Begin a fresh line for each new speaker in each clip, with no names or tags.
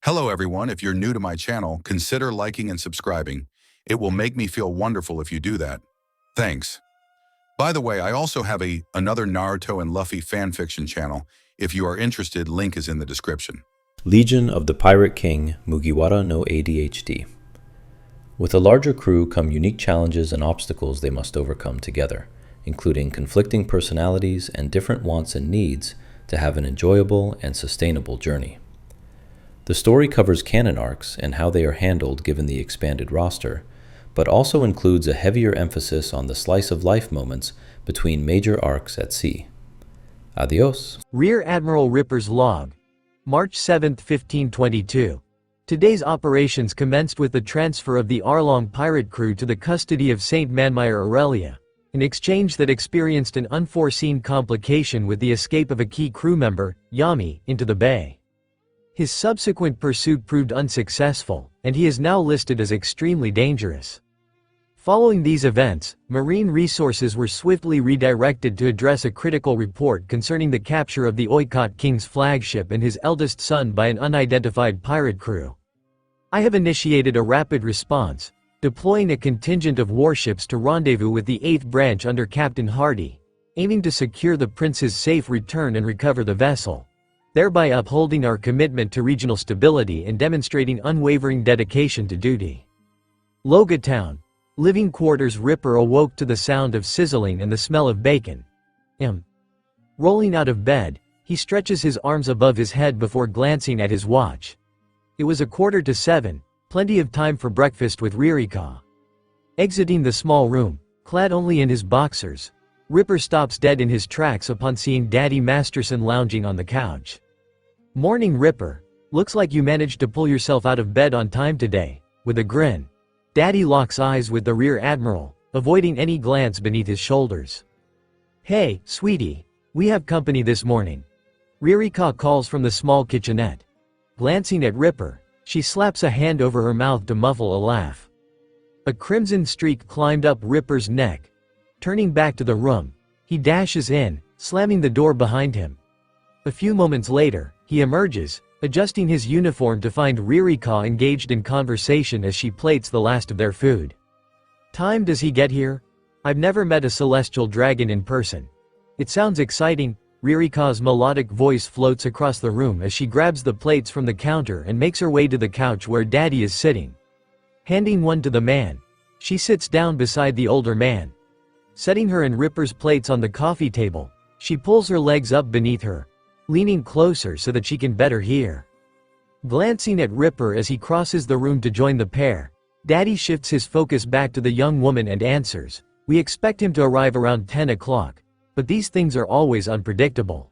Hello everyone, if you're new to my channel, consider liking and subscribing. It will make me feel wonderful if you do that. Thanks. By the way, I also have another Naruto and Luffy fanfiction channel. If you are interested, link is in the description.
Legion of the Pirate King Mugiwara no ADHD. With a larger crew come unique challenges and obstacles they must overcome together, including conflicting personalities and different wants and needs to have an enjoyable and sustainable journey. The story covers canon arcs and how they are handled given the expanded roster, but also includes a heavier emphasis on the slice-of-life moments between major arcs at sea. Adios.
Rear Admiral Ripper's log. March 7, 1522. Today's operations commenced with the transfer of the Arlong pirate crew to the custody of Saint Manmire Aurelia, an exchange that experienced an unforeseen complication with the escape of a key crew member, Yami, into the bay. His subsequent pursuit proved unsuccessful, and he is now listed as extremely dangerous. Following these events, marine resources were swiftly redirected to address a critical report concerning the capture of the Oikot King's flagship and his eldest son by an unidentified pirate crew. I have initiated a rapid response, deploying a contingent of warships to rendezvous with the 8th branch under Captain Hardy, aiming to secure the prince's safe return and recover the vessel, thereby upholding our commitment to regional stability and demonstrating unwavering dedication to duty. Logia Town. Living quarters. Ripper awoke to the sound of sizzling and the smell of bacon. Rolling out of bed, he stretches his arms above his head before glancing at his watch. It was 6:45, plenty of time for breakfast with Ririka. Exiting the small room, clad only in his boxers, Ripper stops dead in his tracks upon seeing Daddy Masterson lounging on the couch. "Morning, Ripper. Looks like you managed to pull yourself out of bed on time today." With a grin, Daddy locks eyes with the Rear Admiral, avoiding any glance beneath his shoulders. "Hey, sweetie, we have company this morning." Ririka calls from the small kitchenette. Glancing at Ripper, she slaps a hand over her mouth to muffle a laugh. A crimson streak climbed up Ripper's neck. Turning back to the room, he dashes in, slamming the door behind him. A few moments later, he emerges, adjusting his uniform to find Ririka engaged in conversation as she plates the last of their food. "Time does he get here? I've never met a celestial dragon in person." "It sounds exciting." Ririka's melodic voice floats across the room as she grabs the plates from the counter and makes her way to the couch where Daddy is sitting. Handing one to the man, she sits down beside the older man. Setting her and Ripper's plates on the coffee table, she pulls her legs up beneath her, leaning closer so that she can better hear. Glancing at Ripper as he crosses the room to join the pair, Daddy shifts his focus back to the young woman and answers, "We expect him to arrive around 10 o'clock, but these things are always unpredictable.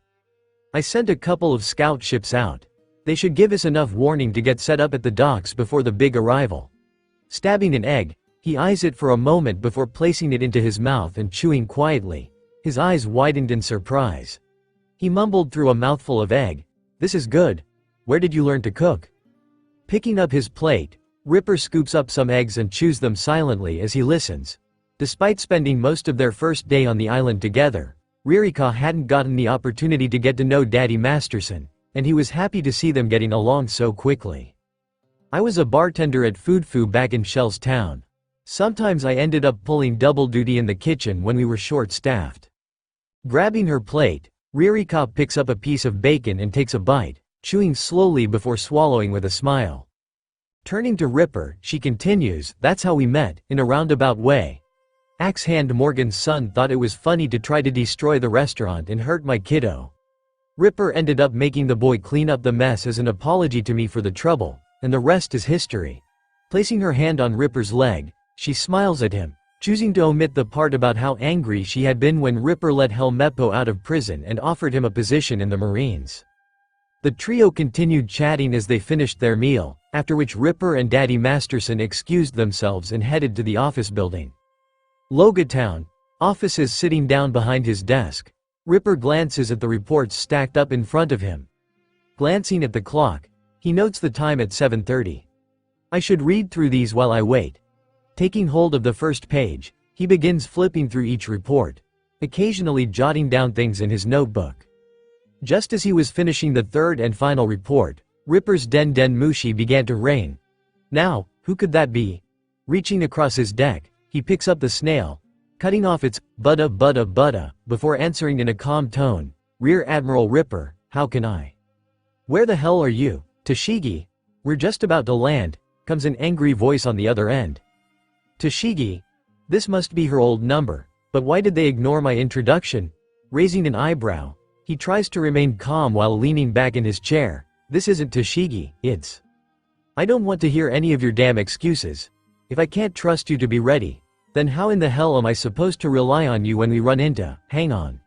I sent a couple of scout ships out. They should give us enough warning to get set up at the docks before the big arrival." Stabbing an egg, he eyes it for a moment before placing it into his mouth and chewing quietly. His eyes widened in surprise. He mumbled through a mouthful of egg, "This is good. Where did you learn to cook?" Picking up his plate, Ripper scoops up some eggs and chews them silently as he listens. Despite spending most of their first day on the island together, Ririka hadn't gotten the opportunity to get to know Daddy Masterson, and he was happy to see them getting along so quickly. "I was a bartender at Fu back in Shell's Town. Sometimes I ended up pulling double duty in the kitchen when we were short-staffed." Grabbing her plate, Ririka picks up a piece of bacon and takes a bite, chewing slowly before swallowing with a smile. Turning to Ripper, she continues, "That's how we met, in a roundabout way. Axe Hand Morgan's son thought it was funny to try to destroy the restaurant and hurt my kiddo. Ripper ended up making the boy clean up the mess as an apology to me for the trouble, and the rest is history." Placing her hand on Ripper's leg, she smiles at him, choosing to omit the part about how angry she had been when Ripper let Helmeppo out of prison and offered him a position in the Marines. The trio continued chatting as they finished their meal, after which Ripper and Daddy Masterson excused themselves and headed to the office building. Logia Town. Offices. Sitting down behind his desk, Ripper glances at the reports stacked up in front of him. Glancing at the clock, he notes the time at 7:30. "I should read through these while I wait." Taking hold of the first page, he begins flipping through each report, occasionally jotting down things in his notebook. Just as he was finishing the third and final report, Ripper's Den Den Mushi began to rain. Now, who could that be? Reaching across his deck, he picks up the snail, cutting off its butta butta butta, before answering in a calm tone, "Rear Admiral Ripper, how can I?" "Where the hell are you, Toshigi? We're just about to land," comes an angry voice on the other end. Toshigi? This must be her old number, but why did they ignore my introduction? Raising an eyebrow, he tries to remain calm while leaning back in his chair. "This isn't Toshigi, it's... I don't want to hear any of your damn excuses. If I can't trust you to be ready, then how in the hell am I supposed to rely on you when we run into, hang on?"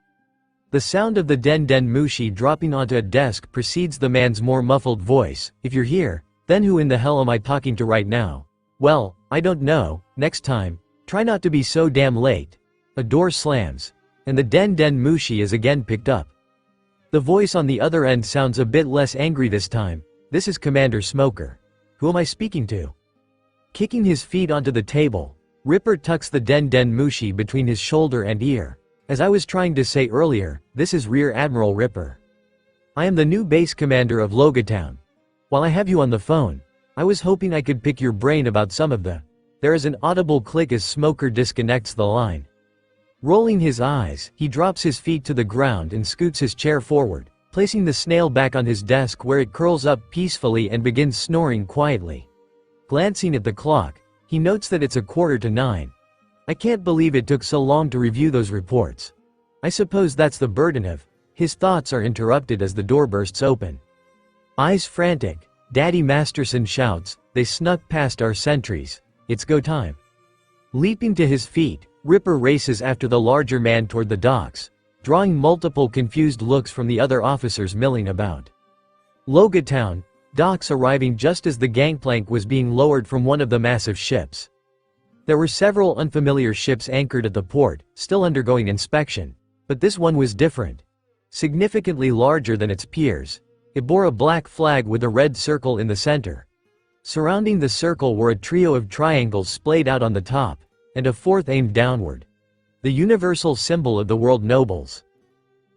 The sound of the Den Den Mushi dropping onto a desk precedes the man's more muffled voice. "If you're here, then who in the hell am I talking to right now?" "Well, I don't know, next time, try not to be so damn late." A door slams, and the Den Den Mushi is again picked up. The voice on the other end sounds a bit less angry this time. "This is Commander Smoker. Who am I speaking to?" Kicking his feet onto the table, Ripper tucks the Den Den Mushi between his shoulder and ear. "As I was trying to say earlier, this is Rear Admiral Ripper. I am the new base commander of Logatown. While I have you on the phone, I was hoping I could pick your brain about some of the..." There is an audible click as Smoker disconnects the line. Rolling his eyes, he drops his feet to the ground and scoots his chair forward, placing the snail back on his desk where it curls up peacefully and begins snoring quietly. Glancing at the clock, he notes that it's 8:45. "I can't believe it took so long to review those reports. I suppose that's the burden of..." His thoughts are interrupted as the door bursts open. Eyes frantic, Daddy Masterson shouts, "They snuck past our sentries. It's go time." Leaping to his feet, Ripper races after the larger man toward the docks, drawing multiple confused looks from the other officers milling about. Logatown, docks arriving just as the gangplank was being lowered from one of the massive ships. There were several unfamiliar ships anchored at the port, still undergoing inspection. But this one was different. Significantly larger than its peers. It bore a black flag with a red circle in the center. Surrounding the circle were a trio of triangles splayed out on the top, and a fourth aimed downward. The universal symbol of the world nobles.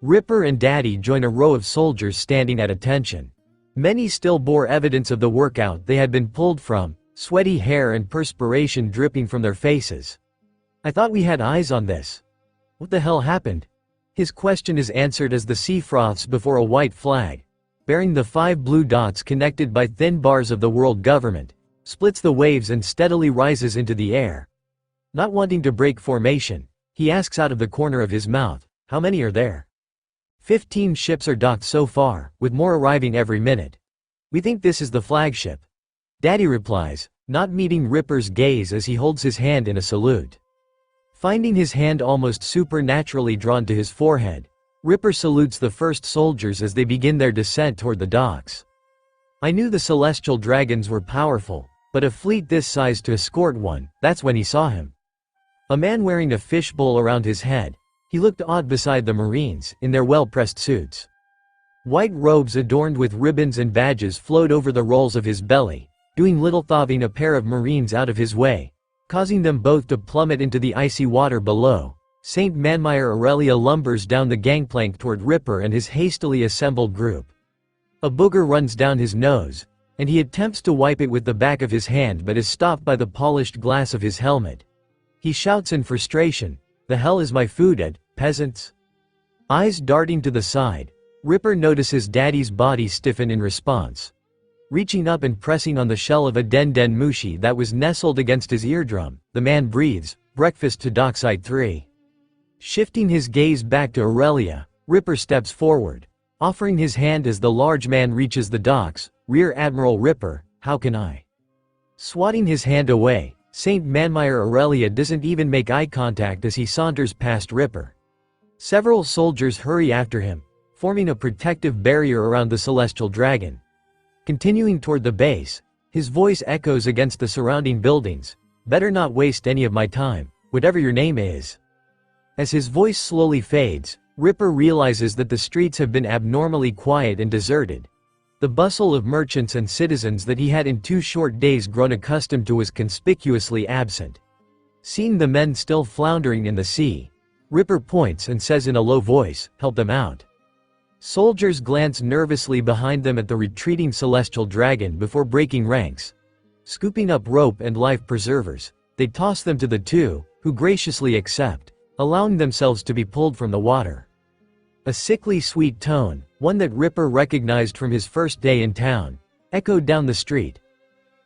Ripper and Daddy join a row of soldiers standing at attention. Many still bore evidence of the workout they had been pulled from, sweaty hair and perspiration dripping from their faces. "I thought we had eyes on this. What the hell happened?" His question is answered as the sea froths before a white flag, bearing the 5 blue dots connected by thin bars of the world government, splits the waves and steadily rises into the air. Not wanting to break formation, he asks out of the corner of his mouth, "How many are there?" 15 ships are docked so far, with more arriving every minute. "We think this is the flagship." Daddy replies, not meeting Ripper's gaze as he holds his hand in a salute. Finding his hand almost supernaturally drawn to his forehead, Ripper salutes the first soldiers as they begin their descent toward the docks. "I knew the celestial dragons were powerful, but a fleet this size to escort one," that's when he saw him. A man wearing a fishbowl around his head. He looked odd beside the Marines, in their well-pressed suits. White robes adorned with ribbons and badges flowed over the rolls of his belly, doing little thoving a pair of Marines out of his way, causing them both to plummet into the icy water below. St. Manmire Aurelia lumbers down the gangplank toward Ripper and his hastily assembled group. A booger runs down his nose, and he attempts to wipe it with the back of his hand but is stopped by the polished glass of his helmet. He shouts in frustration, "The hell is my food at, peasants?" Eyes darting to the side, Ripper notices Daddy's body stiffen in response. Reaching up and pressing on the shell of a Den Den Mushi that was nestled against his eardrum, the man breathes, "Breakfast to Dockside 3. Shifting his gaze back to Aurelia, Ripper steps forward, offering his hand as the large man reaches the docks. "Rear Admiral Ripper, how can I?" Swatting his hand away, St. Manmire Aurelia doesn't even make eye contact as he saunters past Ripper. Several soldiers hurry after him, forming a protective barrier around the celestial dragon. Continuing toward the base, his voice echoes against the surrounding buildings, "Better not waste any of my time, whatever your name is." As his voice slowly fades, Ripper realizes that the streets have been abnormally quiet and deserted. The bustle of merchants and citizens that he had in 2 short days grown accustomed to was conspicuously absent. Seeing the men still floundering in the sea, Ripper points and says in a low voice, "Help them out." Soldiers glance nervously behind them at the retreating celestial dragon before breaking ranks. Scooping up rope and life preservers, they toss them to the two, who graciously accept, allowing themselves to be pulled from the water. A sickly sweet tone, one that Ripper recognized from his first day in town, echoed down the street.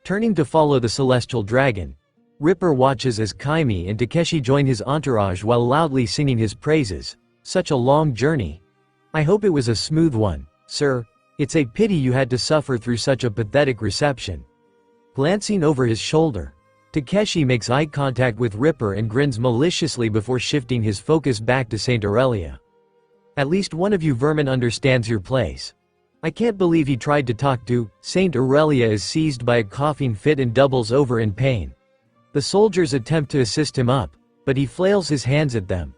Turning to follow the celestial dragon, Ripper watches as Kaimi and Takeshi join his entourage while loudly singing his praises. Such a long journey. I hope it was a smooth one, sir. It's a pity you had to suffer through such a pathetic reception. Glancing over his shoulder, Takeshi makes eye contact with Ripper and grins maliciously before shifting his focus back to Saint Aurelia. At least one of you vermin understands your place. I can't believe he tried to talk to. Saint Aurelia is seized by a coughing fit and doubles over in pain. The soldiers attempt to assist him up, but he flails his hands at them.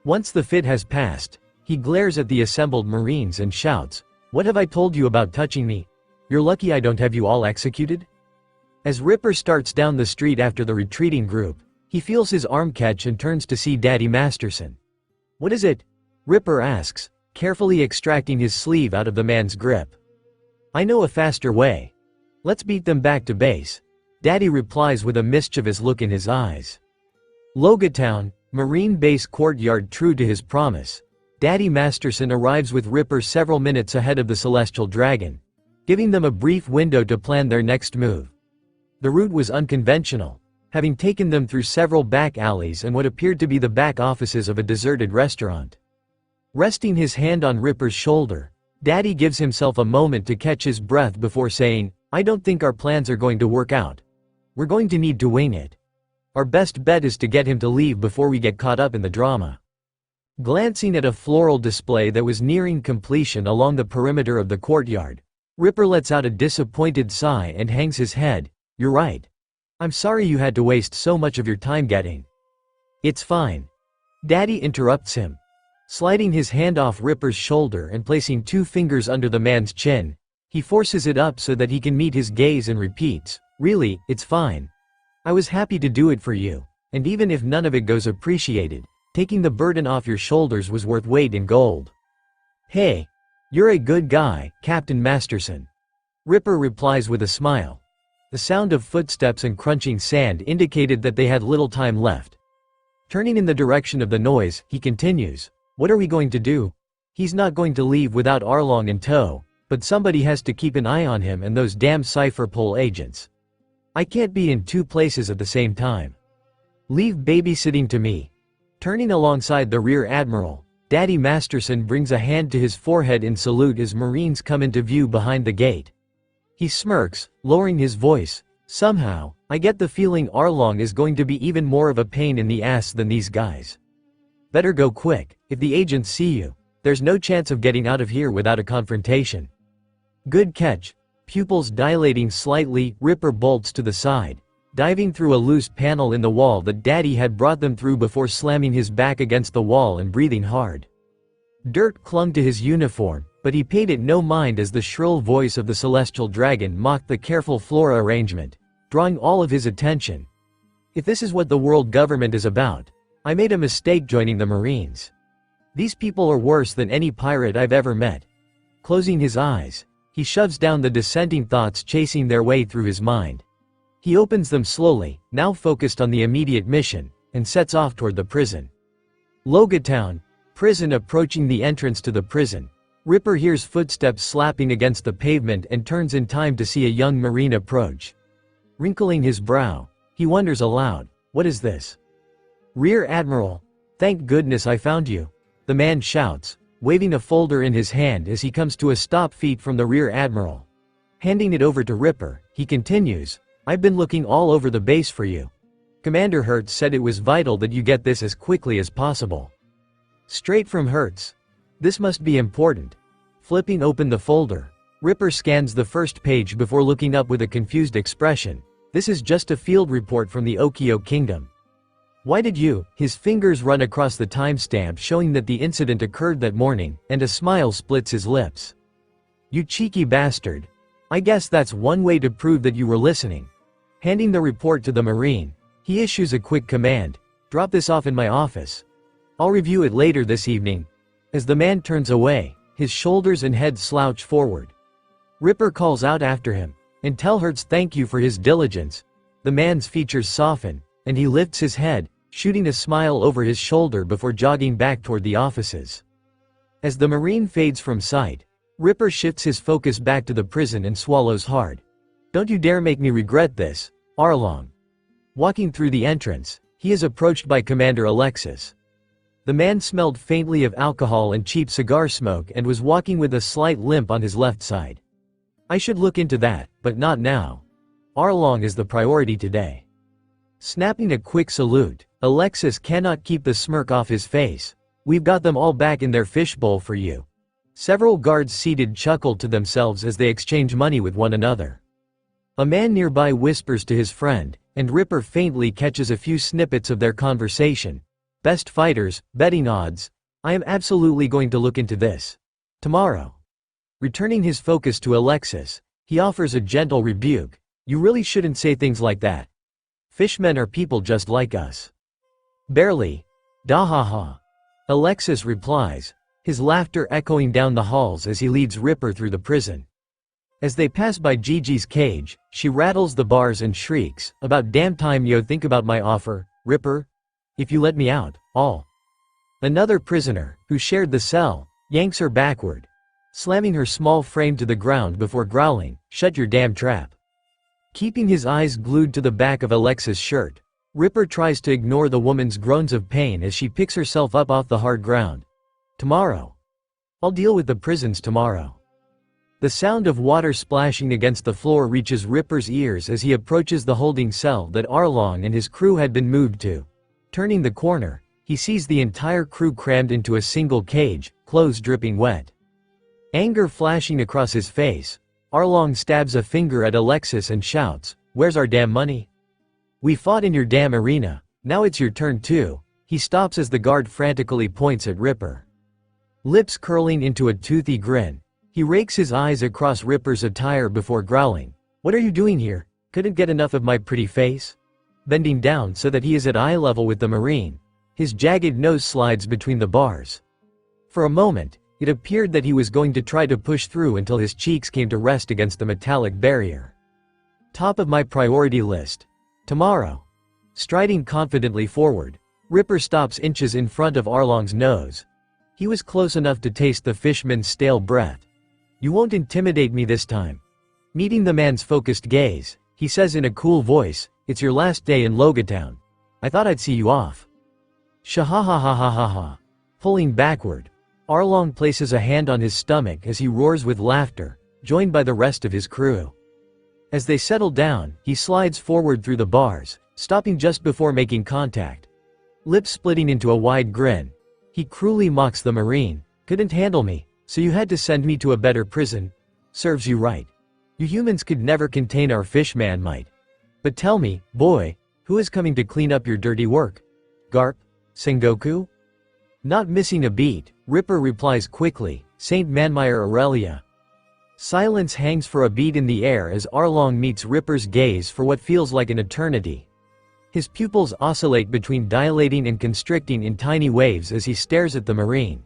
Once the fit has passed, he glares at the assembled Marines and shouts, "What have I told you about touching me? You're lucky I don't have you all executed?" As Ripper starts down the street after the retreating group, he feels his arm catch and turns to see Daddy Masterson. "What is it?" Ripper asks, carefully extracting his sleeve out of the man's grip. "I know a faster way. Let's beat them back to base," Daddy replies with a mischievous look in his eyes. Logia Town, Marine Base courtyard. True to his promise, Daddy Masterson arrives with Ripper several minutes ahead of the Celestial Dragon, giving them a brief window to plan their next move. The route was unconventional, having taken them through several back alleys and what appeared to be the back offices of a deserted restaurant. Resting his hand on Ripper's shoulder, Daddy gives himself a moment to catch his breath before saying, "I don't think our plans are going to work out. We're going to need to wing it. Our best bet is to get him to leave before we get caught up in the drama." Glancing at a floral display that was nearing completion along the perimeter of the courtyard, Ripper lets out a disappointed sigh and hangs his head. "You're right. I'm sorry you had to waste so much of your time getting." "It's fine." Daddy interrupts him. Sliding his hand off Ripper's shoulder and placing 2 fingers under the man's chin, he forces it up so that he can meet his gaze and repeats, "Really, it's fine. I was happy to do it for you, and even if none of it goes appreciated, taking the burden off your shoulders was worth weight in gold." "Hey, you're a good guy, Captain Masterson," Ripper replies with a smile. The sound of footsteps and crunching sand indicated that they had little time left. Turning in the direction of the noise, he continues, "What are we going to do? He's not going to leave without Arlong in tow, but somebody has to keep an eye on him and those damn cipher pole agents. I can't be in 2 places at the same time. Leave babysitting to me." Turning alongside the rear admiral, Daddy Masterson brings a hand to his forehead in salute as Marines come into view behind the gate. He smirks, lowering his voice, "Somehow, I get the feeling Arlong is going to be even more of a pain in the ass than these guys. Better go quick. If the agents see you, there's no chance of getting out of here without a confrontation." "Good catch." Pupils dilating slightly, Ripper bolts to the side, diving through a loose panel in the wall that Daddy had brought them through before slamming his back against the wall and breathing hard. Dirt clung to his uniform, but he paid it no mind as the shrill voice of the Celestial Dragon mocked the careful floor arrangement, drawing all of his attention. "If this is what the world government is about, I made a mistake joining the Marines. These people are worse than any pirate I've ever met." Closing his eyes, he shoves down the dissenting thoughts chasing their way through his mind. He opens them slowly, now focused on the immediate mission, and sets off toward the prison. Logia Town, prison. Approaching the entrance to the prison, Ripper hears footsteps slapping against the pavement and turns in time to see a young Marine approach. Wrinkling his brow, he wonders aloud, "What is this?" "Rear Admiral, thank goodness I found you," the man shouts, waving a folder in his hand as he comes to a stop feet from the Rear Admiral. Handing it over to Ripper, he continues, "I've been looking all over the base for you. Commander Hertz said it was vital that you get this as quickly as possible." Straight from Hertz. This must be important. Flipping open the folder, Ripper scans the first page before looking up with a confused expression. "This is just a field report from the Okio Kingdom." "Why did you?" His fingers run across the timestamp showing that the incident occurred that morning, and a smile splits his lips. "You cheeky bastard. I guess that's one way to prove that you were listening." Handing the report to the Marine, he issues a quick command, "Drop this off in my office. I'll review it later this evening." As the man turns away, his shoulders and head slouch forward. Ripper calls out after him, and tell Hertz thank you for his diligence. The man's features soften, and he lifts his head, shooting a smile over his shoulder before jogging back toward the offices. As the Marine fades from sight, Ripper shifts his focus back to the prison and swallows hard. Don't you dare make me regret this, Arlong. Walking through the entrance, he is approached by Commander Alexis. The man smelled faintly of alcohol and cheap cigar smoke and was walking with a slight limp on his left side. I should look into that, but not now. Arlong is the priority today. Snapping a quick salute, Alexis cannot keep the smirk off his face. We've got them all back in their fishbowl for you. Several guards seated chuckle to themselves as they exchange money with one another. A man nearby whispers to his friend, and Ripper faintly catches a few snippets of their conversation. Best fighters, betting odds. I am absolutely going to look into this. Tomorrow. Returning his focus to Alexis, he offers a gentle rebuke. You really shouldn't say things like that. Fishmen are people just like us. Barely. Da-ha-ha. Alexis replies, his laughter echoing down the halls as he leads Ripper through the prison. As they pass by Gigi's cage, she rattles the bars and shrieks, about damn time yo think about my offer, Ripper. If you let me out, I'll. Another prisoner, who shared the cell, yanks her backward, slamming her small frame to the ground before growling, shut your damn trap. Keeping his eyes glued to the back of Alexis' shirt, Ripper tries to ignore the woman's groans of pain as she picks herself up off the hard ground. Tomorrow. I'll deal with the prisons tomorrow. The sound of water splashing against the floor reaches Ripper's ears as he approaches the holding cell that Arlong and his crew had been moved to. Turning the corner, he sees the entire crew crammed into a single cage, clothes dripping wet. Anger flashing across his face, Arlong stabs a finger at Alexis and shouts, "Where's our damn money? We fought in your damn arena, now it's your turn too." He stops as the guard frantically points at Ripper. Lips curling into a toothy grin, he rakes his eyes across Ripper's attire before growling, "What are you doing here? Couldn't get enough of my pretty face?" Bending down so that he is at eye level with the Marine, his jagged nose slides between the bars. For a moment, it appeared that he was going to try to push through until his cheeks came to rest against the metallic barrier. Top of my priority list. Tomorrow. Striding confidently forward, Ripper stops inches in front of Arlong's nose. He was close enough to taste the fishman's stale breath. "You won't intimidate me this time." Meeting the man's focused gaze, he says in a cool voice, "It's your last day in Logatown. I thought I'd see you off." Shahahahahaha. Pulling backward, Arlong places a hand on his stomach as he roars with laughter, joined by the rest of his crew. As they settle down, he slides forward through the bars, stopping just before making contact. Lips splitting into a wide grin, he cruelly mocks the Marine. "Couldn't handle me, so you had to send me to a better prison? Serves you right. You humans could never contain our fishman might. But tell me, boy, who is coming to clean up your dirty work? Garp? Sengoku?" Not missing a beat, Ripper replies quickly, "Saint Manmire Aurelia." Silence hangs for a beat in the air as Arlong meets Ripper's gaze for what feels like an eternity. His pupils oscillate between dilating and constricting in tiny waves as he stares at the Marine.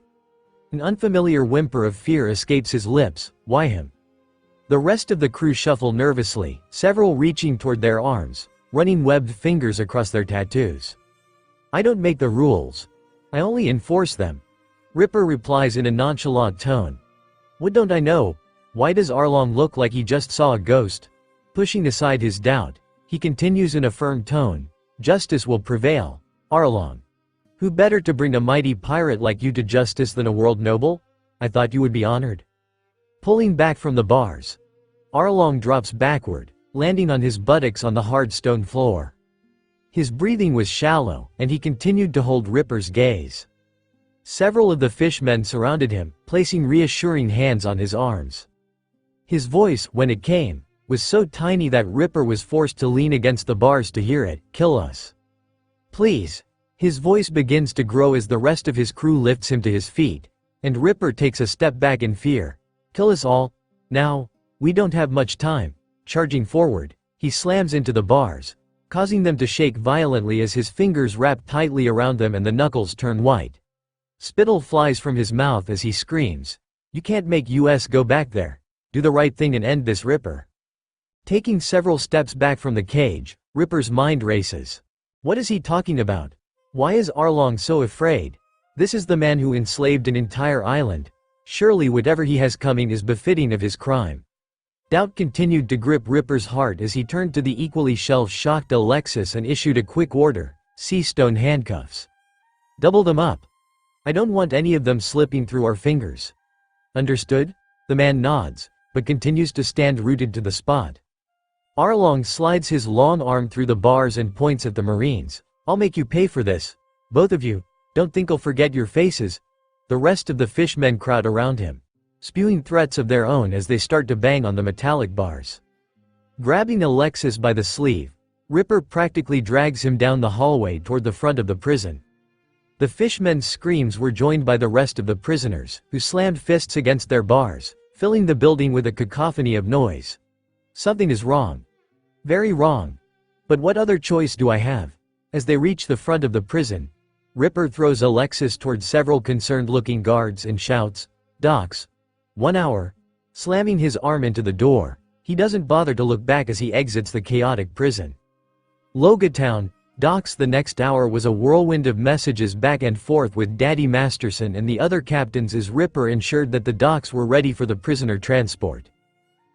An unfamiliar whimper of fear escapes his lips. Why him? The rest of the crew shuffle nervously, several reaching toward their arms, running webbed fingers across their tattoos. "I don't make the rules. I only enforce them," Ripper replies in a nonchalant tone. "What don't I know? Why does Arlong look like he just saw a ghost?" Pushing aside his doubt, he continues in a firm tone, "Justice will prevail, Arlong. Who better to bring a mighty pirate like you to justice than a world noble? I thought you would be honored." Pulling back from the bars, Arlong drops backward, landing on his buttocks on the hard stone floor. His breathing was shallow, and he continued to hold Ripper's gaze. Several of the fishmen surrounded him, placing reassuring hands on his arms. His voice, when it came, was so tiny that Ripper was forced to lean against the bars to hear it. "Kill us. Please." His voice begins to grow as the rest of his crew lifts him to his feet, and Ripper takes a step back in fear. "Kill us all. Now. We don't have much time." Charging forward, he slams into the bars, causing them to shake violently as his fingers wrap tightly around them and the knuckles turn white. Spittle flies from his mouth as he screams, You can't make us go back there. Do the right thing and end this, Ripper. Taking several steps back from the cage, Ripper's mind races. What is he talking about? Why is Arlong so afraid? This is the man who enslaved an entire island. Surely whatever he has coming is befitting of his crime. Doubt continued to grip Ripper's heart as he turned to the equally shell-shocked Alexis and issued a quick order: "Sea stone handcuffs. Double them up. I don't want any of them slipping through our fingers." Understood? The man nods, but continues to stand rooted to the spot. Arlong slides his long arm through the bars and points at the Marines. "I'll make you pay for this. Both of you. Don't think I'll forget your faces." The rest of the fishmen crowd around him, spewing threats of their own as they start to bang on the metallic bars. Grabbing Alexis by the sleeve, Ripper practically drags him down the hallway toward the front of the prison. The fishmen's screams were joined by the rest of the prisoners, who slammed fists against their bars, filling the building with a cacophony of noise. Something is wrong. Very wrong. But what other choice do I have? As they reach the front of the prison, Ripper throws Alexis toward several concerned-looking guards and shouts, "Docks. 1 hour." Slamming his arm into the door, he doesn't bother to look back as he exits the chaotic prison. Logia Town, docks. The next hour was a whirlwind of messages back and forth with Daddy Masterson and the other captains as Ripper ensured that the docks were ready for the prisoner transport.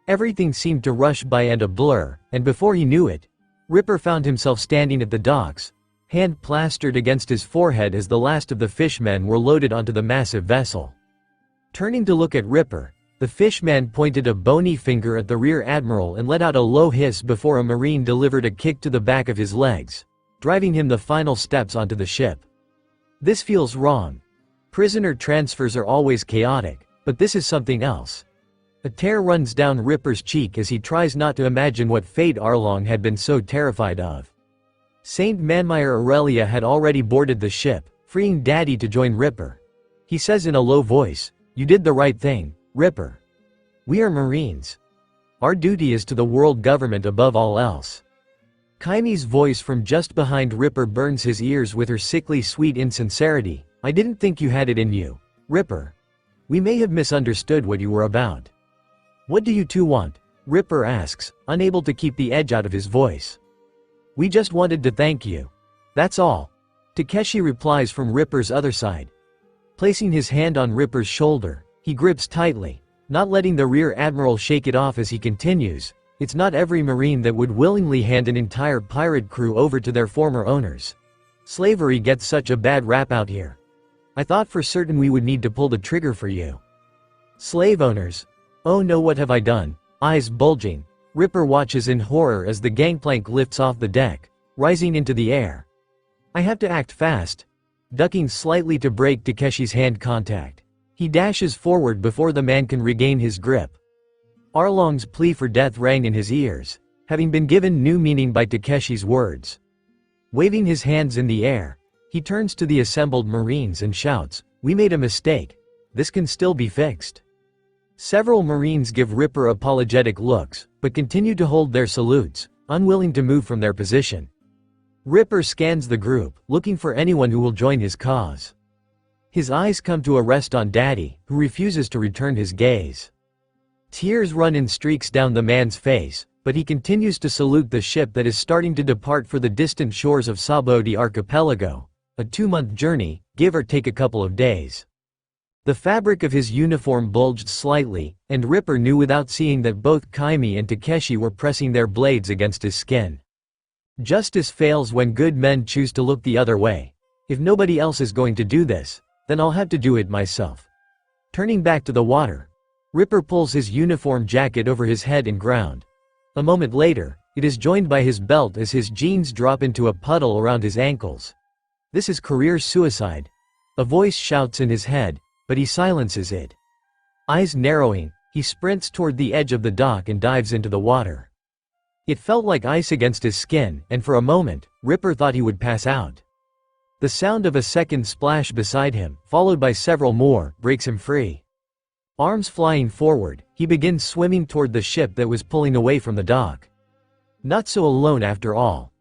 Everything seemed to rush by and a blur, and before he knew it, Ripper found himself standing at the docks, hand plastered against his forehead as the last of the fishmen were loaded onto the massive vessel. Turning to look at Ripper, the fishman pointed a bony finger at the rear admiral and let out a low hiss before a Marine delivered a kick to the back of his legs, driving him the final steps onto the ship. This feels wrong. Prisoner transfers are always chaotic, but this is something else. A tear runs down Ripper's cheek as he tries not to imagine what fate Arlong had been so terrified of. Saint Manmire Aurelia had already boarded the ship, freeing Daddy to join Ripper. He says in a low voice, "You did the right thing, Ripper. We are Marines. Our duty is to the world government above all else." Kaimi's voice from just behind Ripper burns his ears with her sickly sweet insincerity. "I didn't think you had it in you, Ripper. We may have misunderstood what you were about." "What do you two want?" Ripper asks, unable to keep the edge out of his voice. "We just wanted to thank you. That's all." Takeshi replies from Ripper's other side. Placing his hand on Ripper's shoulder, he grips tightly, not letting the rear admiral shake it off as he continues, "It's not every Marine that would willingly hand an entire pirate crew over to their former owners. Slavery gets such a bad rap out here. I thought for certain we would need to pull the trigger for you. Slave owners. Oh no, what have I done?" Eyes bulging, Ripper watches in horror as the gangplank lifts off the deck, rising into the air. "I have to act fast." Ducking slightly to break Takeshi's hand contact, he dashes forward before the man can regain his grip. Arlong's plea for death rang in his ears, having been given new meaning by Takeshi's words. Waving his hands in the air, he turns to the assembled Marines and shouts, "We made a mistake. This can still be fixed." Several Marines give Ripper apologetic looks, but continue to hold their salutes, unwilling to move from their position. Ripper scans the group, looking for anyone who will join his cause. His eyes come to a rest on Daddy, who refuses to return his gaze. Tears run in streaks down the man's face, but he continues to salute the ship that is starting to depart for the distant shores of Sabodi Archipelago, a 2-month journey, give or take a couple of days. The fabric of his uniform bulged slightly, and Ripper knew without seeing that both Kaimi and Takeshi were pressing their blades against his skin. Justice fails when good men choose to look the other way. If nobody else is going to do this, then I'll have to do it myself. Turning back to the water, Ripper pulls his uniform jacket over his head and ground. A moment later, it is joined by his belt as his jeans drop into a puddle around his ankles. This is career suicide. A voice shouts in his head, but he silences it. Eyes narrowing, he sprints toward the edge of the dock and dives into the water. It felt like ice against his skin, and for a moment, Ripper thought he would pass out. The sound of a second splash beside him, followed by several more, breaks him free. Arms flying forward, he begins swimming toward the ship that was pulling away from the dock. Not so alone after all.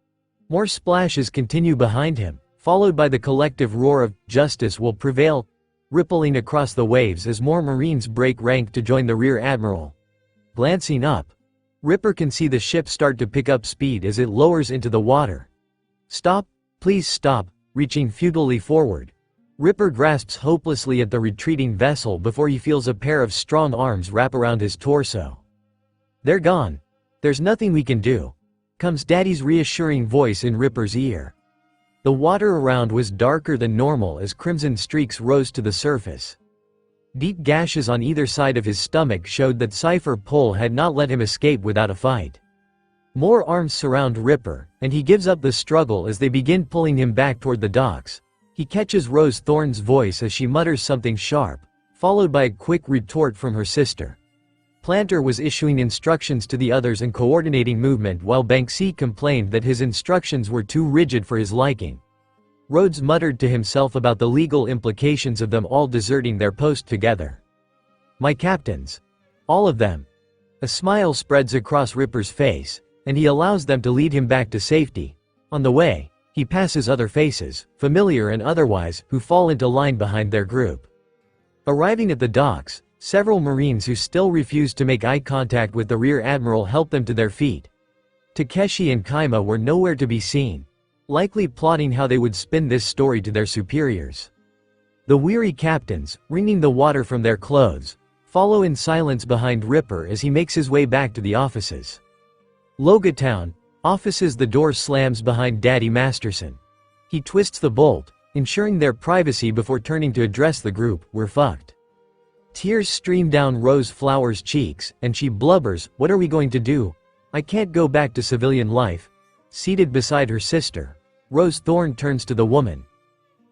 More splashes continue behind him, followed by the collective roar of "Justice will prevail." rippling across the waves as more Marines break rank to join the rear admiral. Glancing up, Ripper can see the ship start to pick up speed as it lowers into the water. "Stop, please stop," reaching futilely forward. Ripper grasps hopelessly at the retreating vessel before he feels a pair of strong arms wrap around his torso. "They're gone. There's nothing we can do," comes Daddy's reassuring voice in Ripper's ear. The water around was darker than normal as crimson streaks rose to the surface. Deep gashes on either side of his stomach showed that Cypher Pole had not let him escape without a fight. More arms surround Ripper, and he gives up the struggle as they begin pulling him back toward the docks. He catches Rose Thorn's voice as she mutters something sharp, followed by a quick retort from her sister. Planter was issuing instructions to the others and coordinating movement while Banksy complained that his instructions were too rigid for his liking. Rhodes muttered to himself about the legal implications of them all deserting their post together. "My captains. All of them." A smile spreads across Ripper's face, and he allows them to lead him back to safety. On the way, he passes other faces, familiar and otherwise, who fall into line behind their group. Arriving at the docks, several Marines who still refuse to make eye contact with the rear admiral help them to their feet. Takeshi and Kaima were nowhere to be seen, likely plotting how they would spin this story to their superiors. The weary captains, wringing the water from their clothes, follow in silence behind Ripper as he makes his way back to the offices. Logia Town, offices. The door slams behind Daddy Masterson. He twists the bolt, ensuring their privacy before turning to address the group. "We're fucked." Tears stream down Rose Flower's cheeks, and she blubbers, "What are we going to do? I can't go back to civilian life." Seated beside her sister, Rose Thorn turns to the woman.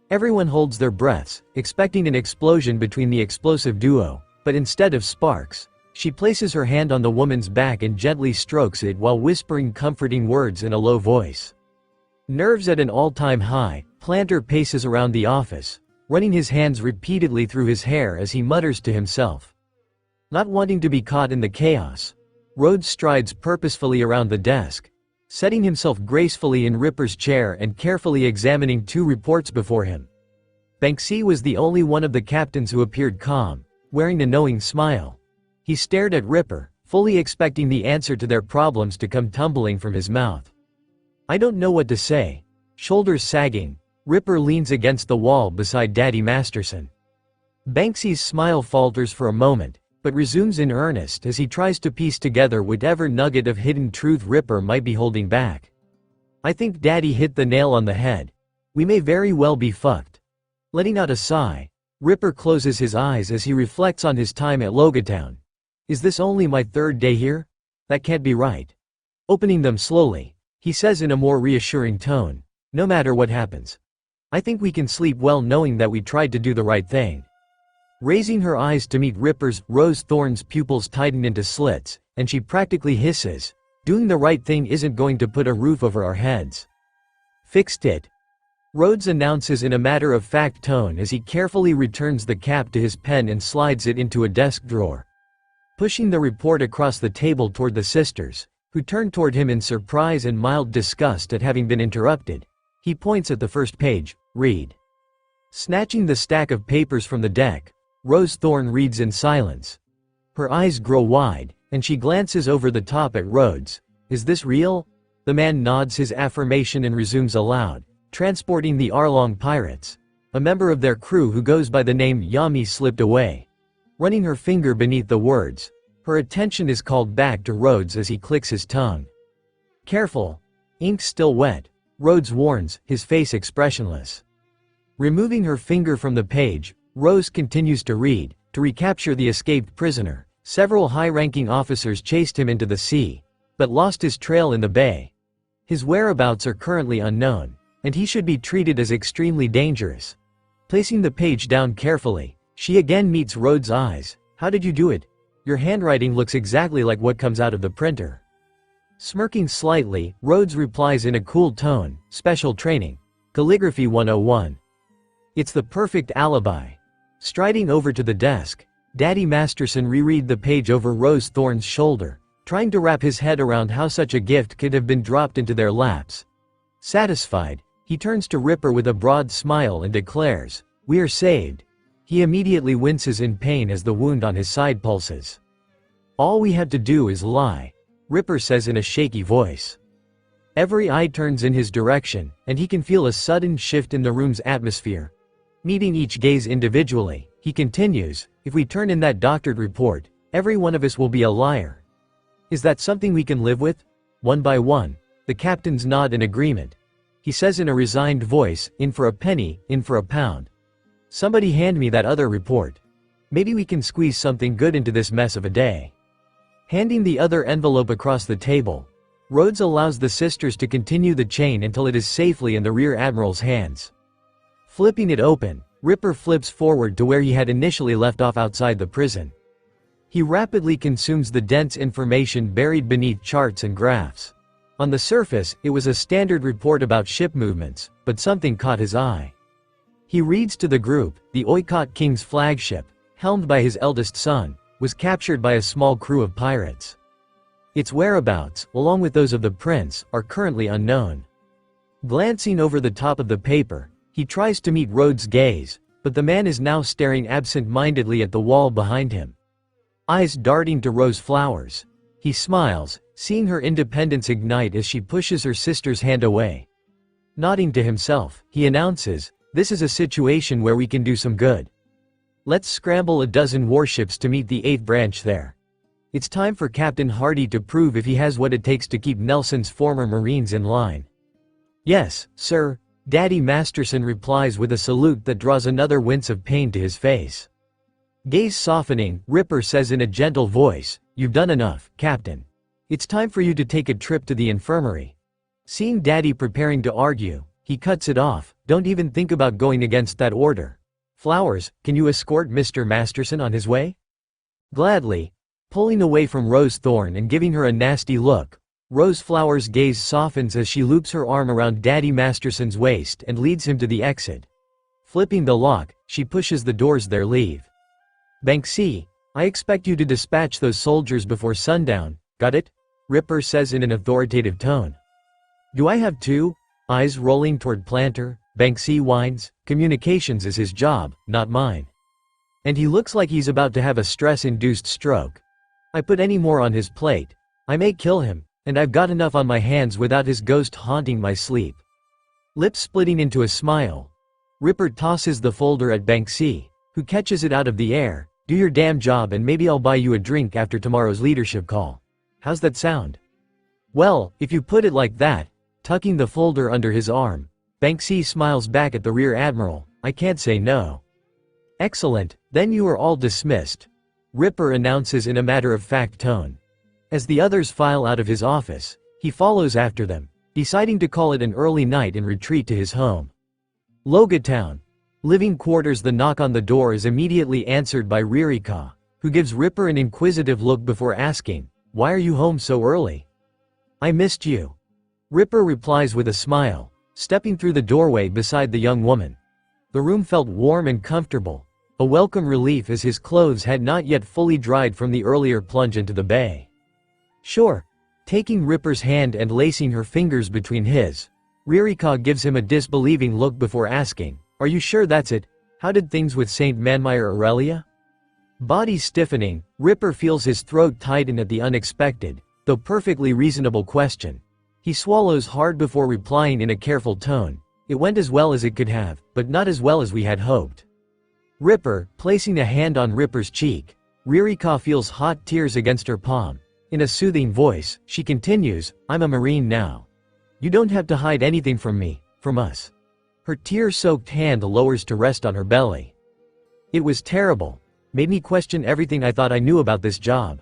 Everyone holds their breaths, expecting an explosion between the explosive duo, but instead of sparks, she places her hand on the woman's back and gently strokes it while whispering comforting words in a low voice. Nerves at an all-time high, Planter paces around the office, running his hands repeatedly through his hair as he mutters to himself. Not wanting to be caught in the chaos, Rhodes strides purposefully around the desk, setting himself gracefully in Ripper's chair and carefully examining two reports before him. Banksy was the only one of the captains who appeared calm, wearing a knowing smile. He stared at Ripper, fully expecting the answer to their problems to come tumbling from his mouth. "I don't know what to say." Shoulders sagging, Ripper leans against the wall beside Daddy Masterson. Banksy's smile falters for a moment, but resumes in earnest as he tries to piece together whatever nugget of hidden truth Ripper might be holding back. "I think Daddy hit the nail on the head. We may very well be fucked." Letting out a sigh, Ripper closes his eyes as he reflects on his time at Logia Town. "Is this only my third day here? That can't be right." Opening them slowly, he says in a more reassuring tone, "No matter what happens, I think we can sleep well knowing that we tried to do the right thing." Raising her eyes to meet Ripper's, Rose Thorn's pupils tighten into slits, and she practically hisses, "Doing the right thing isn't going to put a roof over our heads." "Fixed it," Rhodes announces in a matter-of-fact tone as he carefully returns the cap to his pen and slides it into a desk drawer. Pushing the report across the table toward the sisters, who turn toward him in surprise and mild disgust at having been interrupted, he points at the first page. "Read." Snatching the stack of papers from the deck, Rose Thorn reads in silence. Her eyes grow wide, and she glances over the top at Rhodes. "Is this real?" The man nods his affirmation and resumes aloud, "Transporting the Arlong pirates. A member of their crew who goes by the name Yami slipped away." Running her finger beneath the words, her attention is called back to Rhodes as he clicks his tongue. "Careful. Ink's still wet," Rhodes warns, his face expressionless. Removing her finger from the page, Rose continues to read. "To recapture the escaped prisoner, several high-ranking officers chased him into the sea, but lost his trail in the bay. His whereabouts are currently unknown, and he should be treated as extremely dangerous." Placing the page down carefully, she again meets Rhodes' eyes. "How did you do it? Your handwriting looks exactly like what comes out of the printer." Smirking slightly, Rhodes replies in a cool tone, "Special training. Calligraphy 101. It's the perfect alibi." Striding over to the desk, Daddy Masterson reread the page over Rose Thorn's shoulder, trying to wrap his head around how such a gift could have been dropped into their laps. Satisfied, he turns to Ripper with a broad smile and declares, "We are saved." He immediately winces in pain as the wound on his side pulses. "All we have to do is lie," Ripper says in a shaky voice. Every eye turns in his direction, and he can feel a sudden shift in the room's atmosphere. Meeting each gaze individually, he continues, "If we turn in that doctored report, every one of us will be a liar. Is that something we can live with?" One by one, the captains nod in agreement. He says in a resigned voice, "In for a penny, in for a pound. Somebody hand me that other report. Maybe we can squeeze something good into this mess of a day." Handing the other envelope across the table, Rhodes allows the sisters to continue the chain until it is safely in the Rear Admiral's hands. Flipping it open, Ripper flips forward to where he had initially left off outside the prison. He rapidly consumes the dense information buried beneath charts and graphs. On the surface, it was a standard report about ship movements, but something caught his eye. He reads to the group, the Oikot King's flagship, helmed by his eldest son, was captured by a small crew of pirates. Its whereabouts, along with those of the prince, are currently unknown. Glancing over the top of the paper, he tries to meet Rhodes' gaze, but the man is now staring absent-mindedly at the wall behind him. Eyes darting to Rose Flowers. He smiles, seeing her independence ignite as she pushes her sister's hand away. Nodding to himself, he announces, "This is a situation where we can do some good. Let's scramble a dozen warships to meet the 8th branch there. It's time for Captain Hardy to prove if he has what it takes to keep Nelson's former Marines in line." "Yes, sir," Daddy Masterson replies with a salute that draws another wince of pain to his face. Gaze softening, Ripper says in a gentle voice, "You've done enough, Captain. It's time for you to take a trip to the infirmary." Seeing Daddy preparing to argue, he cuts it off, "Don't even think about going against that order. Flowers, can you escort Mr. Masterson on his way?" Gladly. Pulling away from Rose Thorn and giving her a nasty look, Rose Flower's gaze softens as she loops her arm around Daddy Masterson's waist and leads him to the exit. Flipping the lock, she pushes the doors their leave. "Banksy, I expect you to dispatch those soldiers before sundown, got it?" Ripper says in an authoritative tone. "Do I have to?" Eyes rolling toward Planter, Banksy whines, "Communications is his job, not mine. And he looks like he's about to have a stress-induced stroke. I put any more on his plate, I may kill him, and I've got enough on my hands without his ghost haunting my sleep." Lips splitting into a smile, Ripper tosses the folder at Banksy, who catches it out of the air. "Do your damn job and maybe I'll buy you a drink after tomorrow's leadership call. How's that sound?" "Well, if you put it like that," tucking the folder under his arm, Banksy smiles back at the Rear Admiral, "I can't say no." "Excellent, then you are all dismissed," Ripper announces in a matter-of-fact tone. As the others file out of his office, he follows after them, deciding to call it an early night and retreat to his home. Logia Town. Living quarters. The knock on the door is immediately answered by Ririka, who gives Ripper an inquisitive look before asking, "Why are you home so early?" "I missed you," Ripper replies with a smile, stepping through the doorway beside the young woman. The room felt warm and comfortable, a welcome relief as his clothes had not yet fully dried from the earlier plunge into the bay. "Sure." Taking Ripper's hand and lacing her fingers between his, Ririka gives him a disbelieving look before asking, "Are you sure that's it? How did things with Saint Manmire Aurelia?" Body stiffening, Ripper feels his throat tighten at the unexpected, though perfectly reasonable question. He swallows hard before replying in a careful tone, "It went as well as it could have, but not as well as we had hoped." Ripper, placing a hand on Ripper's cheek, Ririka feels hot tears against her palm. In a soothing voice, she continues, "I'm a Marine now. You don't have to hide anything from me, from us." Her tear-soaked hand lowers to rest on her belly. "It was terrible. Made me question everything I thought I knew about this job."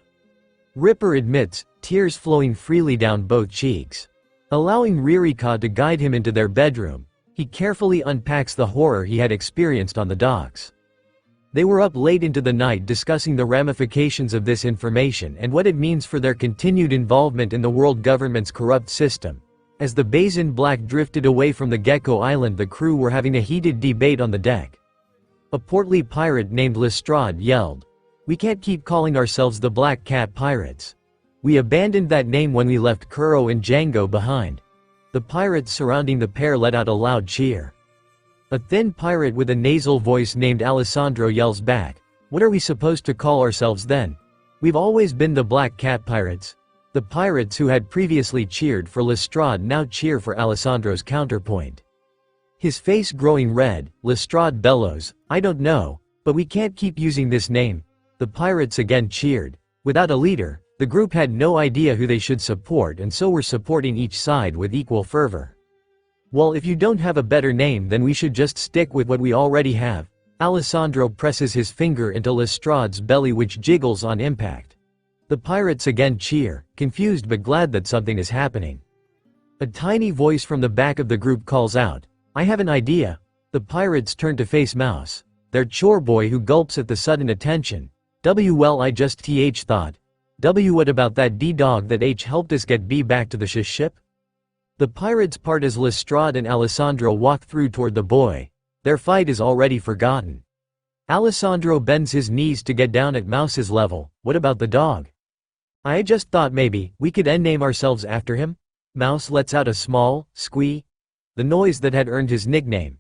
Ripper admits, tears flowing freely down both cheeks. Allowing Ririka to guide him into their bedroom, he carefully unpacks the horror he had experienced on the docks. They were up late into the night discussing the ramifications of this information and what it means for their continued involvement in the world government's corrupt system. As the Basin Black drifted away from the Gecko Island, the crew were having a heated debate on the deck. A portly pirate named Lestrade yelled, "We can't keep calling ourselves the Black Cat Pirates. We abandoned that name when we left Kuro and Django behind." The pirates surrounding the pair let out a loud cheer. A thin pirate with a nasal voice named Alessandro yells back, "What are we supposed to call ourselves then? We've always been the Black Cat Pirates." The pirates who had previously cheered for Lestrade now cheer for Alessandro's counterpoint. His face growing red, Lestrade bellows, "I don't know, but we can't keep using this name." The pirates again cheered. Without a leader, the group had no idea who they should support and so were supporting each side with equal fervor. "Well, if you don't have a better name then we should just stick with what we already have." Alessandro presses his finger into Lestrade's belly which jiggles on impact. The pirates again cheer, confused but glad that something is happening. A tiny voice from the back of the group calls out, "I have an idea." The pirates turn to face Mouse, their chore boy who gulps at the sudden attention. Well, I just thought. What about that D-dog that helped us get B back to the ship? The pirates part as Lestrade and Alessandro walk through toward the boy. Their fight is already forgotten. Alessandro bends his knees to get down at Mouse's level. "What about the dog?" "I just thought maybe we could name ourselves after him." Mouse lets out a small, squee, the noise that had earned his nickname.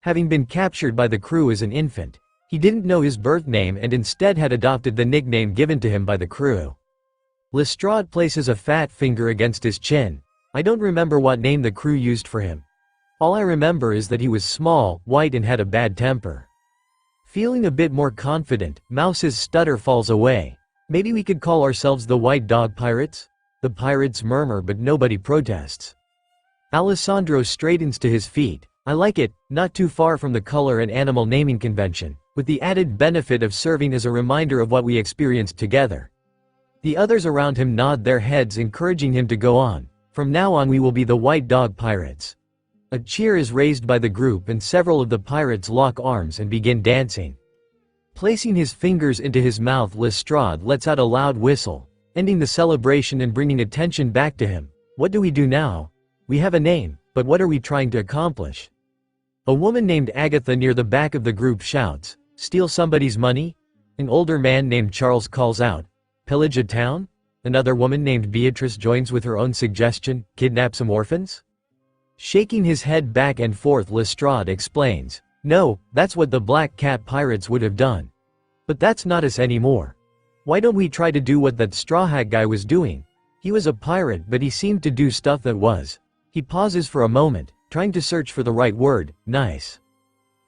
Having been captured by the crew as an infant, he didn't know his birth name and instead had adopted the nickname given to him by the crew. Lestrade places a fat finger against his chin. "I don't remember what name the crew used for him. All I remember is that he was small, white and had a bad temper." Feeling a bit more confident, Mouse's stutter falls away. "Maybe we could call ourselves the White Dog Pirates?" The pirates murmur but nobody protests. Alessandro straightens to his feet. "I like it, not too far from the color and animal naming convention, with the added benefit of serving as a reminder of what we experienced together." The others around him nod their heads encouraging him to go on. "From now on we will be the White Dog Pirates." A cheer is raised by the group and several of the pirates lock arms and begin dancing. Placing his fingers into his mouth, Lestrade lets out a loud whistle, ending the celebration and bringing attention back to him. "What do we do now? We have a name, but what are we trying to accomplish?" A woman named Agatha near the back of the group shouts, "Steal somebody's money?" An older man named Charles calls out, "Pillage a town?" Another woman named Beatrice joins with her own suggestion, "Kidnap some orphans?" Shaking his head back and forth, Lestrade explains, "No, that's what the Black Cat Pirates would have done. But that's not us anymore. Why don't we try to do what that Straw Hat guy was doing? He was a pirate but he seemed to do stuff that was." He pauses for a moment, trying to search for the right word, "nice."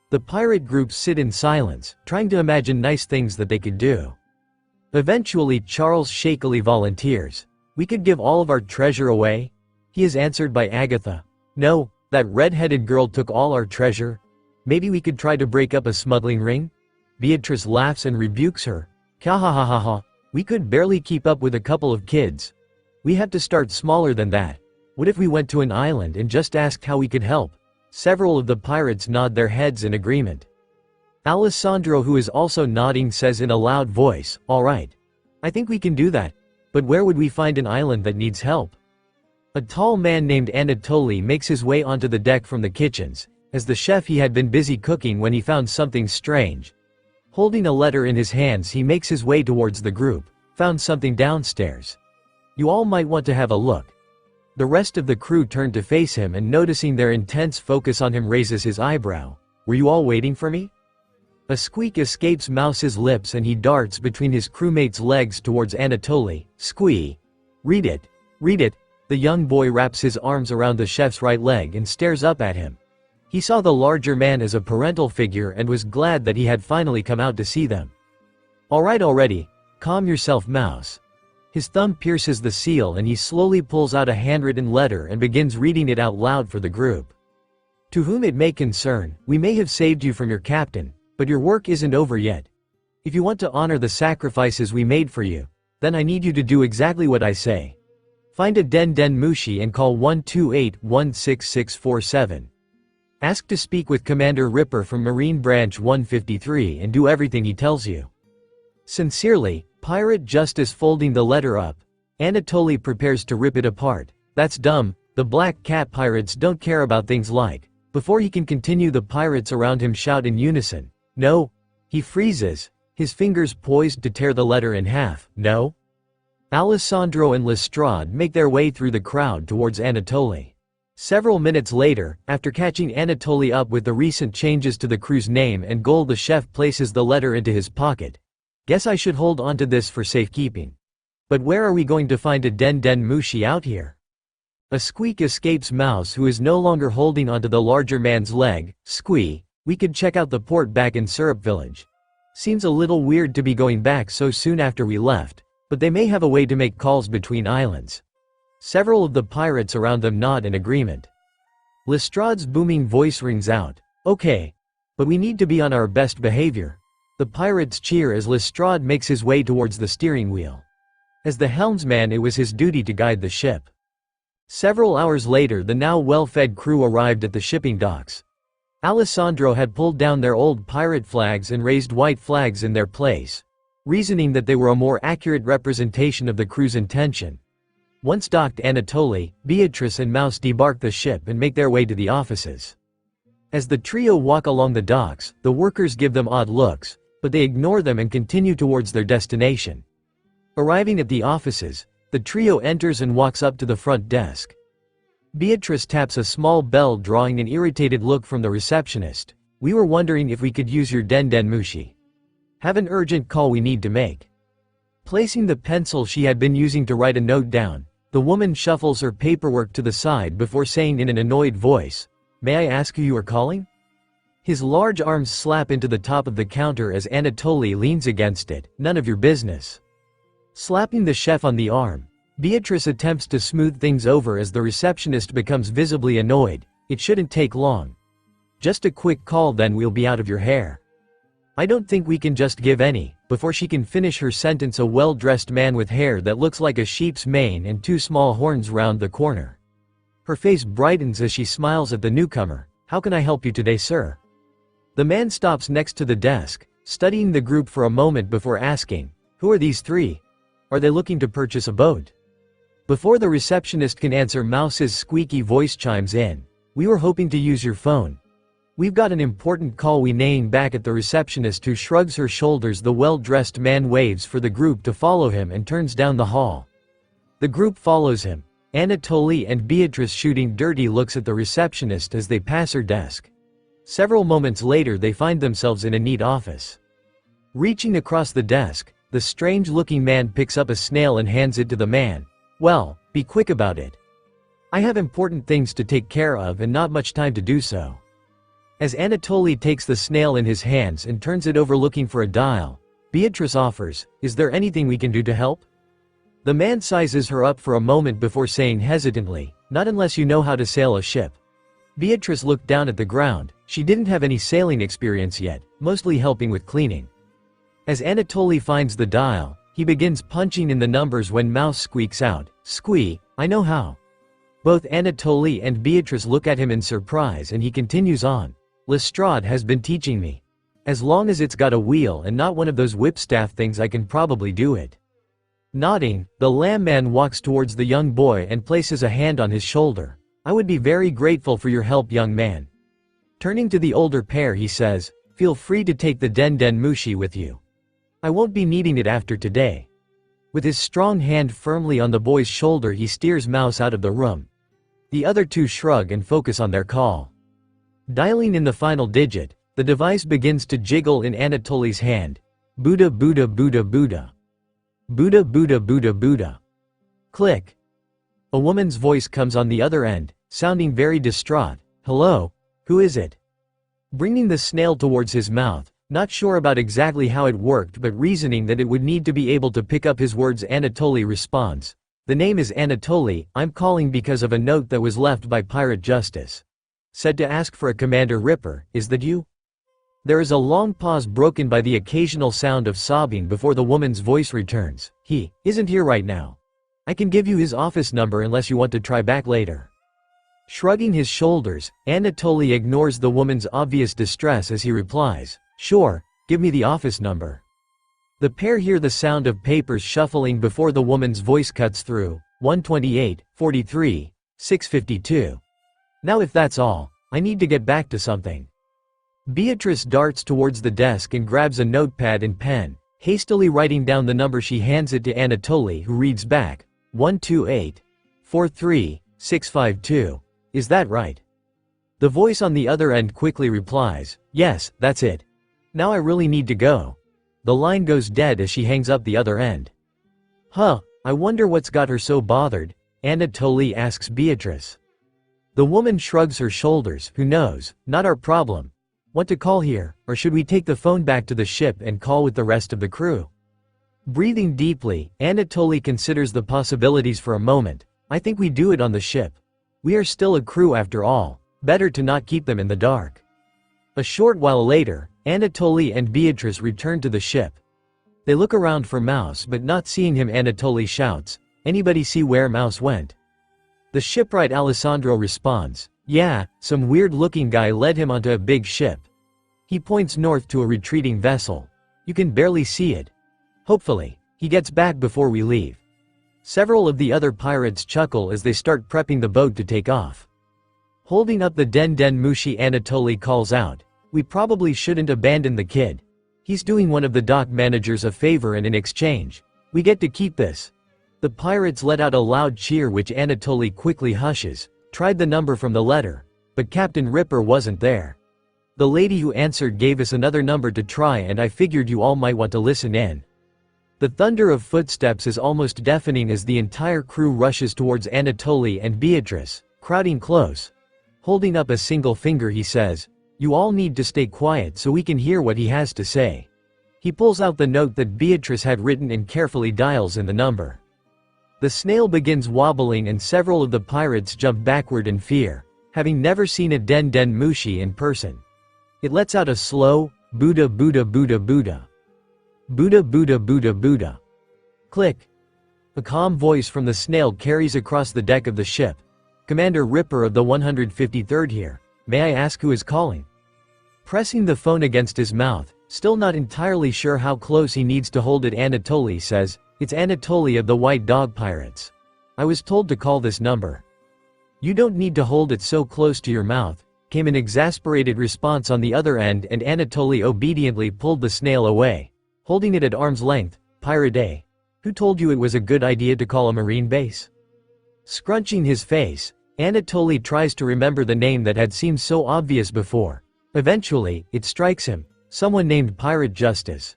The pirate groups sit in silence, trying to imagine nice things that they could do. Eventually Charles shakily volunteers, "We could give all of our treasure away." He is answered by Agatha, "No, that red-headed girl took all our treasure. Maybe we could try to break up a smuggling ring?" Beatrice laughs and rebukes her, "Ha ha ha ha ha, we could barely keep up with a couple of kids. We have to start smaller than that. What if we went to an island and just asked how we could help?" Several of the pirates nod their heads in agreement. Alessandro, who is also nodding, says in a loud voice, "All right. I think we can do that. But where would we find an island that needs help?" A tall man named Anatoly makes his way onto the deck from the kitchens. As the chef, he had been busy cooking when he found something strange. Holding a letter in his hands, he makes his way towards the group. "Found something downstairs. You all might want to have a look." The rest of the crew turn to face him and, noticing their intense focus on him, raises his eyebrow. "Were you all waiting for me?" A squeak escapes Mouse's lips and he darts between his crewmates' legs towards Anatoly. "Squee. Read it. Read it." The young boy wraps his arms around the chef's right leg and stares up at him. He saw the larger man as a parental figure and was glad that he had finally come out to see them. "All right already. Calm yourself, Mouse." His thumb pierces the seal and he slowly pulls out a handwritten letter and begins reading it out loud for the group. "To whom it may concern, we may have saved you from your captain, but your work isn't over yet. If you want to honor the sacrifices we made for you, then I need you to do exactly what I say. Find a Den Den Mushi and call 128-16647. Ask to speak with Commander Ripper from Marine Branch 153 and do everything he tells you. Sincerely, Pirate Justice." Folding the letter up, Anatoly prepares to rip it apart. "That's dumb, the Black Cat Pirates don't care about things like." Before he can continue, the pirates around him shout in unison, "No!" He freezes, his fingers poised to tear the letter in half. "No!" Alessandro and Lestrade make their way through the crowd towards Anatoly. Several minutes later, after catching Anatoly up with the recent changes to the crew's name and goal, the chef places the letter into his pocket. Guess I should hold onto this for safekeeping. But where are we going to find a den mushi out here? A squeak escapes Mouse, who is no longer holding onto the larger man's leg. Squee, we could check out the port back in Syrup Village. Seems a little weird to be going back so soon after we left, but they may have a way to make calls between islands. Several of the pirates around them nod in agreement. Lestrade's booming voice rings out. Okay. But we need to be on our best behavior. The pirates cheer as Lestrade makes his way towards the steering wheel. As the helmsman, it was his duty to guide the ship. Several hours later, the now well-fed crew arrived at the shipping docks. Alessandro had pulled down their old pirate flags and raised white flags in their place, reasoning that they were a more accurate representation of the crew's intention. Once docked, Anatoly, Beatrice and Mouse debark the ship and make their way to the offices. As the trio walk along the docks, the workers give them odd looks, but they ignore them and continue towards their destination. Arriving at the offices, the trio enters and walks up to the front desk. Beatrice taps a small bell, drawing an irritated look from the receptionist. We were wondering if we could use your den mushi. Have an urgent call we need to make. Placing the pencil she had been using to write a note down, the woman shuffles her paperwork to the side before saying in an annoyed voice, "May I ask who you are calling?" His large arms slap into the top of the counter as Anatoly leans against it. "None of your business." Slapping the chef on the arm, Beatrice attempts to smooth things over as the receptionist becomes visibly annoyed. "It shouldn't take long. Just a quick call, then we'll be out of your hair." "I don't think we can just give any." Before she can finish her sentence, a well-dressed man with hair that looks like a sheep's mane and two small horns round the corner. Her face brightens as she smiles at the newcomer. "How can I help you today, sir?" The man stops next to the desk, studying the group for a moment before asking, "Who are these three? Are they looking to purchase a boat?" Before the receptionist can answer, Mouse's squeaky voice chimes in. "We were hoping to use your phone. We've got an important call." We name back at the receptionist, who shrugs her shoulders. The well-dressed man waves for the group to follow him and turns down the hall. The group follows him, Anatoly and Beatrice shooting dirty looks at the receptionist as they pass her desk. Several moments later, they find themselves in a neat office. Reaching across the desk, the strange-looking man picks up a snail and hands it to the man. "Well, be quick about it. I have important things to take care of and not much time to do so." As Anatoly takes the snail in his hands and turns it over looking for a dial, Beatrice offers, "Is there anything we can do to help?" The man sizes her up for a moment before saying hesitantly, "Not unless you know how to sail a ship." Beatrice looked down at the ground. She didn't have any sailing experience yet, mostly helping with cleaning. As Anatoly finds the dial, he begins punching in the numbers when Mouse squeaks out, "Squee, I know how." Both Anatoly and Beatrice look at him in surprise, and he continues on. "Lestrade has been teaching me. As long as it's got a wheel and not one of those whipstaff things, I can probably do it." Nodding, the lamb man walks towards the young boy and places a hand on his shoulder. "I would be very grateful for your help, young man." Turning to the older pair, he says, "Feel free to take the den mushi with you. I won't be needing it after today." With his strong hand firmly on the boy's shoulder, he steers Mouse out of the room. The other two shrug and focus on their call. Dialing in the final digit, the device begins to jiggle in Anatoly's hand. Buddha Buddha Buddha Buddha. Buddha Buddha Buddha Buddha. Click. A woman's voice comes on the other end, sounding very distraught. "Hello? Who is it?" Bringing the snail towards his mouth, not sure about exactly how it worked but reasoning that it would need to be able to pick up his words, Anatoly responds, "The name is Anatoly, I'm calling because of a note that was left by Pirate Justice. Said to ask for a Commander Ripper, is that you?" There is a long pause broken by the occasional sound of sobbing before the woman's voice returns. "He isn't here right now. I can give you his office number unless you want to try back later." Shrugging his shoulders, Anatoly ignores the woman's obvious distress as he replies, "Sure, give me the office number." The pair hear the sound of papers shuffling before the woman's voice cuts through. 128, 43, 652. "Now if that's all, I need to get back to something." Beatrice darts towards the desk and grabs a notepad and pen. Hastily writing down the number, she hands it to Anatoly, who reads back, 128, 43, 652. Is that right? The voice on the other end quickly replies, "Yes, that's it. Now I really need to go." The line goes dead as she hangs up the other end. "Huh, I wonder what's got her so bothered," Anatoly asks Beatrice. The woman shrugs her shoulders. "Who knows, not our problem. Want to call here, or should we take the phone back to the ship and call with the rest of the crew?" Breathing deeply, Anatoly considers the possibilities for a moment. "I think we do it on the ship. We are still a crew after all. Better to not keep them in the dark." A short while later, Anatoly and Beatrice return to the ship. They look around for Mouse, but not seeing him, Anatoly shouts, "Anybody see where Mouse went?" The shipwright Alessandro responds, "Yeah, some weird-looking guy led him onto a big ship." He points north to a retreating vessel. "You can barely see it. Hopefully, he gets back before we leave." Several of the other pirates chuckle as they start prepping the boat to take off. Holding up the Den Den Mushi, Anatoly calls out, "We probably shouldn't abandon the kid. He's doing one of the dock managers a favor, and in exchange, we get to keep this." The pirates let out a loud cheer, which Anatoly quickly hushes. "Tried the number from the letter, but Captain Ripper wasn't there. The lady who answered gave us another number to try, and I figured you all might want to listen in." The thunder of footsteps is almost deafening as the entire crew rushes towards Anatoly and Beatrice, crowding close. Holding up a single finger, he says, "You all need to stay quiet so we can hear what he has to say." He pulls out the note that Beatrice had written and carefully dials in the number. The snail begins wobbling and several of the pirates jump backward in fear, having never seen a Den Den Mushi in person. It lets out a slow, Buddha Buddha Buddha Buddha. Buddha Buddha Buddha Buddha. Click. A calm voice from the snail carries across the deck of the ship. "Commander Ripper of the 153rd here. May I ask who is calling?" Pressing the phone against his mouth, still not entirely sure how close he needs to hold it, Anatoly says, "It's Anatoly of the White Dog Pirates. I was told to call this number." "You don't need to hold it so close to your mouth," came an exasperated response on the other end, and Anatoly obediently pulled the snail away, holding it at arm's length. "Pirate A. Who told you it was a good idea to call a marine base?" Scrunching his face, Anatoly tries to remember the name that had seemed so obvious before. Eventually, it strikes him. Someone named Pirate Justice.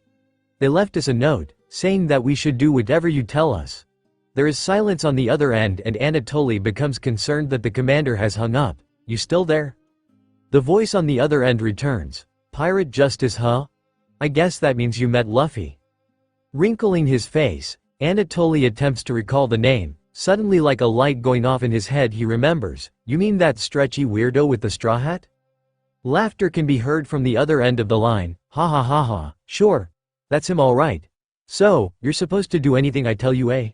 "They left us a note, saying that we should do whatever you tell us." There is silence on the other end, and Anatoly becomes concerned that the commander has hung up. "You still there?" The voice on the other end returns. "Pirate Justice, huh? I guess that means you met Luffy." Wrinkling his face, Anatoly attempts to recall the name. Suddenly, like a light going off in his head, he remembers. "You mean that stretchy weirdo with the straw hat?" Laughter can be heard from the other end of the line. "Ha ha ha ha, sure. That's him all right. So, you're supposed to do anything I tell you, eh?"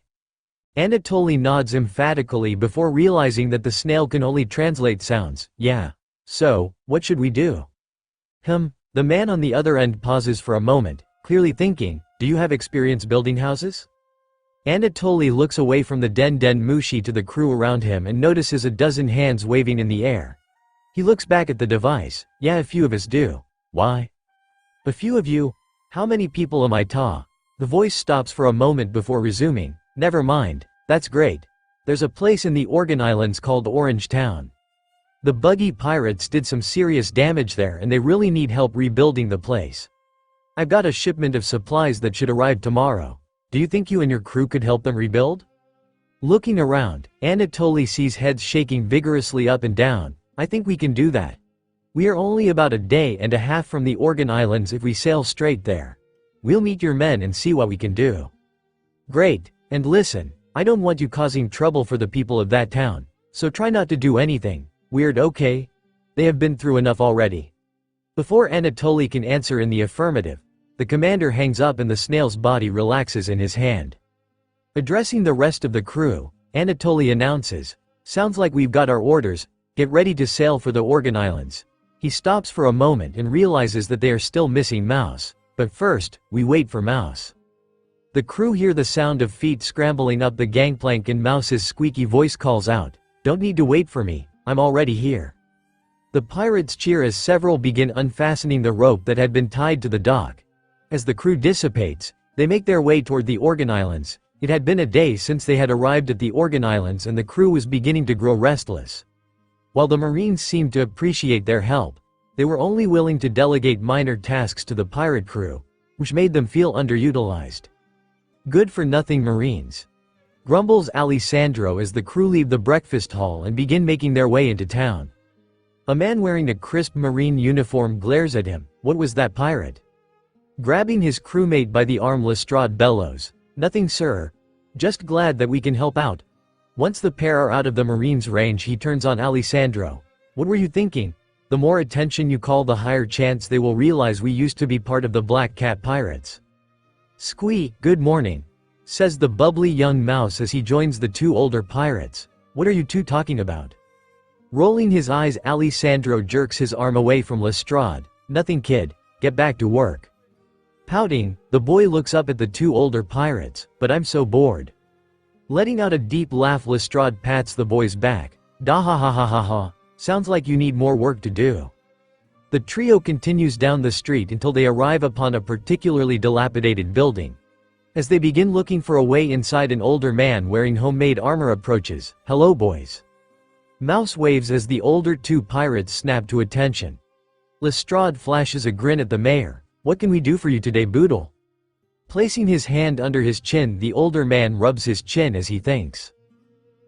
Anatoly nods emphatically before realizing that the snail can only translate sounds. "Yeah. So, what should we do?" The man on the other end pauses for a moment, clearly thinking, "Do you have experience building houses?" Anatoly looks away from the Den Den Mushi to the crew around him and notices a dozen hands waving in the air. He looks back at the device. "Yeah, a few of us do." "Why?" "A few of you? How many people am I ta?" The voice stops for a moment before resuming. "Never mind, that's great. There's a place in the Organ Islands called Orange Town. The buggy pirates did some serious damage there and they really need help rebuilding the place. I've got a shipment of supplies that should arrive tomorrow. Do you think you and your crew could help them rebuild?" Looking around, Anatoly sees heads shaking vigorously up and down. "I think we can do that. We are only about a day and a half from the Organ Islands if we sail straight there. We'll meet your men and see what we can do." "Great, and listen, I don't want you causing trouble for the people of that town, so try not to do anything weird, okay? They have been through enough already." Before Anatoly can answer in the affirmative, the commander hangs up and the snail's body relaxes in his hand. Addressing the rest of the crew, Anatoly announces, "Sounds like we've got our orders. Get ready to sail for the Organ Islands." He stops for a moment and realizes that they are still missing Mouse. But first, we wait for Mouse. The crew hear the sound of feet scrambling up the gangplank and Mouse's squeaky voice calls out, "Don't need to wait for me, I'm already here." The pirates cheer as several begin unfastening the rope that had been tied to the dock. As the crew dissipates, they make their way toward the Organ Islands. It had been a day since they had arrived at the Organ Islands and the crew was beginning to grow restless. While the Marines seemed to appreciate their help, they were only willing to delegate minor tasks to the pirate crew, which made them feel underutilized. Good-for-nothing Marines, grumbles Alessandro as the crew leave the breakfast hall and begin making their way into town. A man wearing a crisp Marine uniform glares at him. What was that pirate? Grabbing his crewmate by the arm, Lestrade bellows, "Nothing, sir. Just glad that we can help out." Once the pair are out of the Marine's range, he turns on Alessandro. "What were you thinking? The more attention you call, the higher chance they will realize we used to be part of the Black Cat Pirates." "Squee, good morning," says the bubbly young mouse as he joins the two older pirates. "What are you two talking about?" Rolling his eyes, Alessandro jerks his arm away from Lestrade. "Nothing, kid. Get back to work." Pouting, the boy looks up at the two older pirates. "But I'm so bored." Letting out a deep laugh, Lestrade pats the boy's back. "Da ha ha ha ha ha. Sounds like you need more work to do." The trio continues down the street until they arrive upon a particularly dilapidated building. As they begin looking for a way inside, an older man wearing homemade armor approaches. "Hello, boys." Mouse waves as the older two pirates snap to attention. Lestrade flashes a grin at the mayor. "What can we do for you today, Boodle?" Placing his hand under his chin, the older man rubs his chin as he thinks.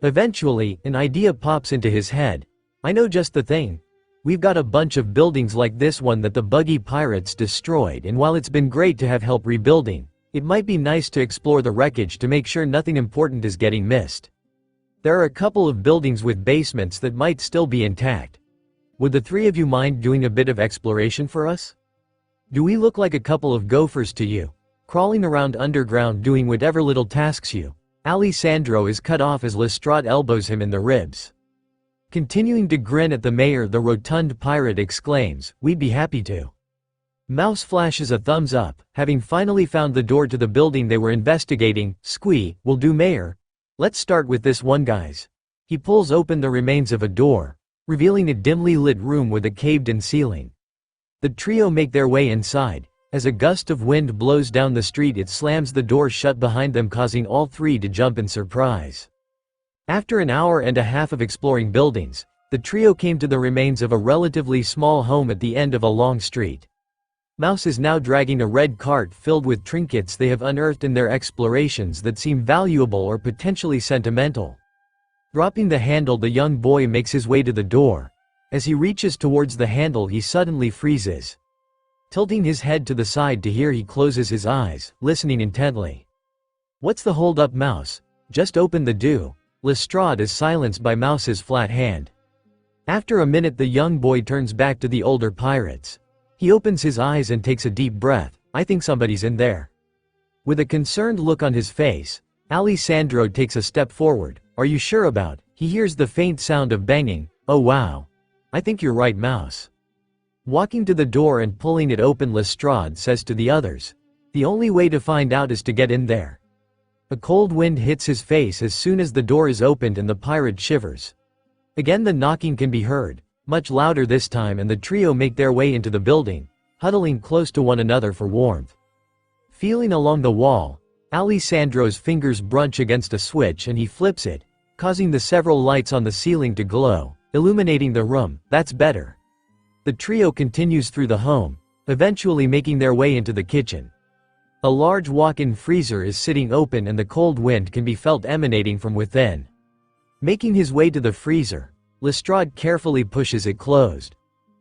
Eventually, an idea pops into his head. "I know just the thing. We've got a bunch of buildings like this one that the buggy pirates destroyed, and while it's been great to have help rebuilding, it might be nice to explore the wreckage to make sure nothing important is getting missed. There are a couple of buildings with basements that might still be intact. Would the three of you mind doing a bit of exploration for us? Do we look like a couple of gophers to you? Crawling around underground doing whatever little tasks you?" Alessandro is cut off as Lestrade elbows him in the ribs. Continuing to grin at the mayor, the rotund pirate exclaims, "We'd be happy to." Mouse flashes a thumbs up, having finally found the door to the building they were investigating. "Squee, will do, mayor. Let's start with this one, guys." He pulls open the remains of a door, revealing a dimly lit room with a caved-in ceiling. The trio make their way inside. As a gust of wind blows down the street, it slams the door shut behind them, causing all three to jump in surprise. After an hour and a half of exploring buildings, the trio came to the remains of a relatively small home at the end of a long street. Mouse is now dragging a red cart filled with trinkets they have unearthed in their explorations that seem valuable or potentially sentimental. Dropping the handle, the young boy makes his way to the door. As he reaches towards the handle, he suddenly freezes. Tilting his head to the side to hear, he closes his eyes, listening intently. "What's the hold up, Mouse? Just open the door." Lestrade is silenced by Mouse's flat hand. After a minute, the young boy turns back to the older pirates. He opens his eyes and takes a deep breath. "I think somebody's in there." With a concerned look on his face, Alessandro takes a step forward. "Are you sure about?" He hears the faint sound of banging. "Oh wow. I think you're right, Mouse." Walking to the door and pulling it open, Lestrade says to the others, "The only way to find out is to get in there." A cold wind hits his face as soon as the door is opened and the pirate shivers. Again the knocking can be heard, much louder this time, and the trio make their way into the building, huddling close to one another for warmth. Feeling along the wall, Alessandro's fingers brunch against a switch and he flips it, causing the several lights on the ceiling to glow, illuminating the room. "That's better." The trio continues through the home, eventually making their way into the kitchen. A large walk-in freezer is sitting open and the cold wind can be felt emanating from within. Making his way to the freezer, Lestrade carefully pushes it closed.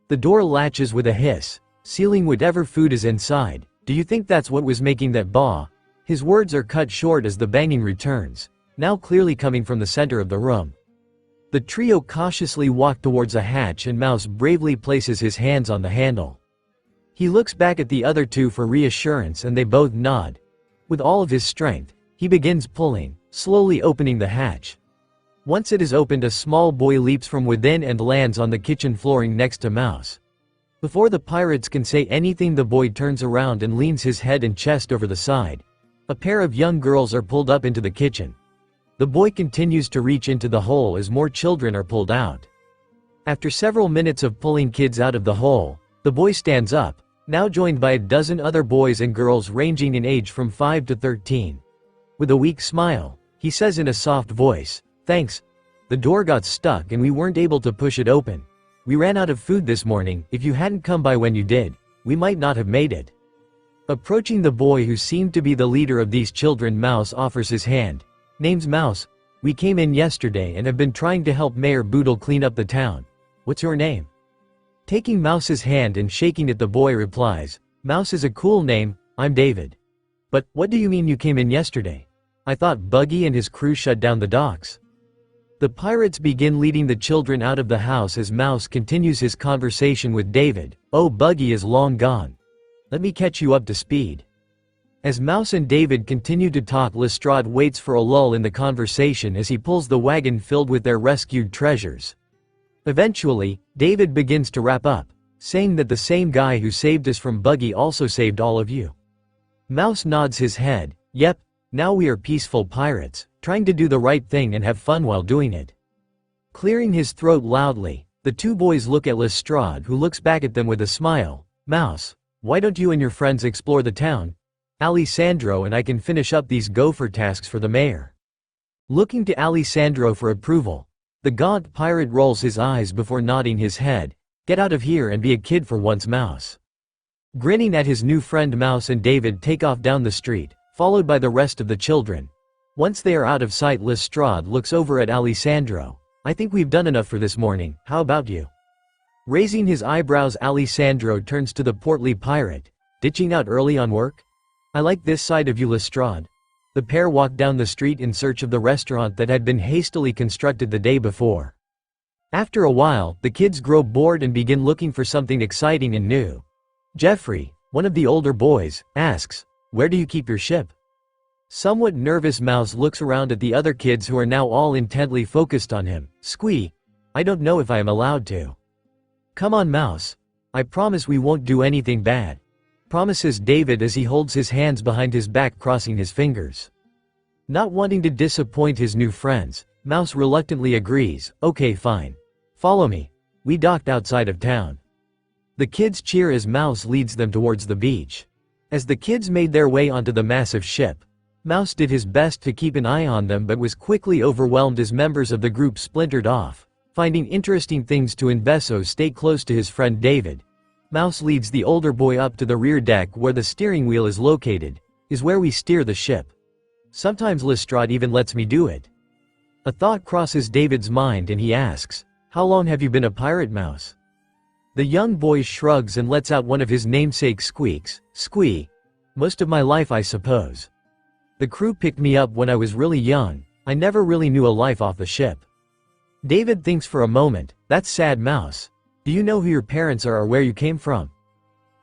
The door latches with a hiss, sealing whatever food is inside. "Do you think that's what was making that baw?" His words are cut short as the banging returns, now clearly coming from the center of the room. The trio cautiously walk towards a hatch and Mouse bravely places his hands on the handle. He looks back at the other two for reassurance and they both nod. With all of his strength, he begins pulling, slowly opening the hatch. Once it is opened, a small boy leaps from within and lands on the kitchen flooring next to Mouse. Before the pirates can say anything, the boy turns around and leans his head and chest over the side. A pair of young girls are pulled up into the kitchen. The boy continues to reach into the hole as more children are pulled out. After several minutes of pulling kids out of the hole, the boy stands up, now joined by a dozen other boys and girls ranging in age from 5 to 13. With a weak smile, he says in a soft voice, "Thanks. The door got stuck and we weren't able to push it open. We ran out of food this morning. If you hadn't come by when you did, we might not have made it." Approaching the boy who seemed to be the leader of these children, Mouse offers his hand. "Name's Mouse. We came in yesterday and have been trying to help Mayor Boodle clean up the town. What's your name?" Taking Mouse's hand and shaking it, the boy replies, "Mouse is a cool name, I'm David." "But, what do you mean you came in yesterday? I thought Buggy and his crew shut down the docks." The pirates begin leading the children out of the house as Mouse continues his conversation with David. "Oh, Buggy is long gone. Let me catch you up to speed." As Mouse and David continue to talk, Lestrade waits for a lull in the conversation as he pulls the wagon filled with their rescued treasures. Eventually, David begins to wrap up, saying that the same guy who saved us from Buggy also saved all of you. Mouse nods his head. "Yep, now we are peaceful pirates, trying to do the right thing and have fun while doing it." Clearing his throat loudly, the two boys look at Lestrade, who looks back at them with a smile. "Mouse, why don't you and your friends explore the town? Alessandro and I can finish up these gopher tasks for the mayor." Looking to Alessandro for approval, the gaunt pirate rolls his eyes before nodding his head. "Get out of here and be a kid for once, Mouse." Grinning at his new friend, Mouse and David take off down the street, followed by the rest of the children. Once they are out of sight, Lestrade looks over at Alessandro. "I think we've done enough for this morning, how about you?" Raising his eyebrows, Alessandro turns to the portly pirate. "Ditching out early on work? I like this side of you, Lestrade." The pair walk down the street in search of the restaurant that had been hastily constructed the day before. After a while, the kids grow bored and begin looking for something exciting and new. Jeffrey, one of the older boys, asks, "Where do you keep your ship?" Somewhat nervous, Mouse looks around at the other kids who are now all intently focused on him. "Squee, I don't know if I am allowed to." "Come on, Mouse. I promise we won't do anything bad," promises David as he holds his hands behind his back, crossing his fingers. Not wanting to disappoint his new friends, Mouse reluctantly agrees. "Okay, fine. Follow me." We docked outside of town. The kids cheer as Mouse leads them towards the beach. As the kids made their way onto the massive ship, Mouse did his best to keep an eye on them but was quickly overwhelmed as members of the group splintered off, finding interesting things to investo. Stay close to his friend David. Mouse leads the older boy up to the rear deck where the steering wheel is located, is where we steer the ship. Sometimes Lestrade even lets me do it. A thought crosses David's mind and he asks, "How long have you been a pirate, Mouse?" The young boy shrugs and lets out one of his namesake squeaks. "Squee. Most of my life, I suppose. The crew picked me up when I was really young. I never really knew a life off the ship." David thinks for a moment. "That's sad, Mouse. Do you know who your parents are or where you came from?"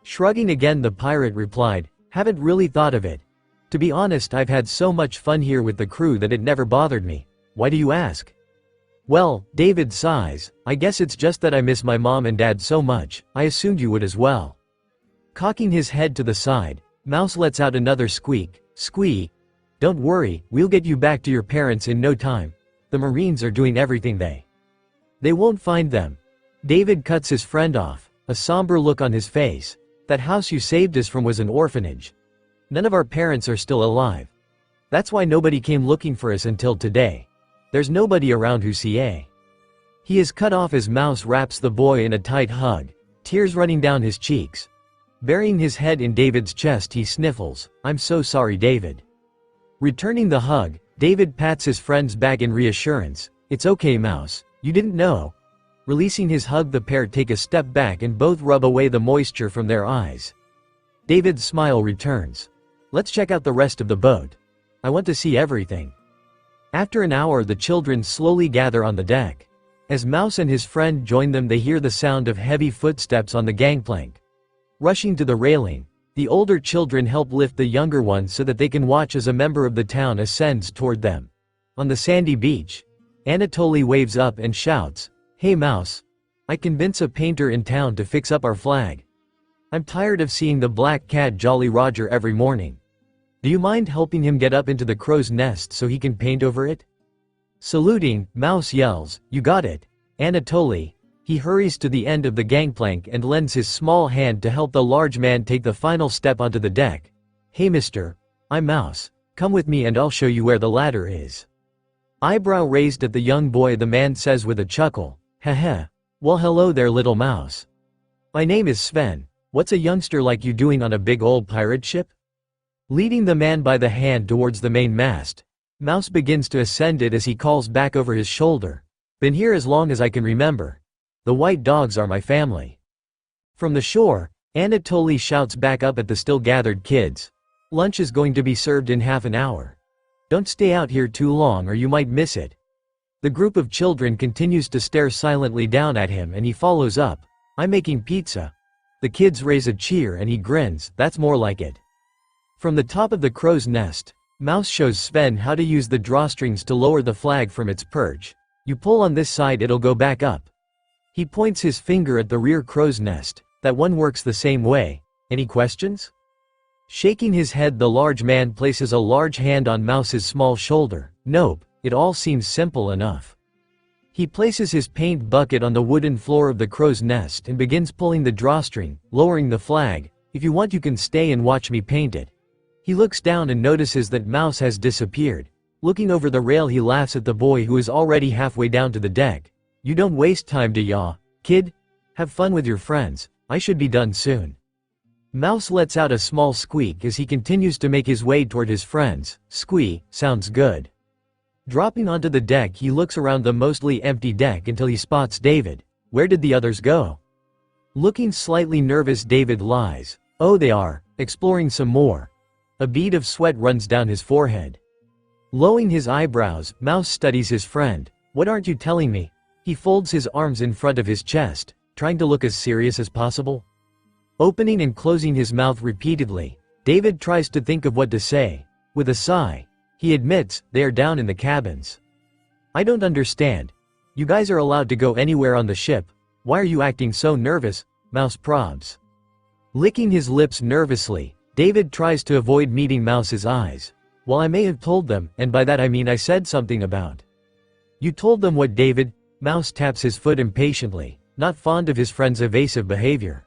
Shrugging again, the pirate replied, "Haven't really thought of it. To be honest, I've had so much fun here with the crew that it never bothered me." "Why do you ask?" "Well," David sighs, "I guess it's just that I miss my mom and dad so much. I assumed you would as well." Cocking his head to the side, Mouse lets out another squeak. "Squee. Don't worry, we'll get you back to your parents in no time. The Marines are doing everything they won't find them." David cuts his friend off, a somber look on his face. "That house you saved us from was an orphanage. None of our parents are still alive. That's why nobody came looking for us until today. There's nobody around who's CA." He is cut off as Mouse wraps the boy in a tight hug, tears running down his cheeks. Burying his head in David's chest, he sniffles, "I'm so sorry, David." Returning the hug, David pats his friend's back in reassurance. "It's okay, Mouse, you didn't know." Releasing his hug, the pair take a step back and both rub away the moisture from their eyes. David's smile returns. "Let's check out the rest of the boat. I want to see everything." After an hour, the children slowly gather on the deck. As Mouse and his friend join them, they hear the sound of heavy footsteps on the gangplank. Rushing to the railing, the older children help lift the younger ones so that they can watch as a member of the town ascends toward them. On the sandy beach, Anatoly waves up and shouts, "Hey Mouse, I convince a painter in town to fix up our flag. I'm tired of seeing the black cat Jolly Roger every morning. Do you mind helping him get up into the crow's nest so he can paint over it?" Saluting, Mouse yells, "You got it, Anatoly." He hurries to the end of the gangplank and lends his small hand to help the large man take the final step onto the deck. "Hey mister, I'm Mouse. Come with me and I'll show you where the ladder is." Eyebrow raised at the young boy, the man says with a chuckle, "Heh. Well, hello there, little mouse. My name is Sven. What's a youngster like you doing on a big old pirate ship?" Leading the man by the hand towards the main mast, Mouse begins to ascend it as he calls back over his shoulder, "Been here as long as I can remember. The white dogs are my family." From the shore, Anatoly shouts back up at the still gathered kids, "Lunch is going to be served in half an hour. Don't stay out here too long or you might miss it." The group of children continues to stare silently down at him and he follows up, "I'm making pizza." The kids raise a cheer and he grins, "That's more like it." From the top of the crow's nest, Mouse shows Sven how to use the drawstrings to lower the flag from its perch. "You pull on this side, it'll go back up." He points his finger at the rear crow's nest. "That one works the same way. Any questions?" Shaking his head, the large man places a large hand on Mouse's small shoulder. "Nope, it all seems simple enough." He places his paint bucket on the wooden floor of the crow's nest and begins pulling the drawstring, lowering the flag. "If you want, you can stay and watch me paint it." He looks down and notices that Mouse has disappeared. Looking over the rail, he laughs at the boy who is already halfway down to the deck. "You don't waste time, do ya, kid? Have fun with your friends. I should be done soon." Mouse lets out a small squeak as he continues to make his way toward his friends. Squee, sounds good. Dropping onto the deck, he looks around the mostly empty deck until he spots David. Where did the others go? Looking slightly nervous, David lies. "Oh, they are exploring some more." A bead of sweat runs down his forehead. Lowering his eyebrows, Mouse studies his friend. "What aren't you telling me?" He folds his arms in front of his chest, trying to look as serious as possible. Opening and closing his mouth repeatedly, David tries to think of what to say. With a sigh, he admits, "They are down in the cabins." "I don't understand. You guys are allowed to go anywhere on the ship. Why are you acting so nervous?" Mouse probs. Licking his lips nervously, David tries to avoid meeting Mouse's eyes. "Well, I may have told them, and by that I mean I said something about." "You told them what, David?" Mouse taps his foot impatiently, not fond of his friend's evasive behavior.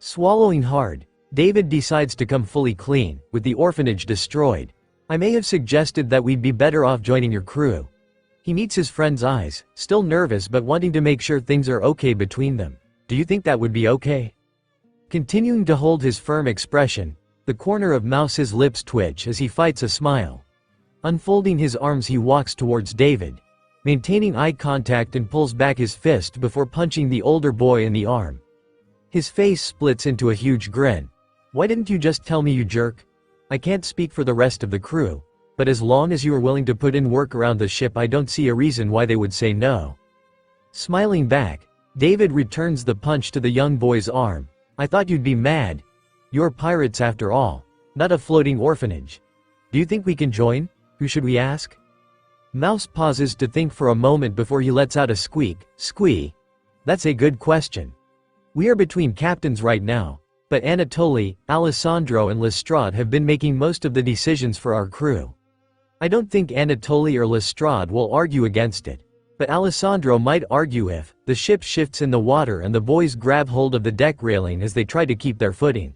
Swallowing hard, David decides to come fully clean, with the orphanage destroyed. "I may have suggested that we'd be better off joining your crew." He meets his friend's eyes, still nervous but wanting to make sure things are okay between them. "Do you think that would be okay?" Continuing to hold his firm expression, the corner of Mouse's lips twitch as he fights a smile. Unfolding his arms, he walks towards David, maintaining eye contact, and pulls back his fist before punching the older boy in the arm. His face splits into a huge grin. "Why didn't you just tell me, you jerk? I can't speak for the rest of the crew, but as long as you are willing to put in work around the ship, I don't see a reason why they would say no." Smiling back, David returns the punch to the young boy's arm. "I thought you'd be mad. You're pirates after all, not a floating orphanage. Do you think we can join? Who should we ask?" Mouse pauses to think for a moment before he lets out a squeak. "Squee. That's a good question. We are between captains right now, but Anatoly, Alessandro and Lestrade have been making most of the decisions for our crew. I don't think Anatoly or Lestrade will argue against it, but Alessandro might argue if the ship shifts in the water and the boys grab hold of the deck railing as they try to keep their footing."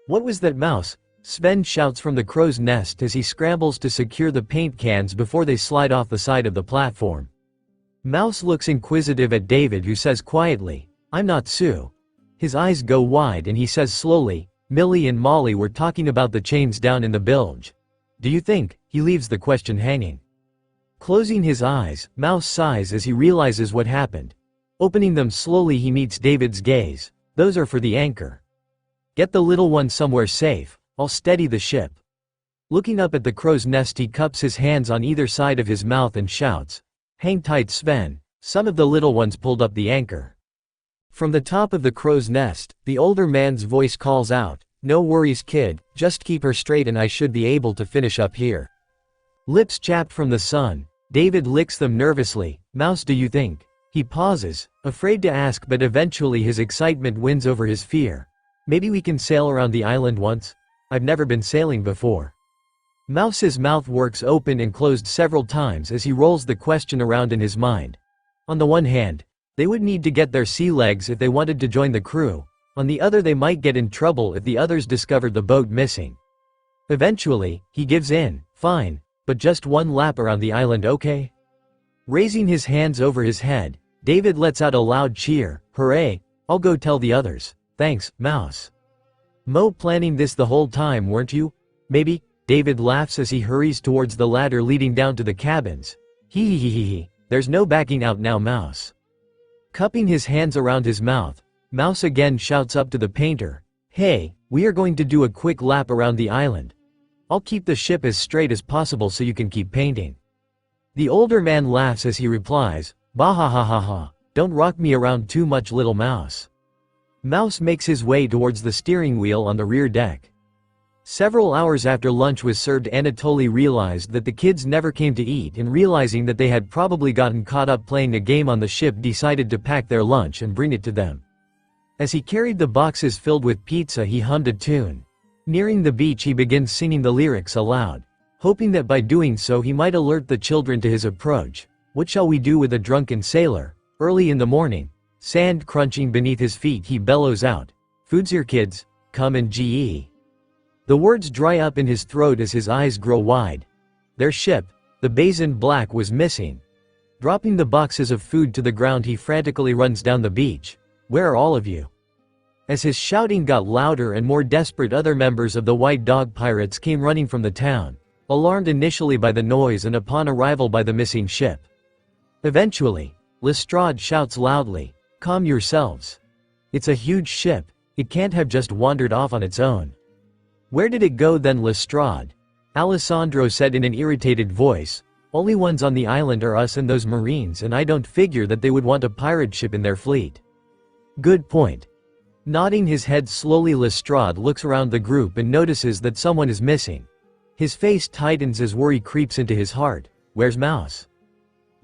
"What was that, Mouse?" Sven shouts from the crow's nest as he scrambles to secure the paint cans before they slide off the side of the platform. Mouse looks inquisitive at David, who says quietly, "I'm not Sue." His eyes go wide and he says slowly, "Millie and Molly were talking about the chains down in the bilge. Do you think?" He leaves the question hanging. Closing his eyes, Mouse sighs as he realizes what happened. Opening them slowly, he meets David's gaze. "Those are for the anchor. Get the little one somewhere safe. I'll steady the ship." Looking up at the crow's nest, he cups his hands on either side of his mouth and shouts, "Hang tight, Sven." Some of the little ones pulled up the anchor. From the top of the crow's nest, the older man's voice calls out, "No worries, kid, just keep her straight and I should be able to finish up here." Lips chapped from the sun, David licks them nervously. "Mouse, do you think?" He pauses, afraid to ask, but eventually his excitement wins over his fear. "Maybe we can sail around the island once? I've never been sailing before." Mouse's mouth works open and closed several times as he rolls the question around in his mind. On the one hand, they would need to get their sea legs if they wanted to join the crew. On the other, they might get in trouble if the others discovered the boat missing. Eventually, he gives in. "Fine. But just one lap around the island, okay? Raising his hands over his head, David lets out a loud cheer. Hooray! I'll go tell the others. Thanks, Mouse. Mo, planning this the whole time, weren't you? Maybe. David laughs as he hurries towards the ladder leading down to the cabins. Hee. There's no backing out now, Mouse. Cupping his hands around his mouth, Mouse again shouts up to the painter. Hey, we are going to do a quick lap around the island. I'll keep the ship as straight as possible so you can keep painting. The older man laughs as he replies, Bah, don't rock me around too much, little Mouse. Mouse makes his way towards the steering wheel on the rear deck. Several hours after lunch was served, Anatoly realized that the kids never came to eat, and realizing that they had probably gotten caught up playing a game on the ship, decided to pack their lunch and bring it to them. As he carried the boxes filled with pizza, he hummed a tune. Nearing the beach, he begins singing the lyrics aloud, hoping that by doing so he might alert the children to his approach. What shall we do with a drunken sailor? Early in the morning, sand crunching beneath his feet, he bellows out, Food's here, kids, come and GE. The words dry up in his throat as his eyes grow wide. Their ship, the Basin Black, was missing. Dropping the boxes of food to the ground, he frantically runs down the beach. Where are all of you? As his shouting got louder and more desperate, other members of the White Dog Pirates came running from the town, alarmed initially by the noise and upon arrival by the missing ship. Eventually, Lestrade shouts loudly, Calm yourselves. It's a huge ship, it can't have just wandered off on its own. Where did it go then, Lestrade? Alessandro said in an irritated voice. Only ones on the island are us and those Marines, and I don't figure that they would want a pirate ship in their fleet. Good point. Nodding his head slowly, Lestrade looks around the group and notices that someone is missing. His face tightens as worry creeps into his heart. Where's Mouse?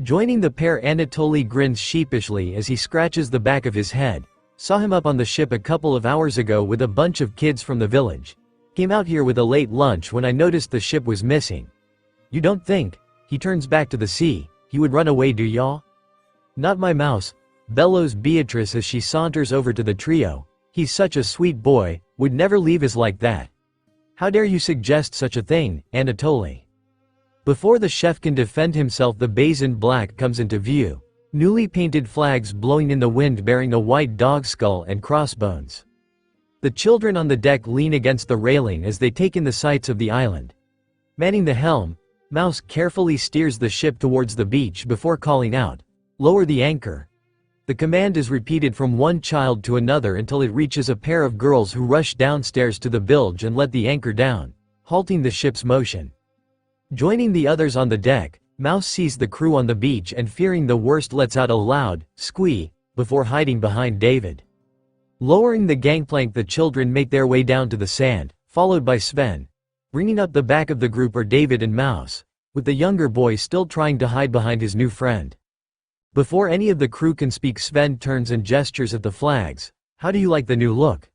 Joining the pair, Anatoly grins sheepishly as he scratches the back of his head. Saw him up on the ship a couple of hours ago with a bunch of kids from the village. Came out here with a late lunch when I noticed the ship was missing. You don't think, he turns back to the sea, he would run away, do y'all? Not my Mouse, bellows Beatrice as she saunters over to the trio. He's such a sweet boy, would never leave us like that. How dare you suggest such a thing, Anatoly? Before the chef can defend himself, the Basin Black comes into view. Newly painted flags blowing in the wind bearing a white dog skull and crossbones. The children on the deck lean against the railing as they take in the sights of the island. Manning the helm, Mouse carefully steers the ship towards the beach before calling out, Lower the anchor. The command is repeated from one child to another until it reaches a pair of girls who rush downstairs to the bilge and let the anchor down, halting the ship's motion. Joining the others on the deck, Mouse sees the crew on the beach and, fearing the worst, lets out a loud squee before hiding behind David. Lowering the gangplank, the children make their way down to the sand, followed by Sven. Bringing up the back of the group are David and Mouse, with the younger boy still trying to hide behind his new friend. Before any of the crew can speak, Sven turns and gestures at the flags. How do you like the new look?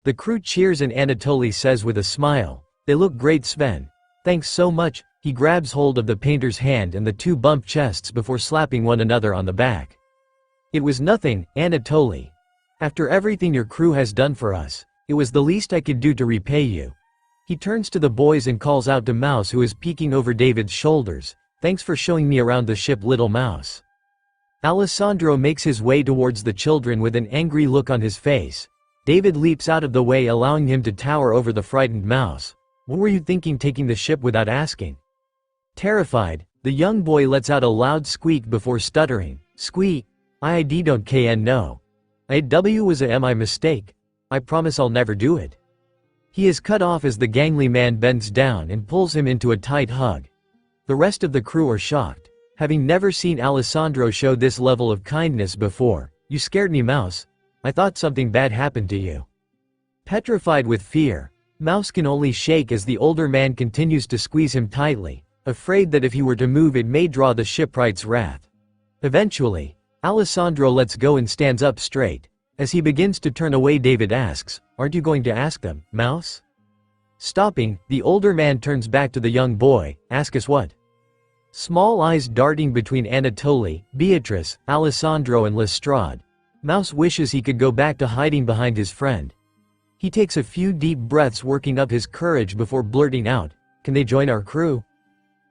The crew cheers and Anatoly says with a smile, They look great, Sven. Thanks so much. He grabs hold of the painter's hand and the two bump chests before slapping one another on the back. It was nothing, Anatoly. After everything your crew has done for us, it was the least I could do to repay you. He turns to the boys and calls out to Mouse, who is peeking over David's shoulders. Thanks for showing me around the ship, little Mouse. Alessandro makes his way towards the children with an angry look on his face. David leaps out of the way, allowing him to tower over the frightened Mouse. What were you thinking, taking the ship without asking? Terrified, the young boy lets out a loud squeak before stuttering. Squeak. I don't kn know. I was a my mistake. I promise I'll never do it. He is cut off as the gangly man bends down and pulls him into a tight hug. The rest of the crew are shocked, having never seen Alessandro show this level of kindness before. You scared me, Mouse. I thought something bad happened to you. Petrified with fear, Mouse can only shake as the older man continues to squeeze him tightly, afraid that if he were to move it may draw the shipwright's wrath. Eventually, Alessandro lets go and stands up straight. As he begins to turn away, David asks, Aren't you going to ask them, Mouse? Stopping, the older man turns back to the young boy. Ask us what? Small eyes darting between Anatoly, Beatrice, Alessandro and Lestrade. Mouse wishes he could go back to hiding behind his friend. He takes a few deep breaths, working up his courage before blurting out, Can they join our crew?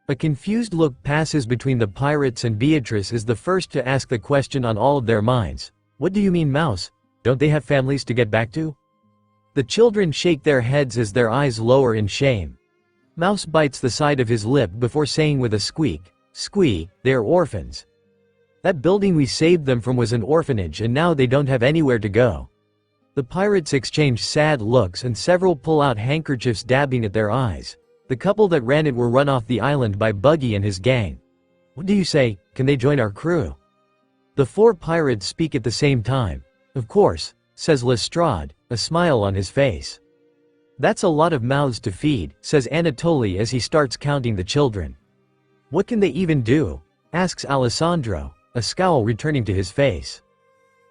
A confused look passes between the pirates, and Beatrice is the first to ask the question on all of their minds. What do you mean, Mouse? Don't they have families to get back to? The children shake their heads as their eyes lower in shame. Mouse bites the side of his lip before saying with a squeak, "Squee, they're orphans. That building we saved them from was an orphanage, and now they don't have anywhere to go." The pirates exchange sad looks, and several pull out handkerchiefs dabbing at their eyes. The couple that ran it were run off the island by Buggy and his gang. "What do you say, can they join our crew?" The 4 pirates speak at the same time. "Of course," says Lestrade, a smile on his face. "That's a lot of mouths to feed," says Anatoly as he starts counting the children. "What can they even do?" asks Alessandro, a scowl returning to his face.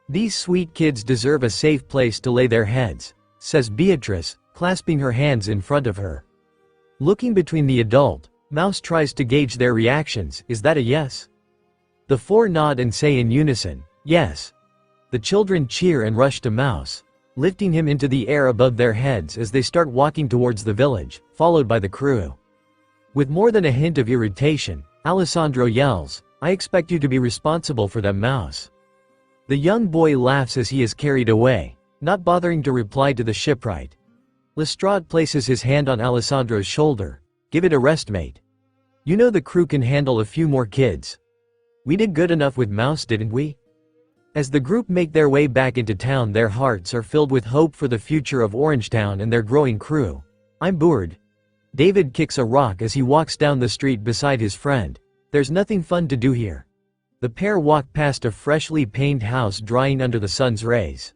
"These sweet kids deserve a safe place to lay their heads," says Beatrice, clasping her hands in front of her. Looking between the adult, Mouse tries to gauge their reactions. Is that a yes? The 4 nod and say in unison, "Yes." The children cheer and rush to Mouse, lifting him into the air above their heads as they start walking towards the village, followed by the crew. With more than a hint of irritation, Alessandro yells, "I expect you to be responsible for them, Mouse." The young boy laughs as he is carried away, not bothering to reply to the shipwright. Lestrade places his hand on Alessandro's shoulder. "Give it a rest, mate. You know the crew can handle a few more kids. We did good enough with Mouse, didn't we?" As the group make their way back into town, their hearts are filled with hope for the future of Orangetown and their growing crew. "I'm bored." David kicks a rock as he walks down the street beside his friend. "There's nothing fun to do here." The pair walk past a freshly painted house drying under the sun's rays.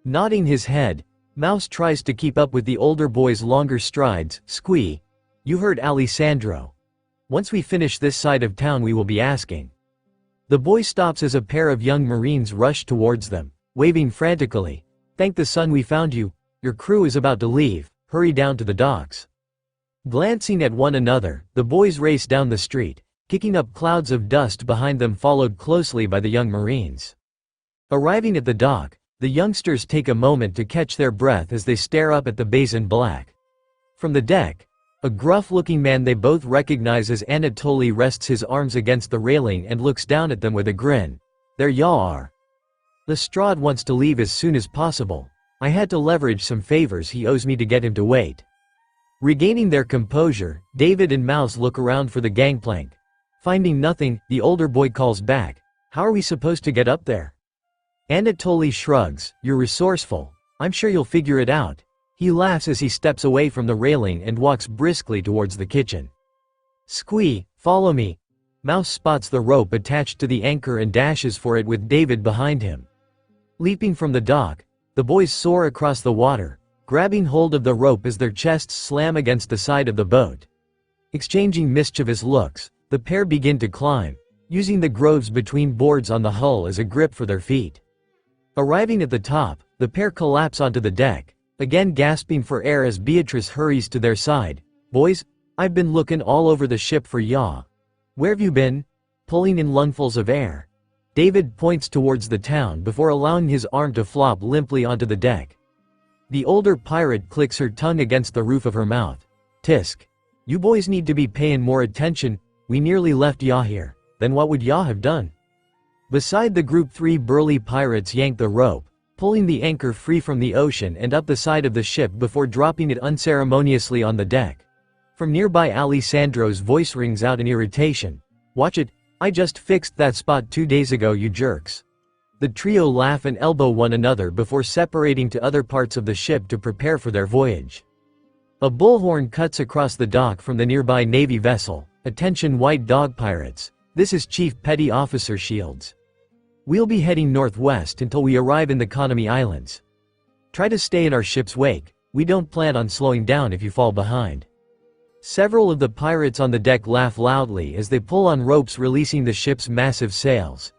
Nodding his head, Mouse tries to keep up with the older boy's longer strides. "Squee, you heard Alessandro. Once we finish this side of town we will be asking." The boy stops as a pair of young Marines rush towards them, waving frantically. "Thank the sun we found you. Your crew is about to leave. Hurry down to the docks." Glancing at one another, the boys race down the street, kicking up clouds of dust behind them, followed closely by the young Marines. Arriving at the dock, the youngsters take a moment to catch their breath as they stare up at the bays in black. From the deck, a gruff-looking man they both recognize as Anatoly rests his arms against the railing and looks down at them with a grin. "There y'all are. Lestrade wants to leave as soon as possible. I had to leverage some favors he owes me to get him to wait." Regaining their composure, David and Mouse look around for the gangplank. Finding nothing, the older boy calls back, "How are we supposed to get up there?" Anatoly shrugs. "You're resourceful. I'm sure you'll figure it out." He laughs as he steps away from the railing and walks briskly towards the kitchen. "Squee, follow me." Mouse spots the rope attached to the anchor and dashes for it with David behind him. Leaping from the dock, the boys soar across the water, grabbing hold of the rope as their chests slam against the side of the boat. Exchanging mischievous looks, the pair begin to climb, using the grooves between boards on the hull as a grip for their feet. Arriving at the top, the pair collapse onto the deck, again gasping for air as Beatrice hurries to their side. "Boys, I've been looking all over the ship for ya. Where've you been?" Pulling in lungfuls of air, David points towards the town before allowing his arm to flop limply onto the deck. The older pirate clicks her tongue against the roof of her mouth. "Tisk. You boys need to be paying more attention. We nearly left ya here. Then what would ya have done?" Beside the group, 3 burly pirates yank the rope, pulling the anchor free from the ocean and up the side of the ship before dropping it unceremoniously on the deck. From nearby, Alessandro's voice rings out in irritation. "Watch it, I just fixed that spot 2 days ago, you jerks." The trio laugh and elbow one another before separating to other parts of the ship to prepare for their voyage. A bullhorn cuts across the dock from the nearby Navy vessel. "Attention White Dog Pirates, this is Chief Petty Officer Shields. We'll be heading northwest until we arrive in the Konami Islands. Try to stay in our ship's wake. We don't plan on slowing down if you fall behind." Several of the pirates on the deck laugh loudly as they pull on ropes, releasing the ship's massive sails.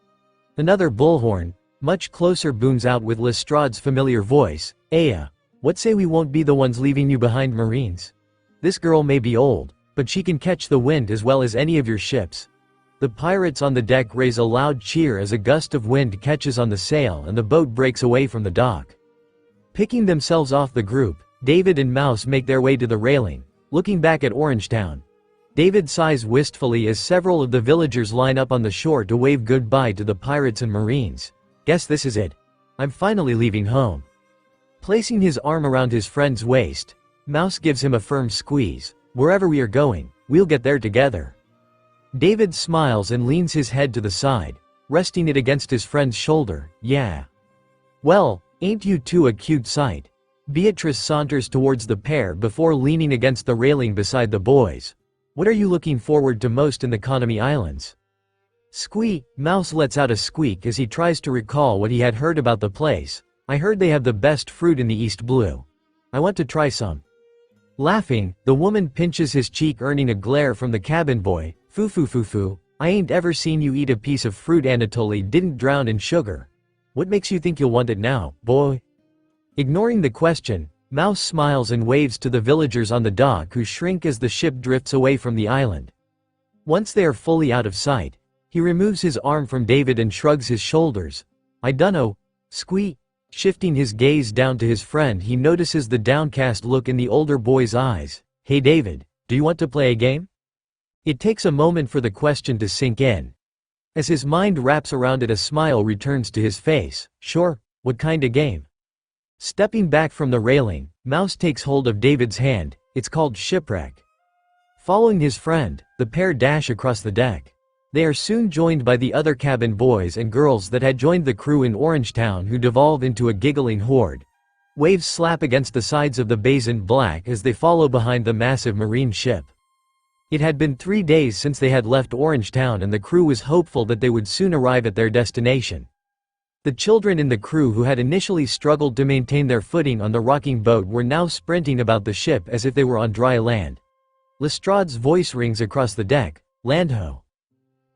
Another bullhorn, much closer, booms out with Lestrade's familiar voice. "Aya, what say we won't be the ones leaving you behind, Marines? This girl may be old, but she can catch the wind as well as any of your ships." The pirates on the deck raise a loud cheer as a gust of wind catches on the sail and the boat breaks away from the dock. Picking themselves off the group, David and Mouse make their way to the railing, looking back at Orangetown. David sighs wistfully as several of the villagers line up on the shore to wave goodbye to the pirates and marines. Guess this is it. I'm finally leaving home. Placing his arm around his friend's waist, Mouse gives him a firm squeeze. Wherever we are going, we'll get there together. David smiles and leans his head to the side, resting it against his friend's shoulder. Yeah. Well, ain't you two a cute sight? Beatrice saunters towards the pair before leaning against the railing beside the boys. What are you looking forward to most in the Konami Islands? Squee. Mouse lets out a squeak as he tries to recall what he had heard about the place. I heard they have the best fruit in the East Blue. I want to try some. Laughing, the woman pinches his cheek, earning a glare from the cabin boy. Foo foo foo foo. I ain't ever seen you eat a piece of fruit Anatoly didn't drown in sugar. What makes you think you'll want it now, boy? Ignoring the question, Mouse smiles and waves to the villagers on the dock, who shrink as the ship drifts away from the island. Once they are fully out of sight, he removes his arm from David and shrugs his shoulders. I dunno. Squee. Shifting his gaze down to his friend, he notices the downcast look in the older boy's eyes. Hey David, do you want to play a game? It takes a moment for the question to sink in. As his mind wraps around it, a smile returns to his face. Sure, what kind of game? Stepping back from the railing, Mouse takes hold of David's hand. It's called Shipwreck. Following his friend, the pair dash across the deck. They are soon joined by the other cabin boys and girls that had joined the crew in Orangetown, who devolve into a giggling horde. Waves slap against the sides of the basin black as they follow behind the massive marine ship. It had been 3 days since they had left Orangetown, and the crew was hopeful that they would soon arrive at their destination. The children in the crew, who had initially struggled to maintain their footing on the rocking boat, were now sprinting about the ship as if they were on dry land. Lestrade's voice rings across the deck. Landho.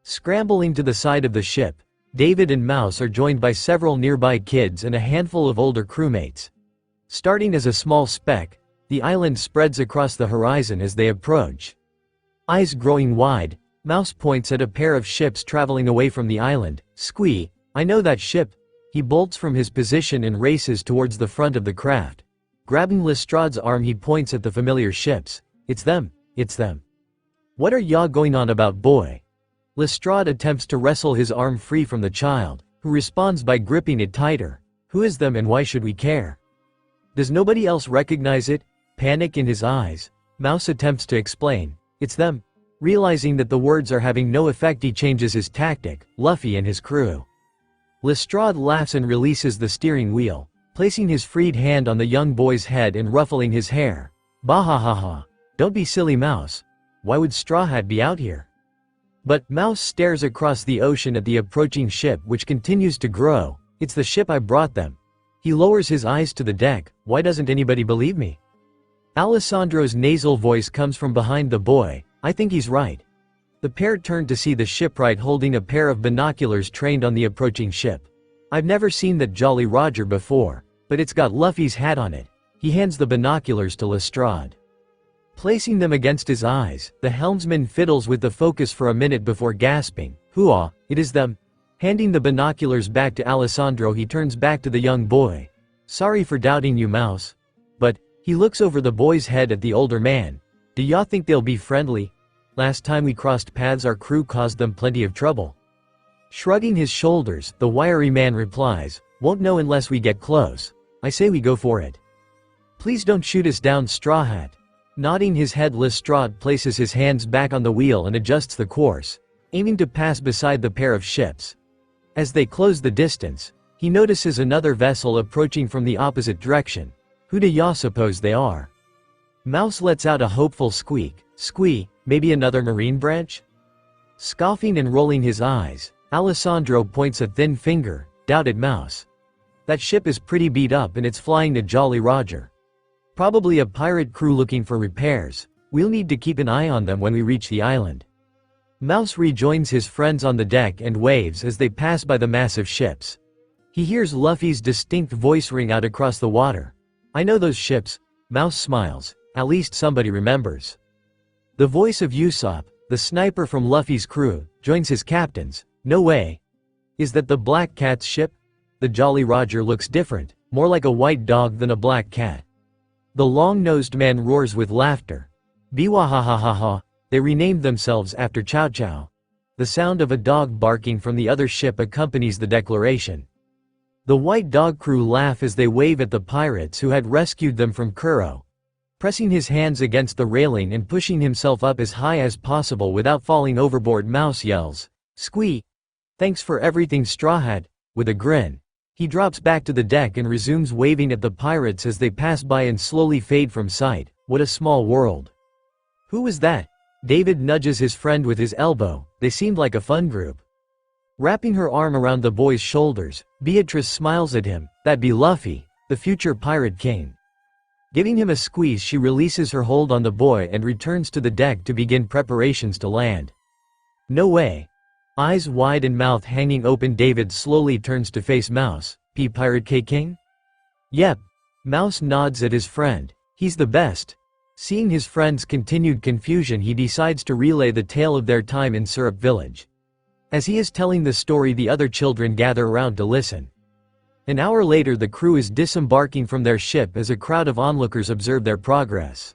Scrambling to the side of the ship, David and Mouse are joined by several nearby kids and a handful of older crewmates. Starting as a small speck, the island spreads across the horizon as they approach. Eyes growing wide, Mouse points at a pair of ships traveling away from the island. Squee. I know that ship. He bolts from his position and races towards the front of the craft. Grabbing Lestrade's arm, he points at the familiar ships. It's them. It's them. What are y'all going on about, boy? Lestrade attempts to wrestle his arm free from the child, who responds by gripping it tighter. Who is them and why should we care? Does nobody else recognize it? Panic in his eyes, Mouse attempts to explain. It's them. Realizing that the words are having no effect, he changes his tactic. Luffy and his crew. Lestrade laughs and releases the steering wheel, placing his freed hand on the young boy's head and ruffling his hair. Bahahaha. Don't be silly, Mouse. Why would Straw Hat be out here? But Mouse stares across the ocean at the approaching ship, which continues to grow. It's the ship I brought them. He lowers his eyes to the deck. Why doesn't anybody believe me? Alessandro's nasal voice comes from behind the boy. I think he's right. The pair turn to see the shipwright holding a pair of binoculars trained on the approaching ship. I've never seen that Jolly Roger before, but it's got Luffy's hat on it. He hands the binoculars to Lestrade. Placing them against his eyes, the helmsman fiddles with the focus for a minute before gasping. Hooah, it is them. Handing the binoculars back to Alessandro, he turns back to the young boy. Sorry for doubting you, Mouse. But, he looks over the boy's head at the older man. Do y'all think they'll be friendly? Last time we crossed paths, our crew caused them plenty of trouble. Shrugging his shoulders, the wiry man replies, won't know unless we get close. I say we go for it. Please don't shoot us down, Straw Hat. Nodding his head, Lestrade places his hands back on the wheel and adjusts the course, aiming to pass beside the pair of ships. As they close the distance, he notices another vessel approaching from the opposite direction. Who do y'all suppose they are? Mouse lets out a hopeful squeak. Squee, maybe another marine branch? Scoffing and rolling his eyes, Alessandro points a thin finger. Doubt it, Mouse. That ship is pretty beat up and it's flying to Jolly Roger. Probably a pirate crew looking for repairs. We'll need to keep an eye on them when we reach the island. Mouse rejoins his friends on the deck and waves as they pass by the massive ships. He hears Luffy's distinct voice ring out across the water. I know those ships. Mouse smiles. At least somebody remembers. The voice of Usopp, the sniper from Luffy's crew, joins his captains. No way. Is that the Black Cat's ship? The Jolly Roger looks different, more like a white dog than a black cat. The long-nosed man roars with laughter. Biwahahahaha. They renamed themselves after Chow Chow. The sound of a dog barking from the other ship accompanies the declaration. The white dog crew laugh as they wave at the pirates who had rescued them from Kuro. Pressing his hands against the railing and pushing himself up as high as possible without falling overboard, Mouse yells, "Squee! Thanks for everything, Straw Hat." With a grin, he drops back to the deck and resumes waving at the pirates as they pass by and slowly fade from sight. What a small world. Who was that? David nudges his friend with his elbow. They seemed like a fun group. Wrapping her arm around the boy's shoulders, Beatrice smiles at him. That'd be Luffy, the future pirate king. Giving him a squeeze, she releases her hold on the boy and returns to the deck to begin preparations to land. No way. Eyes wide and mouth hanging open, David slowly turns to face Mouse. P Pirate K King? Yep. Mouse nods at his friend. He's the best. Seeing his friend's continued confusion, he decides to relay the tale of their time in Syrup Village. As he is telling the story, the other children gather around to listen. An hour later, the crew is disembarking from their ship as a crowd of onlookers observe their progress.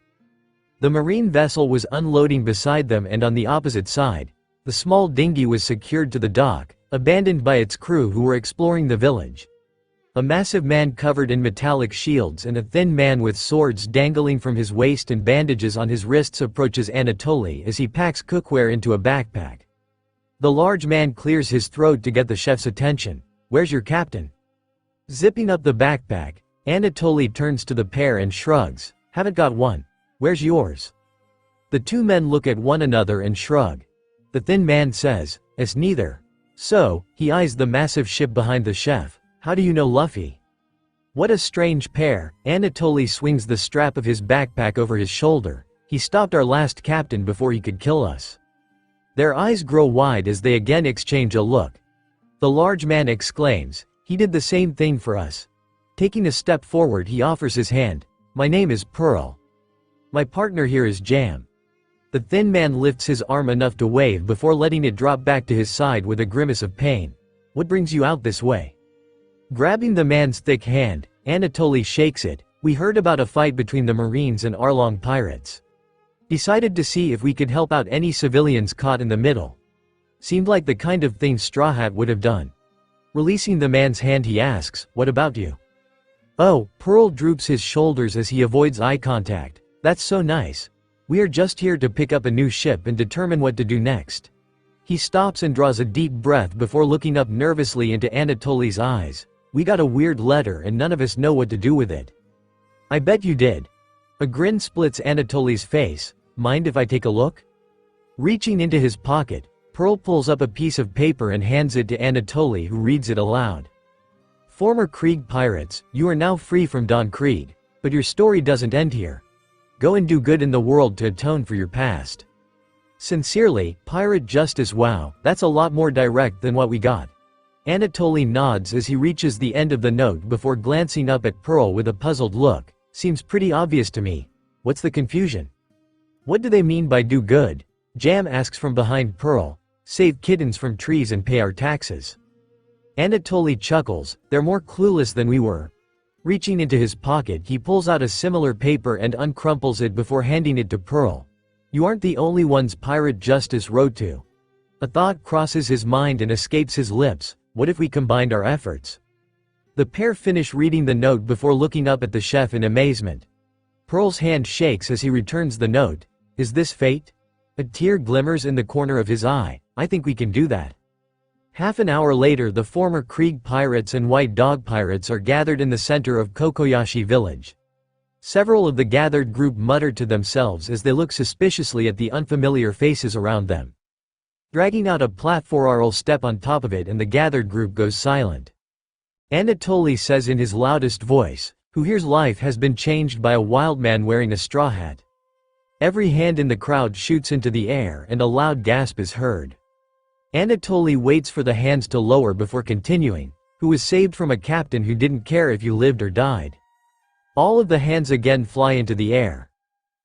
The marine vessel was unloading beside them, and on the opposite side, the small dinghy was secured to the dock, abandoned by its crew who were exploring the village. A massive man covered in metallic shields and a thin man with swords dangling from his waist and bandages on his wrists approaches Anatoly as he packs cookware into a backpack. The large man clears his throat to get the chef's attention. Where's your captain? Zipping up the backpack, Anatoly turns to the pair and shrugs. Haven't got one. Where's yours? The two men look at one another and shrug. The thin man says, "It's neither." So, he eyes the massive ship behind the chef. How do you know Luffy? What a strange pair. Anatoly swings the strap of his backpack over his shoulder. He stopped our last captain before he could kill us. Their eyes grow wide as they again exchange a look. The large man exclaims, "He did the same thing for us." Taking a step forward, he offers his hand. "My name is Pearl. My partner here is Jam." The thin man lifts his arm enough to wave before letting it drop back to his side with a grimace of pain. "What brings you out this way?" Grabbing the man's thick hand, Anatoly shakes it. "We heard about a fight between the Marines and Arlong pirates. Decided to see if we could help out any civilians caught in the middle. Seemed like the kind of thing Straw Hat would have done." Releasing the man's hand, he asks, "What about you?" "Oh," Pearl droops his shoulders as he avoids eye contact. "That's so nice. We are just here to pick up a new ship and determine what to do next." He stops and draws a deep breath before looking up nervously into Anatoly's eyes. "We got a weird letter and none of us know what to do with it." "I bet you did." A grin splits Anatoly's face. "Mind if I take a look?" Reaching into his pocket, Pearl pulls up a piece of paper and hands it to Anatoly, who reads it aloud. "Former Krieg pirates, you are now free from Don Krieg. But your story doesn't end here. Go and do good in the world to atone for your past. Sincerely, Pirate Justice." Wow, that's a lot more direct than what we got. Anatoly nods as he reaches the end of the note before glancing up at Pearl with a puzzled look. "Seems pretty obvious to me. What's the confusion?" "What do they mean by do good?" Jam asks from behind Pearl. "Save kittens from trees and pay our taxes." Anatoly chuckles. "They're more clueless than we were." Reaching into his pocket, he pulls out a similar paper and uncrumples it before handing it to Pearl. "You aren't the only ones Pirate Justice wrote to." A thought crosses his mind and escapes his lips. What if we combined our efforts? The pair finish reading the note before looking up at the chef in amazement. Pearl's hand shakes as he returns the note. "Is this fate?" A tear glimmers in the corner of his eye. "I think we can do that." Half an hour later, the former Krieg pirates and White Dog pirates are gathered in the center of Kokoyashi village. Several of the gathered group mutter to themselves as they look suspiciously at the unfamiliar faces around them. Dragging out a platform, I'll step on top of it and the gathered group goes silent. Anatoly says in his loudest voice, "Who here's life has been changed by a wild man wearing a straw hat." Every hand in the crowd shoots into the air and a loud gasp is heard. Anatoly waits for the hands to lower before continuing. "Who was saved from a captain who didn't care if you lived or died." All of the hands again fly into the air.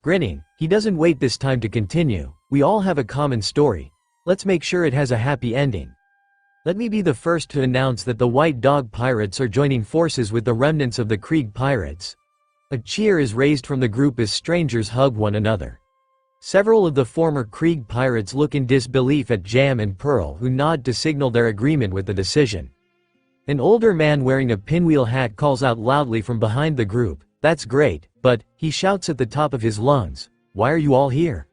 Grinning, he doesn't wait this time to continue. "We all have a common story. Let's make sure it has a happy ending. Let me be the first to announce that the White Dog pirates are joining forces with the remnants of the Krieg pirates." A cheer is raised from the group as strangers hug one another. Several of the former Krieg pirates look in disbelief at Jam and Pearl, who nod to signal their agreement with the decision. An older man wearing a pinwheel hat calls out loudly from behind the group, "That's great, but," he shouts at the top of his lungs, "why are you all here?"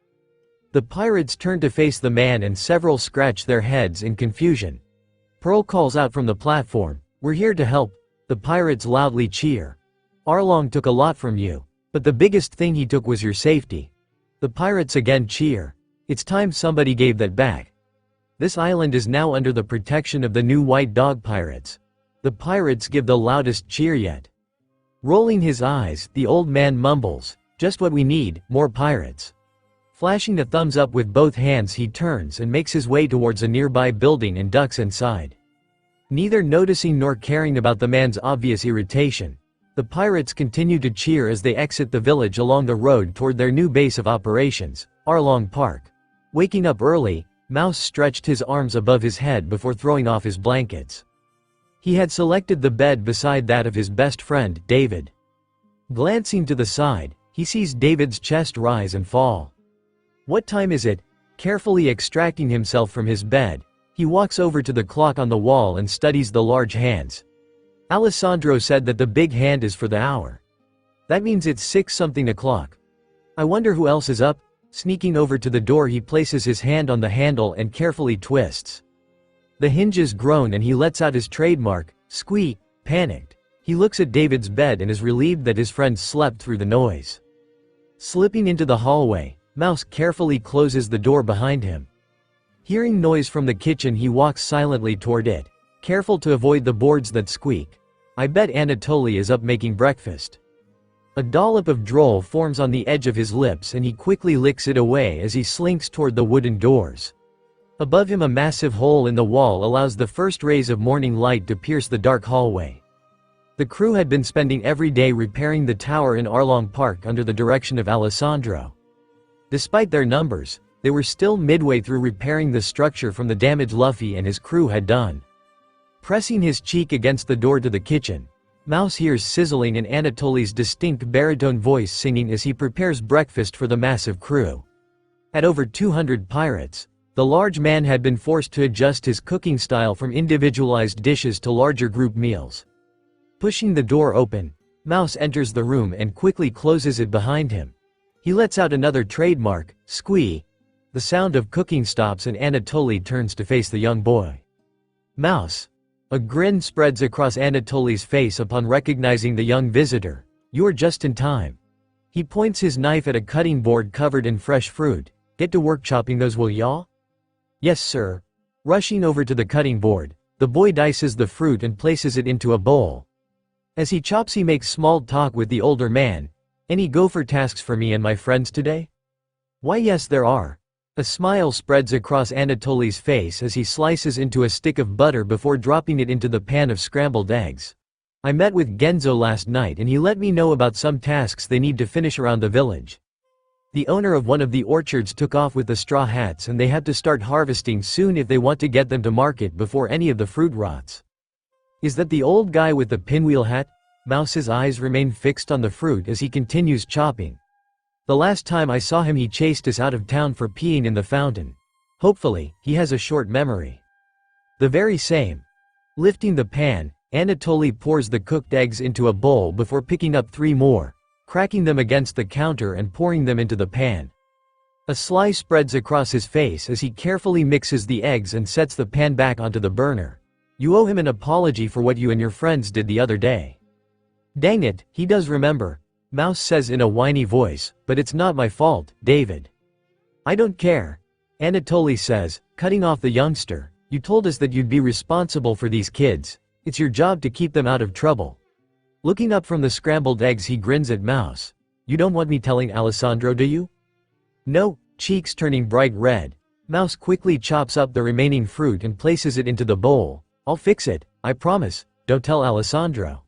The pirates turn to face the man and several scratch their heads in confusion. Pearl calls out from the platform, "We're here to help." The pirates loudly cheer. "Arlong took a lot from you, but the biggest thing he took was your safety." The pirates again cheer. "It's time somebody gave that back." This island is now under the protection of the new White Dog pirates. The pirates give the loudest cheer yet. Rolling his eyes, the old man mumbles, "Just what we need, more pirates." Flashing a thumbs up with both hands, he turns and makes his way towards a nearby building and ducks inside. Neither noticing nor caring about the man's obvious irritation, the pirates continue to cheer as they exit the village along the road toward their new base of operations, Arlong Park. Waking up early, Mouse stretched his arms above his head before throwing off his blankets. He had selected the bed beside that of his best friend, David. Glancing to the side, he sees David's chest rise and fall. "What time is it?" Carefully extracting himself from his bed, he walks over to the clock on the wall and studies the large hands. Alessandro said that the big hand is for the hour. That means it's 6-something o'clock. I wonder who else is up? Sneaking over to the door, he places his hand on the handle and carefully twists. The hinges groan and he lets out his trademark, squeak. Panicked, he looks at David's bed and is relieved that his friend slept through the noise. Slipping into the hallway, Mouse carefully closes the door behind him. Hearing noise from the kitchen, he walks silently toward it, careful to avoid the boards that squeak. I bet Anatoly is up making breakfast. A dollop of droll forms on the edge of his lips and he quickly licks it away as he slinks toward the wooden doors. Above him, a massive hole in the wall allows the first rays of morning light to pierce the dark hallway. The crew had been spending every day repairing the tower in Arlong Park under the direction of Alessandro. Despite their numbers, they were still midway through repairing the structure from the damage Luffy and his crew had done. Pressing his cheek against the door to the kitchen, Mouse hears sizzling in Anatoly's distinct baritone voice singing as he prepares breakfast for the massive crew. At over 200 pirates, the large man had been forced to adjust his cooking style from individualized dishes to larger group meals. Pushing the door open, Mouse enters the room and quickly closes it behind him. He lets out another trademark, squee. The sound of cooking stops and Anatoly turns to face the young boy. "Mouse." A grin spreads across Anatoly's face upon recognizing the young visitor. "You are just in time." He points his knife at a cutting board covered in fresh fruit. "Get to work chopping those, will ya?" "Yes, sir." Rushing over to the cutting board, the boy dices the fruit and places it into a bowl. As he chops, he makes small talk with the older man. "Any gopher tasks for me and my friends today?" "Why, yes, there are." A smile spreads across Anatoly's face as he slices into a stick of butter before dropping it into the pan of scrambled eggs. "I met with Genzo last night and he let me know about some tasks they need to finish around the village. The owner of one of the orchards took off with the straw hats and they have to start harvesting soon if they want to get them to market before any of the fruit rots." "Is that the old guy with the pinwheel hat?" Mouse's eyes remain fixed on the fruit as he continues chopping. "The last time I saw him he chased us out of town for peeing in the fountain. Hopefully, he has a short memory." "The very same." Lifting the pan, Anatoly pours the cooked eggs into a bowl before picking up 3 more, cracking them against the counter and pouring them into the pan. A sigh spreads across his face as he carefully mixes the eggs and sets the pan back onto the burner. "You owe him an apology for what you and your friends did the other day." "Dang it, he does remember," Mouse says in a whiny voice, "but it's not my fault, David." "I don't care," Anatoly says, cutting off the youngster. "You told us that you'd be responsible for these kids. It's your job to keep them out of trouble." Looking up from the scrambled eggs, he grins at Mouse. "You don't want me telling Alessandro, do you?" "No," cheeks turning bright red. Mouse quickly chops up the remaining fruit and places it into the bowl. "I'll fix it, I promise, don't tell Alessandro."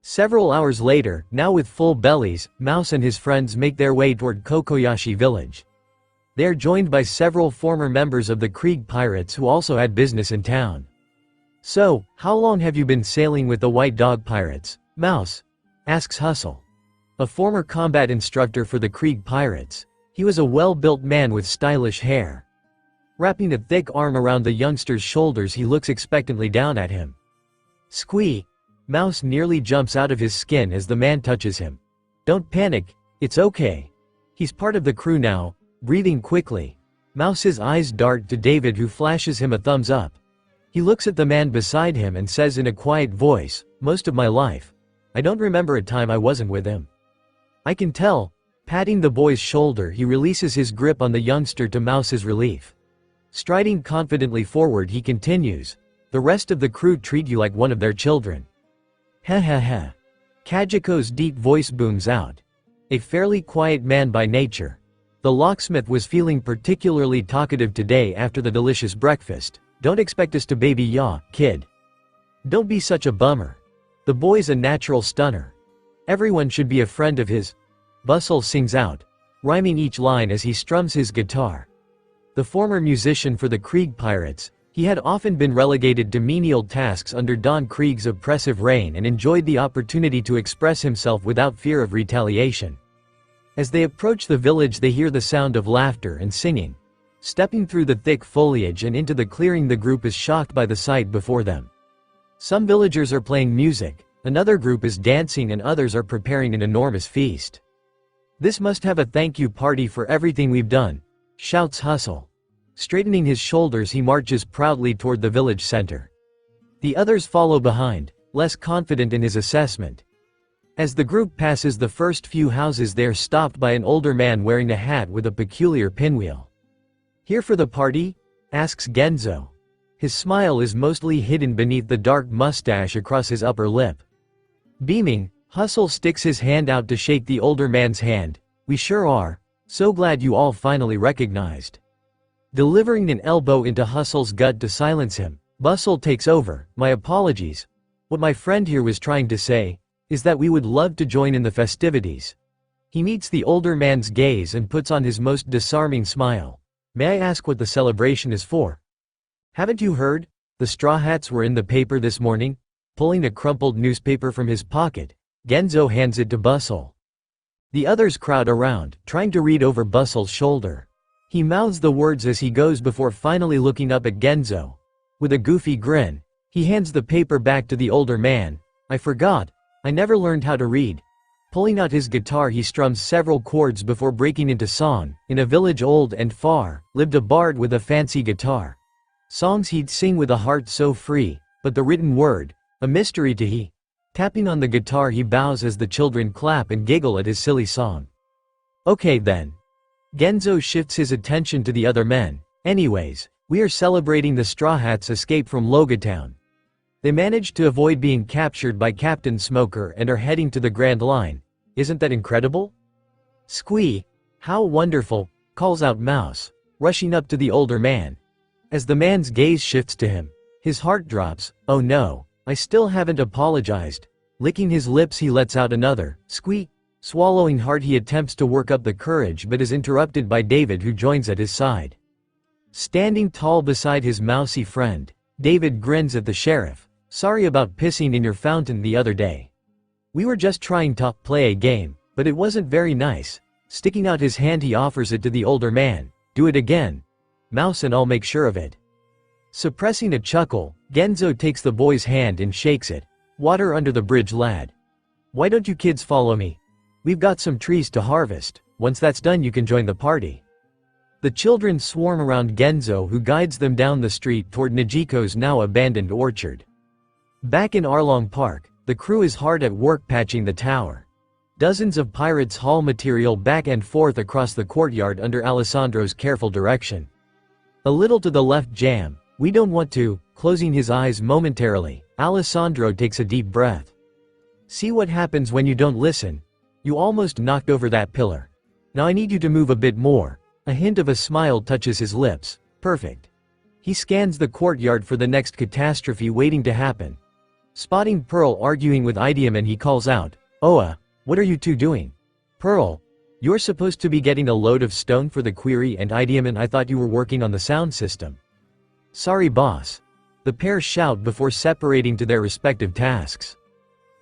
Several hours later, now with full bellies, Mouse and his friends make their way toward Kokoyashi village. They are joined by several former members of the Krieg pirates who also had business in town. "So, how long have you been sailing with the White Dog pirates, Mouse?" asks Hustle, a former combat instructor for the Krieg pirates. He was a well-built man with stylish hair. Wrapping a thick arm around the youngster's shoulders, he looks expectantly down at him. Squee! Mouse nearly jumps out of his skin as the man touches him. Don't panic, it's okay. He's part of the crew now. Breathing quickly. Mouse's eyes dart to David, who flashes him a thumbs up. He looks at the man beside him and says in a quiet voice, most of my life. I don't remember a time I wasn't with him. I can tell. Patting the boy's shoulder, he releases his grip on the youngster to Mouse's relief. Striding confidently forward, he continues. The rest of the crew treat you like one of their children. Heh heh heh. Kajiko's deep voice booms out. A fairly quiet man by nature. The locksmith was feeling particularly talkative today after the delicious breakfast. Don't expect us to baby ya, kid. Don't be such a bummer. The boy's a natural stunner. Everyone should be a friend of his. Bustle sings out, rhyming each line as he strums his guitar. The former musician for the Krieg pirates, he had often been relegated to menial tasks under Don Krieg's oppressive reign and enjoyed the opportunity to express himself without fear of retaliation. As they approach the village, they hear the sound of laughter and singing. Stepping through the thick foliage and into the clearing, the group is shocked by the sight before them. Some villagers are playing music, another group is dancing, and others are preparing an enormous feast. This must have a thank you party for everything we've done, shouts Hustle. Straightening his shoulders, he marches proudly toward the village center. The others follow behind, less confident in his assessment. As the group passes the first few houses, they are stopped by an older man wearing a hat with a peculiar pinwheel. Here for the party? Asks Genzo. His smile is mostly hidden beneath the dark mustache across his upper lip. Beaming, Hustle sticks his hand out to shake the older man's hand. We sure are. So glad you all finally recognized. Delivering an elbow into Hustle's gut to silence him, Bustle takes over. My apologies. What my friend here was trying to say is that we would love to join in the festivities. He meets the older man's gaze and puts on his most disarming smile. May I ask what the celebration is for? Haven't you heard? The Straw Hats were in the paper this morning. Pulling a crumpled newspaper from his pocket, Genzo hands it to Bustle. The others crowd around, trying to read over Bustle's shoulder. He mouths the words as he goes before finally looking up at Genzo. With a goofy grin, he hands the paper back to the older man. I forgot. I never learned how to read. Pulling out his guitar, he strums several chords before breaking into song. In a village old and far, lived a bard with a fancy guitar. Songs he'd sing with a heart so free, but the written word, a mystery to he. Tapping on the guitar, he bows as the children clap and giggle at his silly song. Okay then. Genzo shifts his attention to the other men. Anyways, we are celebrating the Straw Hats' escape from Logia Town. They managed to avoid being captured by Captain Smoker and are heading to the Grand Line. Isn't that incredible? Squee! How wonderful, calls out Mouse, rushing up to the older man. As the man's gaze shifts to him, his heart drops. Oh no, I still haven't apologized. Licking his lips, he lets out another squeak. Swallowing hard, he attempts to work up the courage but is interrupted by David, who joins at his side. Standing tall beside his mousy friend, David grins at the sheriff. Sorry about pissing in your fountain the other day. We were just trying to play a game, but it wasn't very nice. Sticking out his hand, he offers it to the older man. Do it again. Mouse and I'll make sure of it. Suppressing a chuckle, Genzo takes the boy's hand and shakes it. Water under the bridge, lad. Why don't you kids follow me? We've got some trees to harvest. Once that's done, you can join the party. The children swarm around Genzo, who guides them down the street toward Najiko's now abandoned orchard. Back in Arlong Park, the crew is hard at work patching the tower. Dozens of pirates haul material back and forth across the courtyard under Alessandro's careful direction. A little to the left, Jam. We don't want to. Closing his eyes momentarily, Alessandro takes a deep breath. See what happens when you don't listen? You almost knocked over that pillar. Now I need you to move a bit more. A hint of a smile touches his lips. Perfect. He scans the courtyard for the next catastrophe waiting to happen. Spotting Pearl arguing with Idiom, he calls out, Oa, what are you two doing? Pearl, you're supposed to be getting a load of stone for the query, and Idiom, I thought you were working on the sound system. Sorry boss. The pair shout before separating to their respective tasks.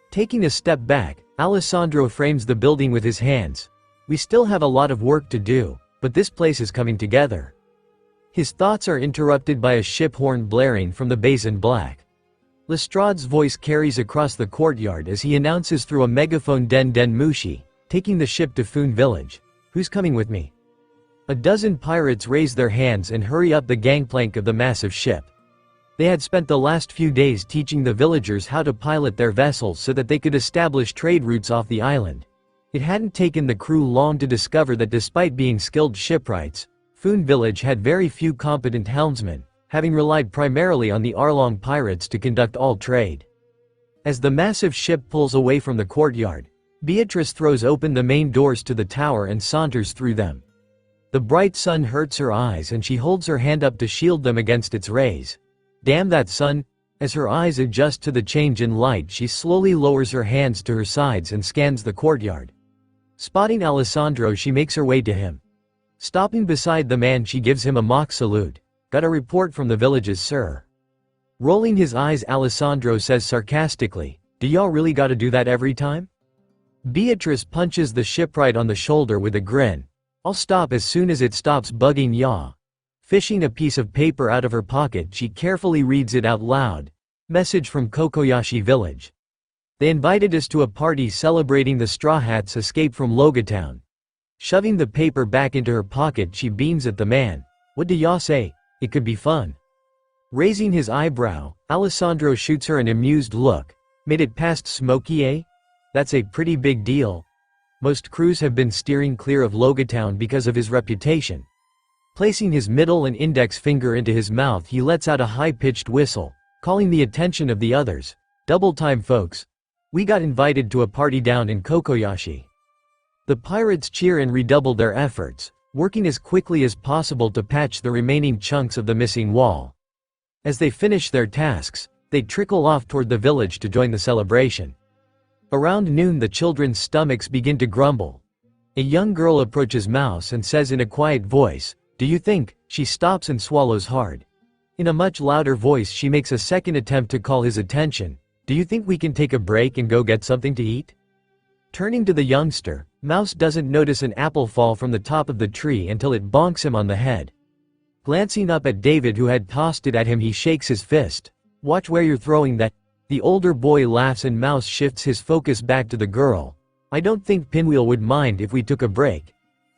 Taking a step back, Alessandro frames the building with his hands. We still have a lot of work to do. but this place is coming together. His thoughts are interrupted by a ship horn blaring from the base in black. Lestrade's voice carries across the courtyard as he announces through a megaphone, Den Den Mushi, taking the ship to Foon Village. Who's coming with me? A dozen pirates raise their hands and hurry up the gangplank of the massive ship. They had spent the last few days teaching the villagers how to pilot their vessels so that they could establish trade routes off the island. It hadn't taken the crew long to discover that despite being skilled shipwrights, Foon Village had very few competent helmsmen, having relied primarily on the Arlong pirates to conduct all trade. As the massive ship pulls away from the courtyard, Beatrice throws open the main doors to the tower and saunters through them. The bright sun hurts her eyes and she holds her hand up to shield them against its rays. Damn that sun! As her eyes adjust to the change in light, she slowly lowers her hands to her sides and scans the courtyard. Spotting Alessandro, she makes her way to him. Stopping beside the man, she gives him a mock salute. Got a report from the villages, sir. Rolling his eyes, Alessandro says sarcastically, do y'all really gotta do that every time? Beatrice punches the shipwright on the shoulder with a grin. I'll stop as soon as it stops bugging ya. Fishing a piece of paper out of her pocket, she carefully reads it out loud. Message from Kokoyashi Village. They invited us to a party celebrating the Straw Hats' escape from Logia Town. Shoving the paper back into her pocket, she beams at the man. What do y'all say? It could be fun. Raising his eyebrow, Alessandro shoots her an amused look. Made it past Smokey, eh? That's a pretty big deal. Most crews have been steering clear of Logia Town because of his reputation. Placing his middle and index finger into his mouth, he lets out a high-pitched whistle, calling the attention of the others. Double time, folks. We got invited to a party down in Kokoyashi. The pirates cheer and redouble their efforts, working as quickly as possible to patch the remaining chunks of the missing wall. As they finish their tasks, they trickle off toward the village to join the celebration. Around noon, the children's stomachs begin to grumble. A young girl approaches Mouse and says in a quiet voice, "Do you think?" She stops and swallows hard. In a much louder voice, she makes a second attempt to call his attention. "Do you think we can take a break and go get something to eat?" Turning to the youngster, Mouse doesn't notice an apple fall from the top of the tree until it bonks him on the head. Glancing up at David, who had tossed it at him, he shakes his fist. "Watch where you're throwing that." The older boy laughs and Mouse shifts his focus back to the girl. "I don't think Pinwheel would mind if we took a break."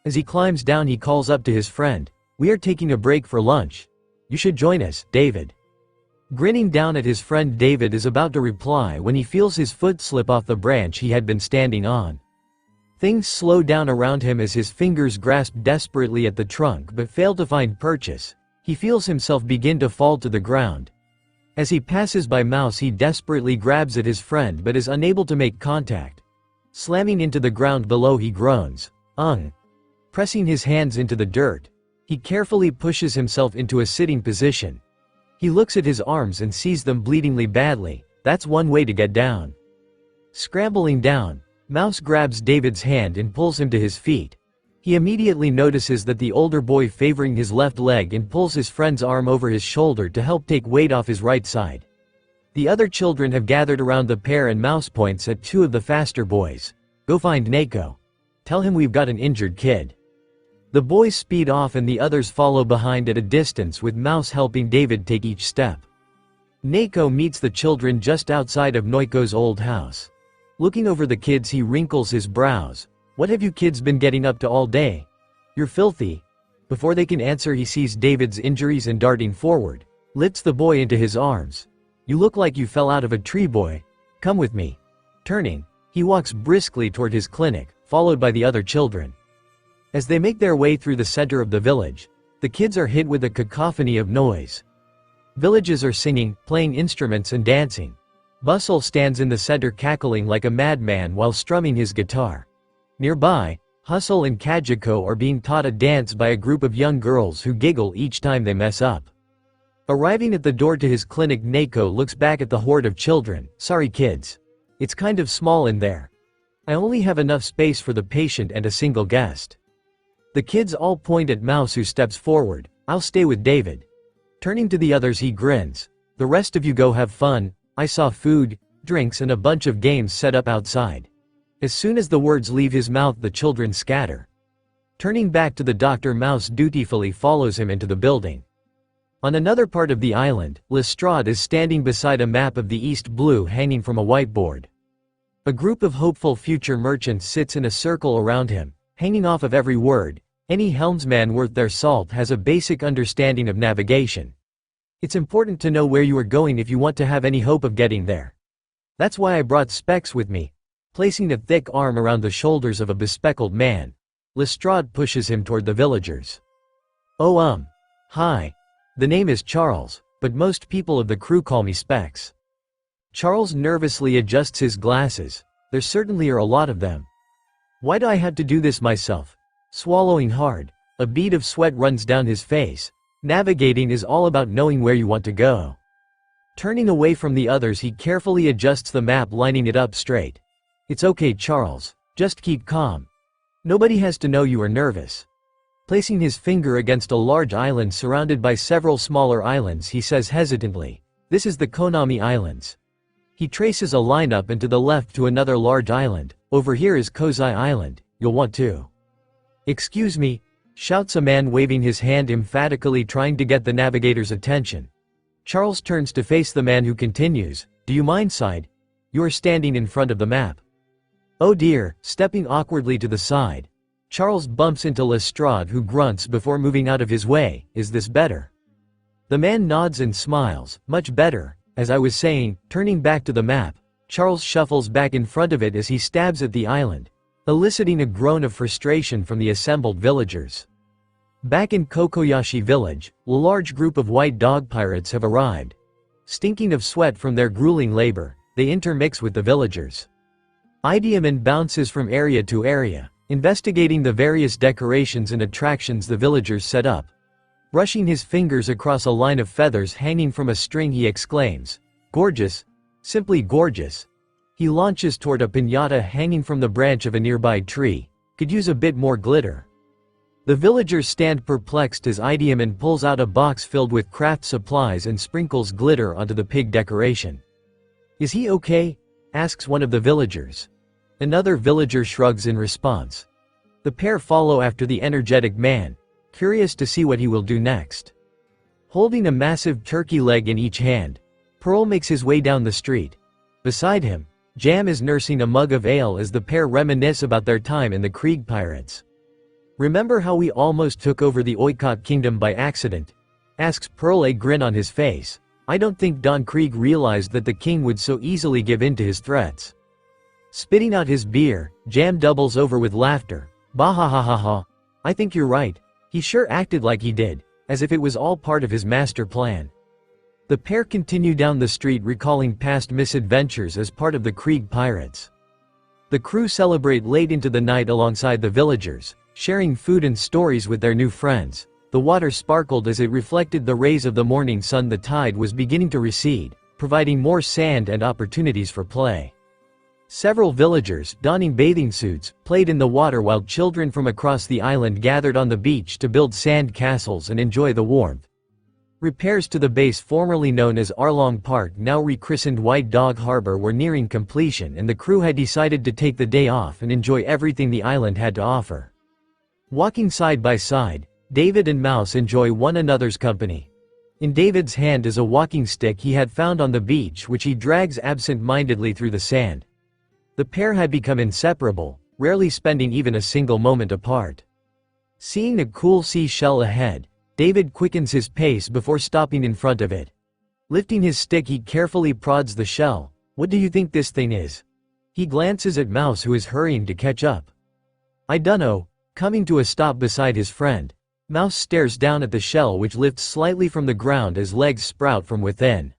As he climbs down, he calls up to his friend. "We are taking a break for lunch. You should join us, David." Grinning down at his friend, David is about to reply when he feels his foot slip off the branch he had been standing on. Things slow down around him as his fingers grasp desperately at the trunk but fail to find purchase. He feels himself begin to fall to the ground. As he passes by Mouse, he desperately grabs at his friend but is unable to make contact. Slamming into the ground below, he groans. Pressing his hands into the dirt, he carefully pushes himself into a sitting position. He looks at his arms and sees them bleedingly badly. That's one way to get down. Scrambling down, Mouse grabs David's hand and pulls him to his feet. He immediately notices that the older boy favoring his left leg and pulls his friend's arm over his shoulder to help take weight off his right side. The other children have gathered around the pair and Mouse points at two of the faster boys. "Go find Neko. Tell him we've got an injured kid." The boys speed off and the others follow behind at a distance, with Mouse helping David take each step. Neko meets the children just outside of Noiko's old house. Looking over the kids, he wrinkles his brows. "What have you kids been getting up to all day? You're filthy." Before they can answer, he sees David's injuries and darting forward, lifts the boy into his arms. "You look like you fell out of a tree, boy. Come with me." Turning, he walks briskly toward his clinic, followed by the other children. As they make their way through the center of the village, the kids are hit with a cacophony of noise. Villages are singing, playing instruments and dancing. Bustle stands in the center cackling like a madman while strumming his guitar. Nearby, Hustle and Kajiko are being taught a dance by a group of young girls who giggle each time they mess up. Arriving at the door to his clinic, Neko looks back at the horde of children. "Sorry kids. It's kind of small in there. I only have enough space for the patient and a single guest." The kids all point at Mouse, who steps forward. "I'll stay with David." Turning to the others, he grins. "The rest of you go have fun. I saw food, drinks and a bunch of games set up outside." As soon as the words leave his mouth, the children scatter. Turning back to the doctor, Mouse dutifully follows him into the building. On another part of the island, Lestrade is standing beside a map of the East Blue hanging from a whiteboard. A group of hopeful future merchants sits in a circle around him, hanging off of every word. Any helmsman worth their salt has a basic understanding of navigation. It's important to know where you are going if you want to have any hope of getting there. That's why I brought specs with me. Placing a thick arm around the shoulders of a bespectacled man, Lestrade pushes him toward the villagers. Oh hi. The name is Charles, but most people of the crew call me Specs. Charles nervously adjusts his glasses. There certainly are a lot of them. Why do I have to do this myself? Swallowing hard, a bead of sweat runs down his face. Navigating is all about knowing where you want to go. Turning away from the others, he carefully adjusts the map, lining it up straight. It's okay, Charles. Just keep calm. Nobody has to know you are nervous. Placing his finger against a large island surrounded by several smaller islands, he says hesitantly, "This is the Konami Islands." He traces a line up and to the left to another large island. "Over here is Kozai Island. You'll want to." "Excuse me," shouts a man, waving his hand emphatically, trying to get the navigator's attention. Charles turns to face the man, who continues, "Do you mind, side? You are standing in front of the map." "Oh dear," stepping awkwardly to the side. Charles bumps into Lestrade, who grunts before moving out of his way. "Is this better?" The man nods and smiles. "Much better. As I was saying," turning back to the map, Charles shuffles back in front of it as he stabs at the island, eliciting a groan of frustration from the assembled villagers. Back in Kokoyashi village, a large group of white dog pirates have arrived. Stinking of sweat from their grueling labor, they intermix with the villagers. Ideaman bounces from area to area, investigating the various decorations and attractions the villagers set up. Brushing his fingers across a line of feathers hanging from a string, he exclaims, "Gorgeous! Simply gorgeous!" He launches toward a piñata hanging from the branch of a nearby tree. "Could use a bit more glitter." The villagers stand perplexed as Ideaman pulls out a box filled with craft supplies and sprinkles glitter onto the pig decoration. "Is he okay?" asks one of the villagers. Another villager shrugs in response. The pair follow after the energetic man, curious to see what he will do next. Holding a massive turkey leg in each hand, Pearl makes his way down the street. Beside him, Jam is nursing a mug of ale as the pair reminisce about their time in the Krieg Pirates. "Remember how we almost took over the Oikot Kingdom by accident?" asks Pearl, a grin on his face. "I don't think Don Krieg realized that the king would so easily give in to his threats." Spitting out his beer, Jam doubles over with laughter. "Bah ha ha ha ha. I think you're right. He sure acted like he did, as if it was all part of his master plan." The pair continue down the street, recalling past misadventures as part of the Krieg Pirates. The crew celebrate late into the night alongside the villagers, sharing food and stories with their new friends. The water sparkled as it reflected the rays of the morning sun. The tide was beginning to recede, providing more sand and opportunities for play. Several villagers, donning bathing suits, played in the water while children from across the island gathered on the beach to build sand castles and enjoy the warmth. Repairs to the base formerly known as Arlong Park, now rechristened White Dog Harbor, were nearing completion, and the crew had decided to take the day off and enjoy everything the island had to offer. Walking side by side, David and Mouse enjoy one another's company. In David's hand is a walking stick he had found on the beach, which he drags absent-mindedly through the sand. The pair had become inseparable, rarely spending even a single moment apart. Seeing a cool seashell ahead, David quickens his pace before stopping in front of it. Lifting his stick, he carefully prods the shell. "What do you think this thing is?" He glances at Mouse, who is hurrying to catch up. "I dunno." Coming to a stop beside his friend, Mouse stares down at the shell, which lifts slightly from the ground as legs sprout from within.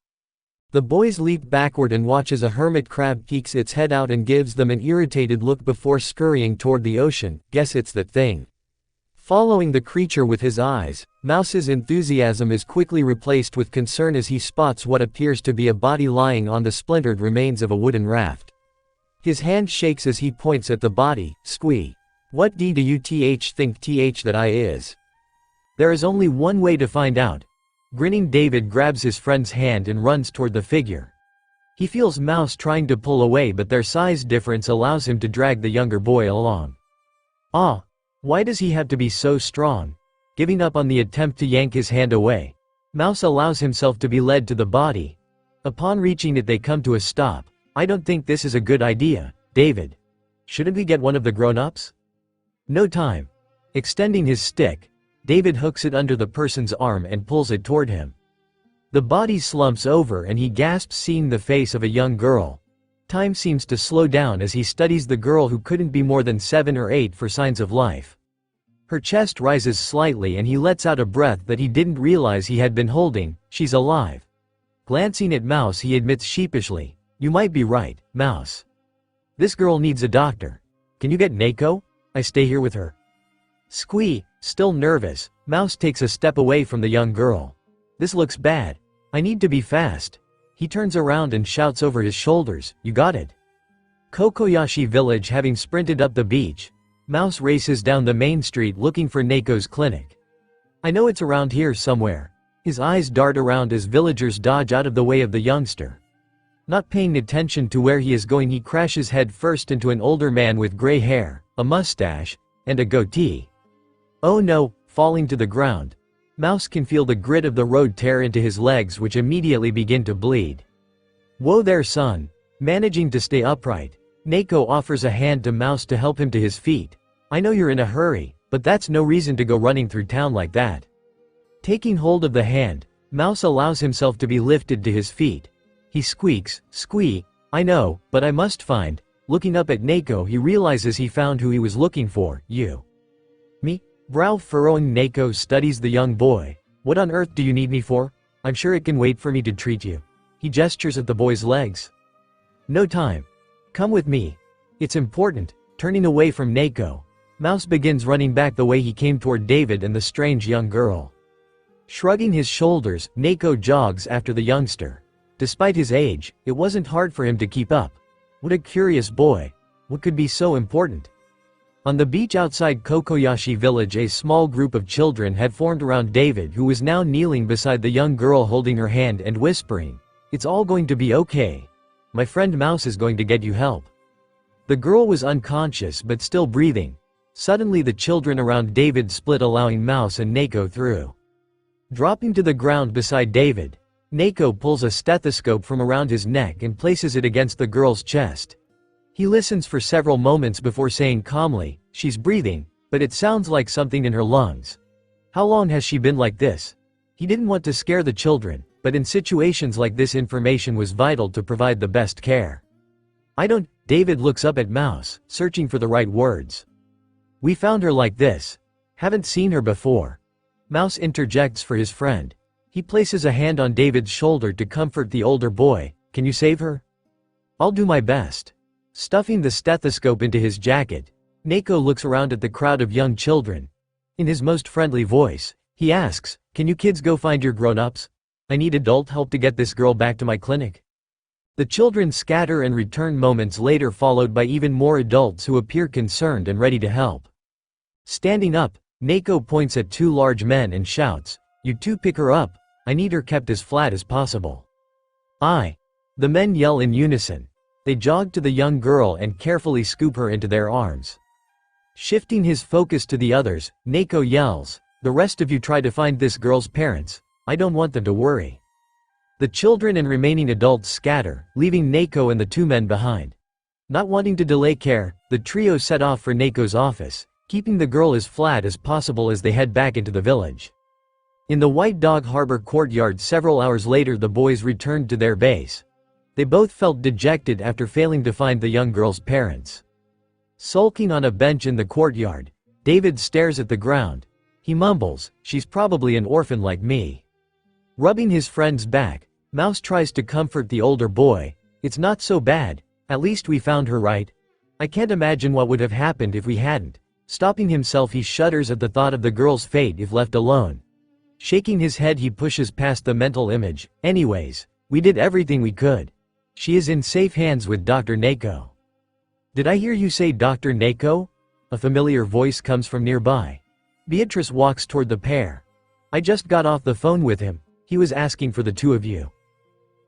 The boys leap backward and watch as a hermit crab peeks its head out and gives them an irritated look before scurrying toward the ocean. "Guess it's that thing." Following the creature with his eyes, Mouse's enthusiasm is quickly replaced with concern as he spots what appears to be a body lying on the splintered remains of a wooden raft. His hand shakes as he points at the body. "Squee. What do you think that I is?" There is only one way to find out. Grinning, David grabs his friend's hand and runs toward the figure. He feels Mouse trying to pull away, but their size difference allows him to drag the younger boy along. "Ah, Why does he have to be so strong? Giving up on the attempt to yank his hand away, Mouse allows himself to be led to the body. Upon reaching it, they come to a stop. I don't think this is a good idea, David. Shouldn't we get one of the grown-ups? No time. Extending his stick, David hooks it under the person's arm and pulls it toward him. The body slumps over and he gasps, seeing the face of a young girl. Time seems to slow down as he studies the girl, who couldn't be more than 7 or 8, for signs of life. Her chest rises slightly and he lets out a breath that he didn't realize he had been holding. She's alive. Glancing at Mouse, he admits sheepishly, "You might be right, Mouse. This girl needs a doctor. Can you get Neko? I stay here with her." Squee, still nervous, Mouse takes a step away from the young girl. "This looks bad. I need to be fast." He turns around and shouts over his shoulders, "You got it." Kokoyashi Village. Having sprinted up the beach, Mouse races down the main street looking for Neko's clinic. "I know it's around here somewhere." His eyes dart around as villagers dodge out of the way of the youngster. Not paying attention to where he is going, he crashes head first into an older man with gray hair, a mustache, and a goatee. Oh no! Falling to the ground, Mouse can feel the grit of the road tear into his legs, which immediately begin to bleed. "Whoa there, son." Managing to stay upright, Neko offers a hand to Mouse to help him to his feet. "I know you're in a hurry, but that's no reason to go running through town like that." Taking hold of the hand, Mouse allows himself to be lifted to his feet. He squeaks, "Squee, I know, but I must find." Looking up at Neko, he realizes he found who he was looking for. "You?" "Me?" Brow furrowing, Neko studies the young boy. "What on earth do you need me for? I'm sure it can wait for me to treat you." He gestures at the boy's legs. "No time. Come with me. It's important." Turning away from Neko, Mouse begins running back the way he came toward David and the strange young girl. Shrugging his shoulders, Neko jogs after the youngster. Despite his age, it wasn't hard for him to keep up. What a curious boy. What could be so important? On the beach outside Kokoyashi Village, a small group of children had formed around David, who was now kneeling beside the young girl, holding her hand and whispering, "It's all going to be okay. My friend Mouse is going to get you help." The girl was unconscious but still breathing. Suddenly the children around David split, allowing Mouse and Neko through. Dropping to the ground beside David, Neko pulls a stethoscope from around his neck and places it against the girl's chest. He listens for several moments before saying calmly, "She's breathing, but it sounds like something in her lungs." How long has she been like this? He didn't want to scare the children, but in situations like this, information was vital to provide the best care. David looks up at Mouse, searching for the right words. "We found her like this. Haven't seen her before." Mouse interjects for his friend. He places a hand on David's shoulder to comfort the older boy. "Can you save her?" "I'll do my best." Stuffing the stethoscope into his jacket, Neko looks around at the crowd of young children. In his most friendly voice, he asks, "Can you kids go find your grown-ups? I need adult help to get this girl back to my clinic." The children scatter and return moments later, followed by even more adults who appear concerned and ready to help. Standing up, Neko points at 2 large men and shouts, "You two pick her up. I need her kept as flat as possible." "Aye." The men yell in unison. They jog to the young girl and carefully scoop her into their arms. Shifting his focus to the others, Neko yells, "The rest of you try to find this girl's parents. I don't want them to worry." The children and remaining adults scatter, leaving Neko and the 2 men behind. Not wanting to delay care, the trio set off for Neko's office, keeping the girl as flat as possible as they head back into the village. In the White Dog Harbor courtyard several hours later, the boys returned to their base. They both felt dejected after failing to find the young girl's parents. Sulking on a bench in the courtyard, David stares at the ground. He mumbles, "She's probably an orphan like me." Rubbing his friend's back, Mouse tries to comfort the older boy. "It's not so bad. At least we found her, right? I can't imagine what would have happened if we hadn't." Stopping himself, he shudders at the thought of the girl's fate if left alone. Shaking his head, he pushes past the mental image. "Anyways, we did everything we could. She is in safe hands with Dr. Neko." "Did I hear you say Dr. Neko?" A familiar voice comes from nearby. Beatrice walks toward the pair. "I just got off the phone with him. He was asking for the 2 of you."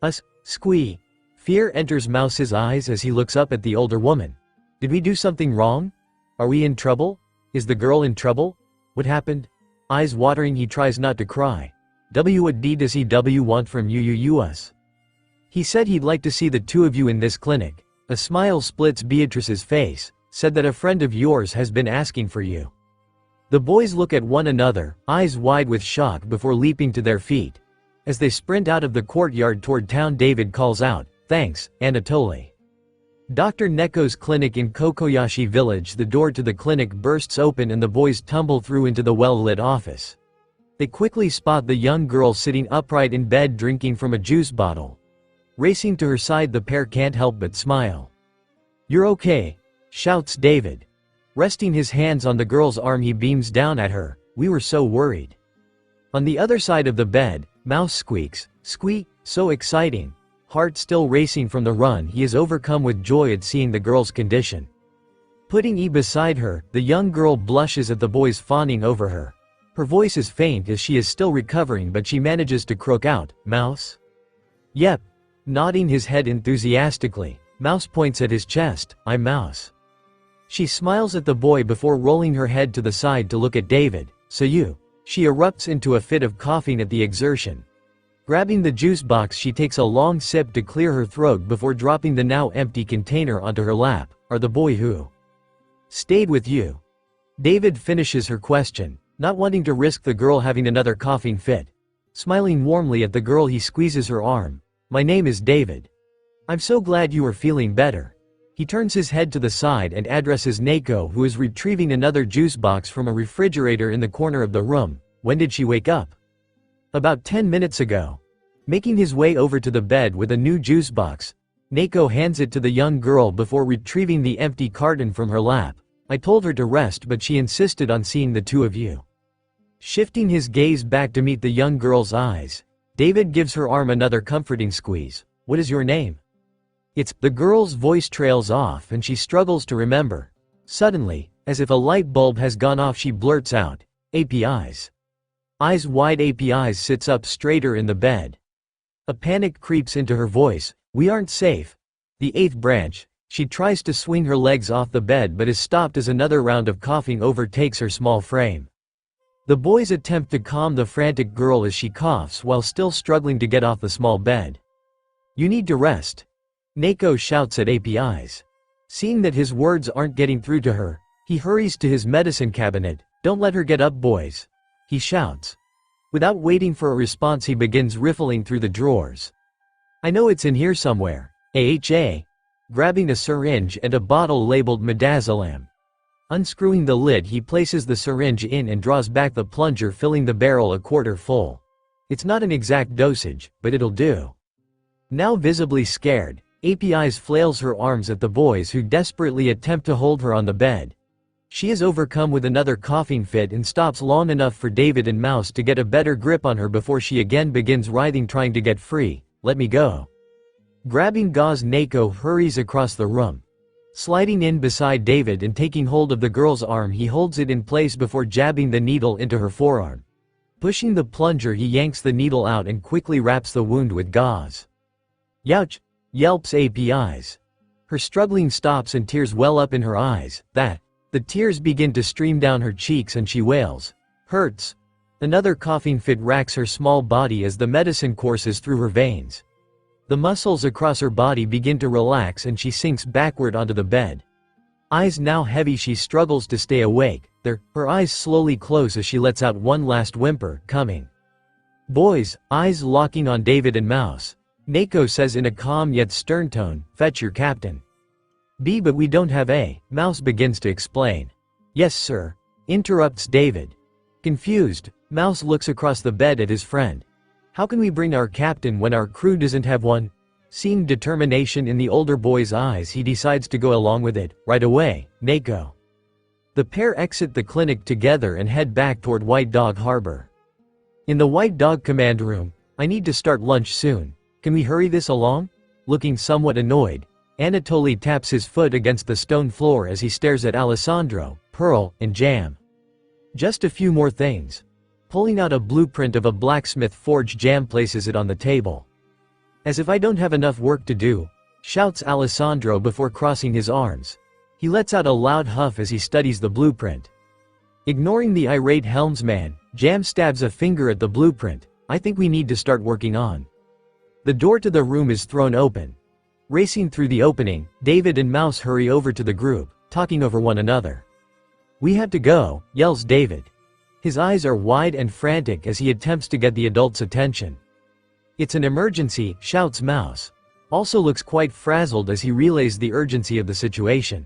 "Us?" Squee. Fear enters Mouse's eyes as he looks up at the older woman. "Did we do something wrong? Are we in trouble?" Is the girl in trouble? What happened? Eyes watering, he tries not to cry. What does he want from us? He said he'd like to see the two of you in this clinic. A smile splits Beatrice's face, said that a friend of yours has been asking for you. The boys look at one another, eyes wide with shock before leaping to their feet. As they sprint out of the courtyard toward town, David calls out, "Thanks, Anatoly." Dr. Neko's clinic in Kokoyashi village. The door to the clinic bursts open and the boys tumble through into the well-lit office. They quickly spot the young girl sitting upright in bed drinking from a juice bottle. Racing to her side, the pair can't help but smile. "You're okay," shouts David. Resting his hands on the girl's arm, he beams down at her. "We were so worried." On the other side of the bed, Mouse squeaks, "Squeak, so exciting." Heart still racing from the run, he is overcome with joy at seeing the girl's condition. Putting E beside her, the young girl blushes at the boys fawning over her. Her voice is faint as she is still recovering, but she manages to croak out, "Mouse?" "Yep." Nodding his head enthusiastically, Mouse points at his chest, "I'm Mouse." She smiles at the boy before rolling her head to the side to look at David. "So you?" She erupts into a fit of coughing at the exertion. Grabbing the juice box, she takes a long sip to clear her throat before dropping the now empty container onto her lap. "Are the boy who stayed with you?" David finishes her question, not wanting to risk the girl having another coughing fit. Smiling warmly at the girl, he squeezes her arm. "My name is David. I'm so glad you are feeling better." He turns his head to the side and addresses Neko, who is retrieving another juice box from a refrigerator in the corner of the room. "When did she wake up?" "About 10 minutes ago." Making his way over to the bed with a new juice box, Neko hands it to the young girl before retrieving the empty carton from her lap. "I told her to rest, but she insisted on seeing the two of you." Shifting his gaze back to meet the young girl's eyes, David gives her arm another comforting squeeze. "What is your name?" "It's..." The girl's voice trails off and she struggles to remember. Suddenly, as if a light bulb has gone off, she blurts out, "APIs." Eyes wide, APIs sits up straighter in the bed. A panic creeps into her voice. "We aren't safe." The eighth branch. She tries to swing her legs off the bed but is stopped as another round of coughing overtakes her small frame. The boys attempt to calm the frantic girl as she coughs while still struggling to get off the small bed. "You need to rest," Neko shouts at APIs. Seeing that his words aren't getting through to her, he hurries to his medicine cabinet. "Don't let her get up, boys," he shouts. Without waiting for a response, he begins riffling through the drawers. "I know it's in here somewhere." AHA. Grabbing a syringe and a bottle labeled midazolam. Unscrewing the lid, he places the syringe in and draws back the plunger, filling the barrel a quarter full. It's not an exact dosage, but it'll do. Now visibly scared, APIs flails her arms at the boys who desperately attempt to hold her on the bed. She is overcome with another coughing fit and stops long enough for David and Mouse to get a better grip on her before she again begins writhing, trying to get free. "Let me go." Grabbing gauze, Neko hurries across the room. Sliding in beside David and taking hold of the girl's arm, he holds it in place before jabbing the needle into her forearm. Pushing the plunger, he yanks the needle out and quickly wraps the wound with gauze. "Youch!" yelps APIs. Her struggling stops and tears well up in her eyes. The tears begin to stream down her cheeks and she wails, "Hurts." Another coughing fit racks her small body as the medicine courses through her veins. The muscles across her body begin to relax and she sinks backward onto the bed. Eyes now heavy, she struggles to stay awake. Her eyes slowly close as she lets out one last whimper, "Coming." "Boys," eyes locking on David and Mouse, Neko says in a calm yet stern tone, "Fetch your captain." But we don't have a," Mouse begins to explain. "Yes, sir," interrupts David. Confused, Mouse looks across the bed at his friend. "How can we bring our captain when our crew doesn't have one?" Seeing determination in the older boy's eyes, he decides to go along with it. "Right away, Neko." The pair exit the clinic together and head back toward White Dog Harbor. In the White Dog command room, "I need to start lunch soon. Can we hurry this along?" Looking somewhat annoyed, Anatoly taps his foot against the stone floor as he stares at Alessandro, Pearl, and Jam. "Just a few more things." Pulling out a blueprint of a blacksmith forge, Jam places it on the table. "As if I don't have enough work to do," shouts Alessandro before crossing his arms. He lets out a loud huff as he studies the blueprint. Ignoring the irate helmsman, Jam stabs a finger at the blueprint. I think we need to start working on. The door to the room is thrown open. Racing through the opening, David and Mouse hurry over to the group, talking over one another. We have to go, yells David. His eyes are wide and frantic as he attempts to get the adults' attention. It's an emergency, shouts Mouse. Also looks quite frazzled as he relays the urgency of the situation.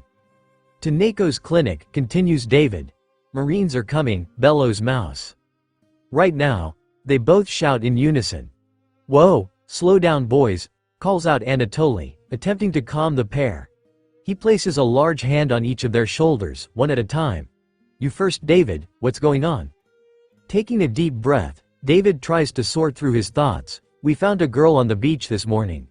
To Nako's clinic, continues David. Marines are coming, bellows Mouse. Right now, they both shout in unison. Whoa, slow down boys, calls out Anatoly, attempting to calm the pair. He places a large hand on each of their shoulders, one at a time. You first, David, what's going on? Taking a deep breath, David tries to sort through his thoughts. We found a girl on the beach this morning.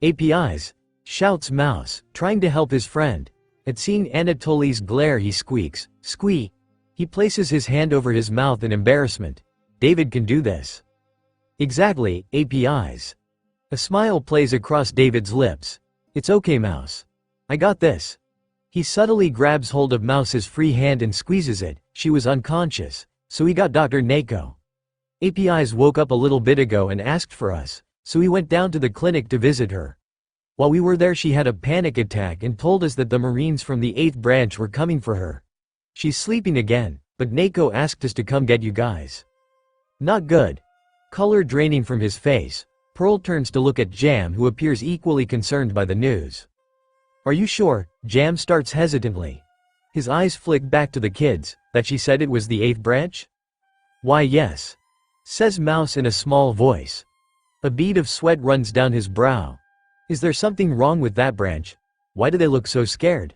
APIs, shouts Mouse, trying to help his friend. At seeing Anatoly's glare he squeaks, squee. He places his hand over his mouth in embarrassment. David can do this. Exactly, APIs. A smile plays across David's lips. It's okay, Mouse. I got this. He subtly grabs hold of Mouse's free hand and squeezes it. She was unconscious, so he got Dr. Nako. APIs woke up a little bit ago and asked for us, so we went down to the clinic to visit her. While we were there she had a panic attack and told us that the Marines from the 8th branch were coming for her. She's sleeping again, but Nako asked us to come get you guys. Not good. Color draining from his face, Pearl turns to look at Jam, who appears equally concerned by the news. Are you sure? Jam starts hesitantly. His eyes flick back to the kids, that she said it was the 8th branch? Why yes, says Mouse in a small voice. A bead of sweat runs down his brow. Is there something wrong with that branch? Why do they look so scared?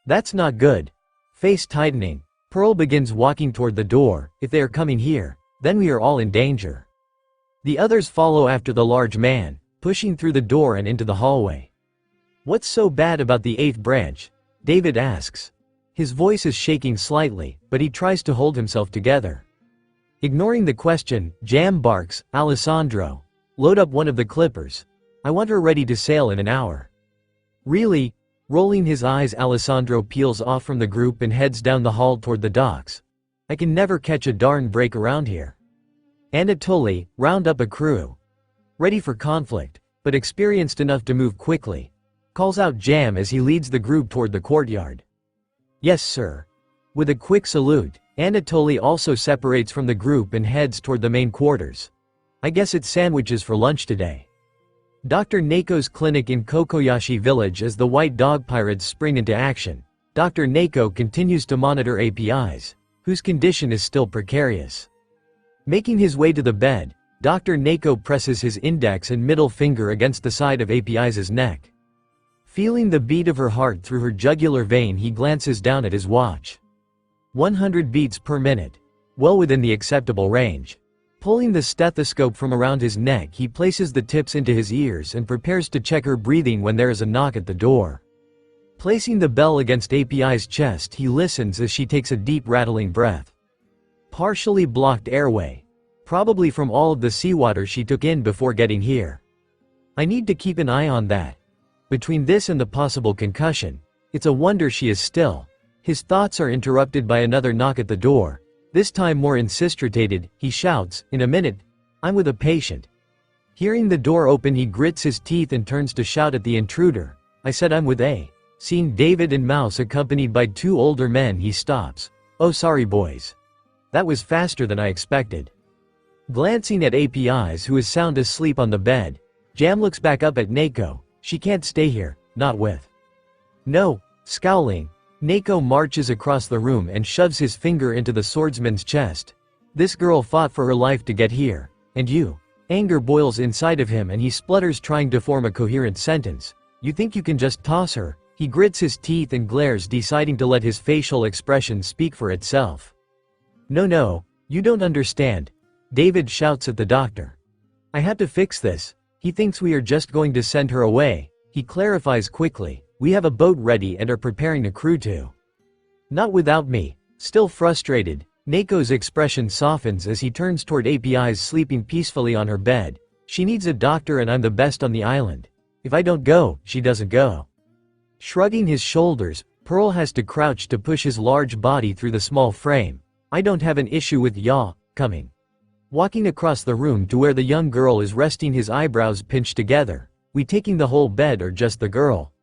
That's not good. Face tightening, Pearl begins walking toward the door. If they are coming here, then we are all in danger. The others follow after the large man, pushing through the door and into the hallway. What's so bad about the 8th branch? David asks. His voice is shaking slightly, but he tries to hold himself together. Ignoring the question, Jam barks, Alessandro. Load up one of the clippers. I want her ready to sail in an hour. Really? Rolling his eyes, Alessandro peels off from the group and heads down the hall toward the docks. I can never catch a darn break around here. Anatoly, round up a crew. Ready for conflict, but experienced enough to move quickly. Calls out Jam as he leads the group toward the courtyard. Yes, sir. With a quick salute, Anatoly also separates from the group and heads toward the main quarters. I guess it's sandwiches for lunch today. Dr. Nako's clinic in Kokoyashi village. As the white dog pirates spring into action, Dr. Nako continues to monitor APIs, whose condition is still precarious. Making his way to the bed, Dr. Nako presses his index and middle finger against the side of API's neck. Feeling the beat of her heart through her jugular vein, he glances down at his watch. 100 beats per minute. Well within the acceptable range. Pulling the stethoscope from around his neck, he places the tips into his ears and prepares to check her breathing when there is a knock at the door. Placing the bell against API's chest, he listens as she takes a deep rattling breath. Partially blocked airway. Probably from all of the seawater she took in before getting here. I need to keep an eye on that. Between this and the possible concussion, it's a wonder she is still. His thoughts are interrupted by another knock at the door. This time more incisive, he shouts, in a minute, I'm with a patient. Hearing the door open, he grits his teeth and turns to shout at the intruder. I said I'm with a. Seeing David and Mouse accompanied by 2 older men, he stops. Oh sorry boys. That was faster than I expected. Glancing at APIs, who is sound asleep on the bed, Jam looks back up at Nako. She can't stay here, not with. No, scowling, Nako marches across the room and shoves his finger into the swordsman's chest. This girl fought for her life to get here, and you. Anger boils inside of him and he splutters, trying to form a coherent sentence. You think you can just toss her? He grits his teeth and glares, deciding to let his facial expression speak for itself. No, you don't understand. David shouts at the doctor. I had to fix this. He thinks we are just going to send her away. He clarifies quickly. We have a boat ready and are preparing a crew to. Not without me. Still frustrated, Nako's expression softens as he turns toward API's sleeping peacefully on her bed. She needs a doctor and I'm the best on the island. If I don't go, she doesn't go. Shrugging his shoulders, Pearl has to crouch to push his large body through the small frame. I don't have an issue with yaw coming. Walking across the room to where the young girl is resting, his eyebrows pinched together. We taking the whole bed or just the girl?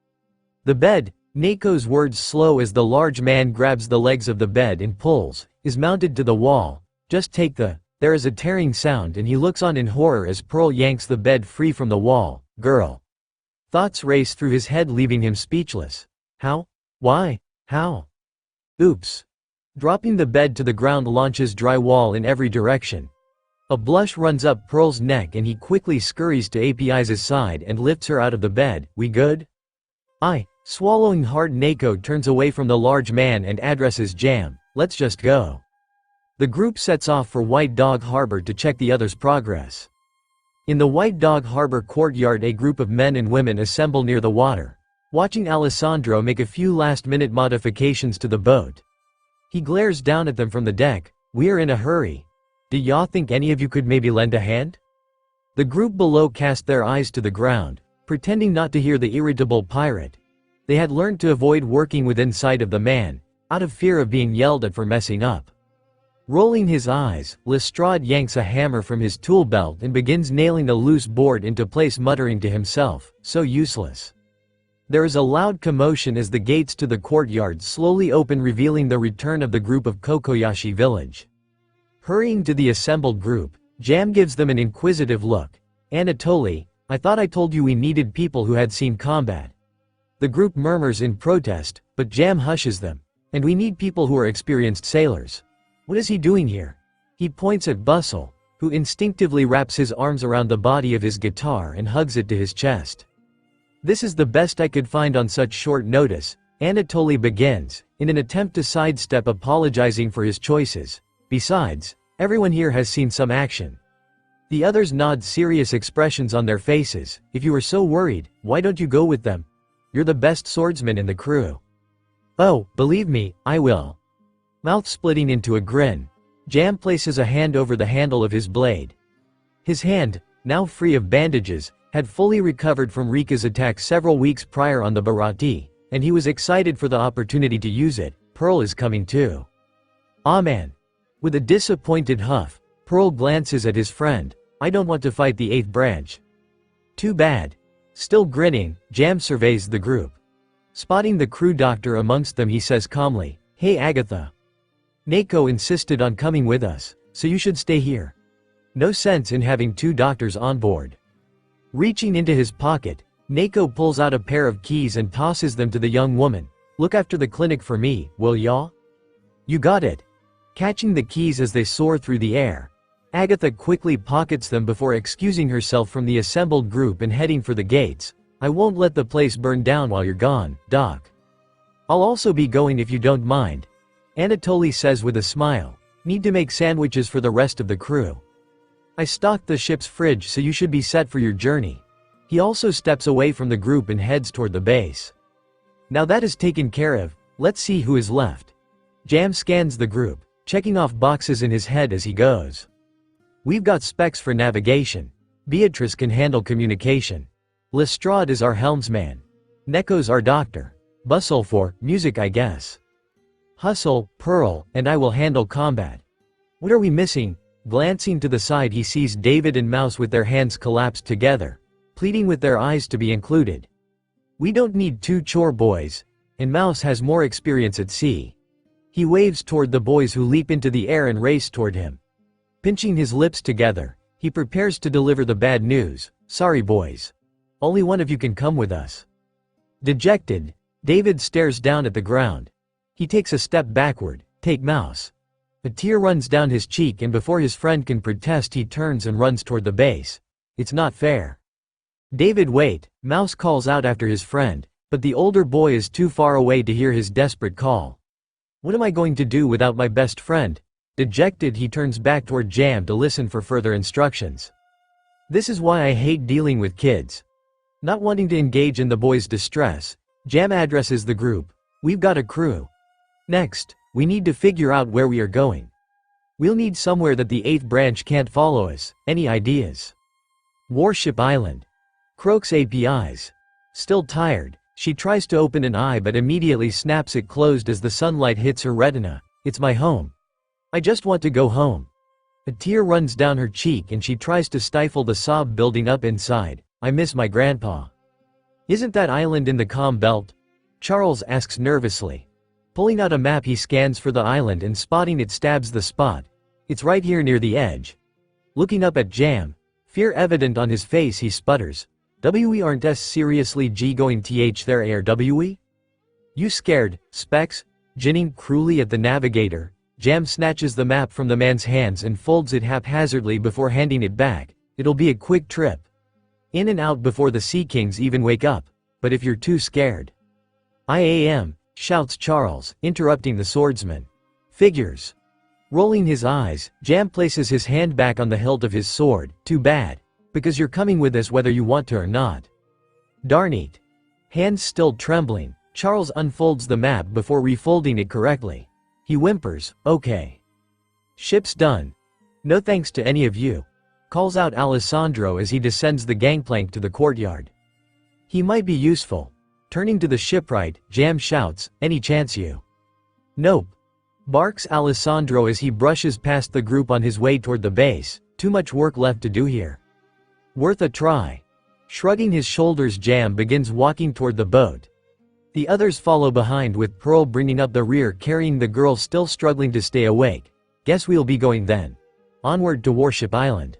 The bed, Nako's words slow as the large man grabs the legs of the bed and pulls, is mounted to the wall. Just take the. There is a tearing sound and he looks on in horror as Pearl yanks the bed free from the wall. Girl. Thoughts race through his head, leaving him speechless. How? Why? How? Oops. Dropping the bed to the ground launches dry wall in every direction. A blush runs up Pearl's neck and he quickly scurries to API's side and lifts her out of the bed. We good? Swallowing hard, Nako turns away from the large man and addresses Jam. Let's just go. The group sets off for White Dog Harbor to check the others' progress. In the White Dog Harbor courtyard, a group of men and women assemble near the water, watching Alessandro make a few last-minute modifications to the boat. He glares down at them from the deck. We're in a hurry. Do y'all think any of you could maybe lend a hand? The group below cast their eyes to the ground, pretending not to hear the irritable pirate. They had learned to avoid working within sight of the man, out of fear of being yelled at for messing up. Rolling his eyes, Lestrade yanks a hammer from his tool belt and begins nailing a loose board into place, muttering to himself, so useless. There is a loud commotion as the gates to the courtyard slowly open, revealing the return of the group of Kokoyashi village. Hurrying to the assembled group, Jam gives them an inquisitive look. Anatoly, I thought I told you we needed people who had seen combat. The group murmurs in protest, but Jam hushes them. And we need people who are experienced sailors. What is he doing here? He points at Bustle, who instinctively wraps his arms around the body of his guitar and hugs it to his chest. This is the best I could find on such short notice, Anatoly begins, in an attempt to sidestep apologizing for his choices. Besides, everyone here has seen some action. The others nod, serious expressions on their faces. If you are so worried, why don't you go with them? You're the best swordsman in the crew. Oh, believe me, I will. Mouth splitting into a grin, Jam places a hand over the handle of his blade. His hand, now free of bandages, had fully recovered from Rika's attack several weeks prior on the Bharati, and he was excited for the opportunity to use it. Pearl is coming too. Ah man. With a disappointed huff, Pearl glances at his friend. I don't want to fight the 8th branch. Too bad. Still grinning, Jam surveys the group. Spotting the crew doctor amongst them, he says calmly, Hey Agatha. Nako insisted on coming with us, so you should stay here. No sense in having 2 doctors on board. Reaching into his pocket, Nako pulls out a pair of keys and tosses them to the young woman. Look after the clinic for me, will ya? You got it. Catching the keys as they soar through the air, Agatha quickly pockets them before excusing herself from the assembled group and heading for the gates. I won't let the place burn down while you're gone, Doc. I'll also be going if you don't mind. Anatoly says with a smile. Need to make sandwiches for the rest of the crew. I stocked the ship's fridge, so you should be set for your journey. He also steps away from the group and heads toward the base. Now that is taken care of, let's see who is left. Jam scans the group, checking off boxes in his head as he goes. We've got Specs for navigation. Beatrice can handle communication. Lestrade is our helmsman. Neko's our doctor. Bustle for music, I guess. Hustle, Pearl, and I will handle combat. What are we missing? Glancing to the side, he sees David and Mouse with their hands collapsed together, pleading with their eyes to be included. We don't need 2 chore boys, and Mouse has more experience at sea. He waves toward the boys who leap into the air and race toward him. Pinching his lips together, he prepares to deliver the bad news. Sorry boys. Only one of you can come with us. Dejected, David stares down at the ground. He takes a step backward. Take Mouse. A tear runs down his cheek, and before his friend can protest, he turns and runs toward the base. It's not fair. David, wait, Mouse calls out after his friend, but the older boy is too far away to hear his desperate call. What am I going to do without my best friend? Dejected, he turns back toward Jam to listen for further instructions. This is why I hate dealing with kids. Not wanting to engage in the boy's distress, Jam addresses the group. We've got a crew. Next, we need to figure out where we are going. We'll need somewhere that the 8th branch can't follow us. Any ideas? Warship Island. Croaks APIs. Still tired, She tries to open an eye but immediately snaps it closed as the sunlight hits her retina. It's my home. I just want to go home. A tear runs down her cheek and she tries to stifle the sob building up inside. I miss my grandpa. Isn't that island in the calm belt? Charles asks nervously. Pulling out a map he scans for the island and spotting it stabs the spot. It's right here near the edge. Looking up at Jam, fear evident on his face, he sputters. We aren't seriously going there we? You scared, Specs? Ginning cruelly at the navigator, Jam snatches the map from the man's hands and folds it haphazardly before handing it back. It'll be a quick trip. In and out before the Sea Kings even wake up. But if you're too scared. I am, shouts Charles, interrupting the swordsman. Figures. Rolling his eyes, Jam places his hand back on the hilt of his sword. Too bad. Because you're coming with us whether you want to or not. Darn it. Hands still trembling, Charles unfolds the map before refolding it correctly. He whimpers, okay. Ship's done. No thanks to any of you. Calls out Alessandro as he descends the gangplank to the courtyard. He might be useful. Turning to the shipwright, Jam shouts, any chance you? Nope. Barks Alessandro as he brushes past the group on his way toward the base. Too much work left to do here. Worth a try. Shrugging his shoulders, Jam begins walking toward the boat. The others follow behind with Pearl bringing up the rear carrying the girl still struggling to stay awake. Guess we'll be going then. Onward to Warship Island.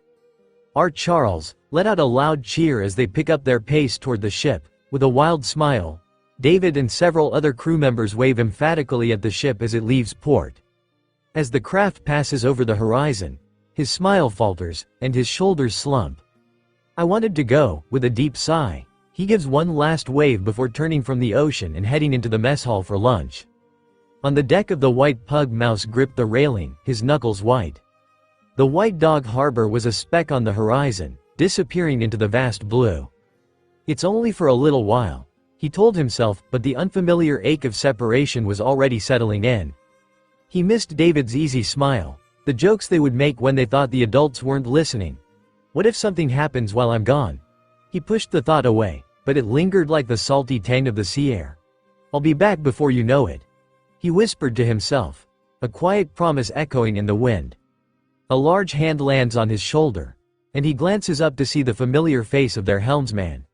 Charles let out a loud cheer as they pick up their pace toward the ship. With a wild smile, David and several other crew members wave emphatically at the ship as it leaves port. As the craft passes over the horizon, his smile falters, and his shoulders slump. I wanted to go, with a deep sigh. He gives one last wave before turning from the ocean and heading into the mess hall for lunch. On the deck of the White Pug, Mouse gripped the railing, his knuckles white. The White Dog Harbor was a speck on the horizon, disappearing into the vast blue. It's only for a little while, he told himself, but the unfamiliar ache of separation was already settling in. He missed David's easy smile, the jokes they would make when they thought the adults weren't listening. What if something happens while I'm gone? He pushed the thought away, but it lingered like the salty tang of the sea air. I'll be back before you know it. He whispered to himself, a quiet promise echoing in the wind. A large hand lands on his shoulder, and he glances up to see the familiar face of their helmsman.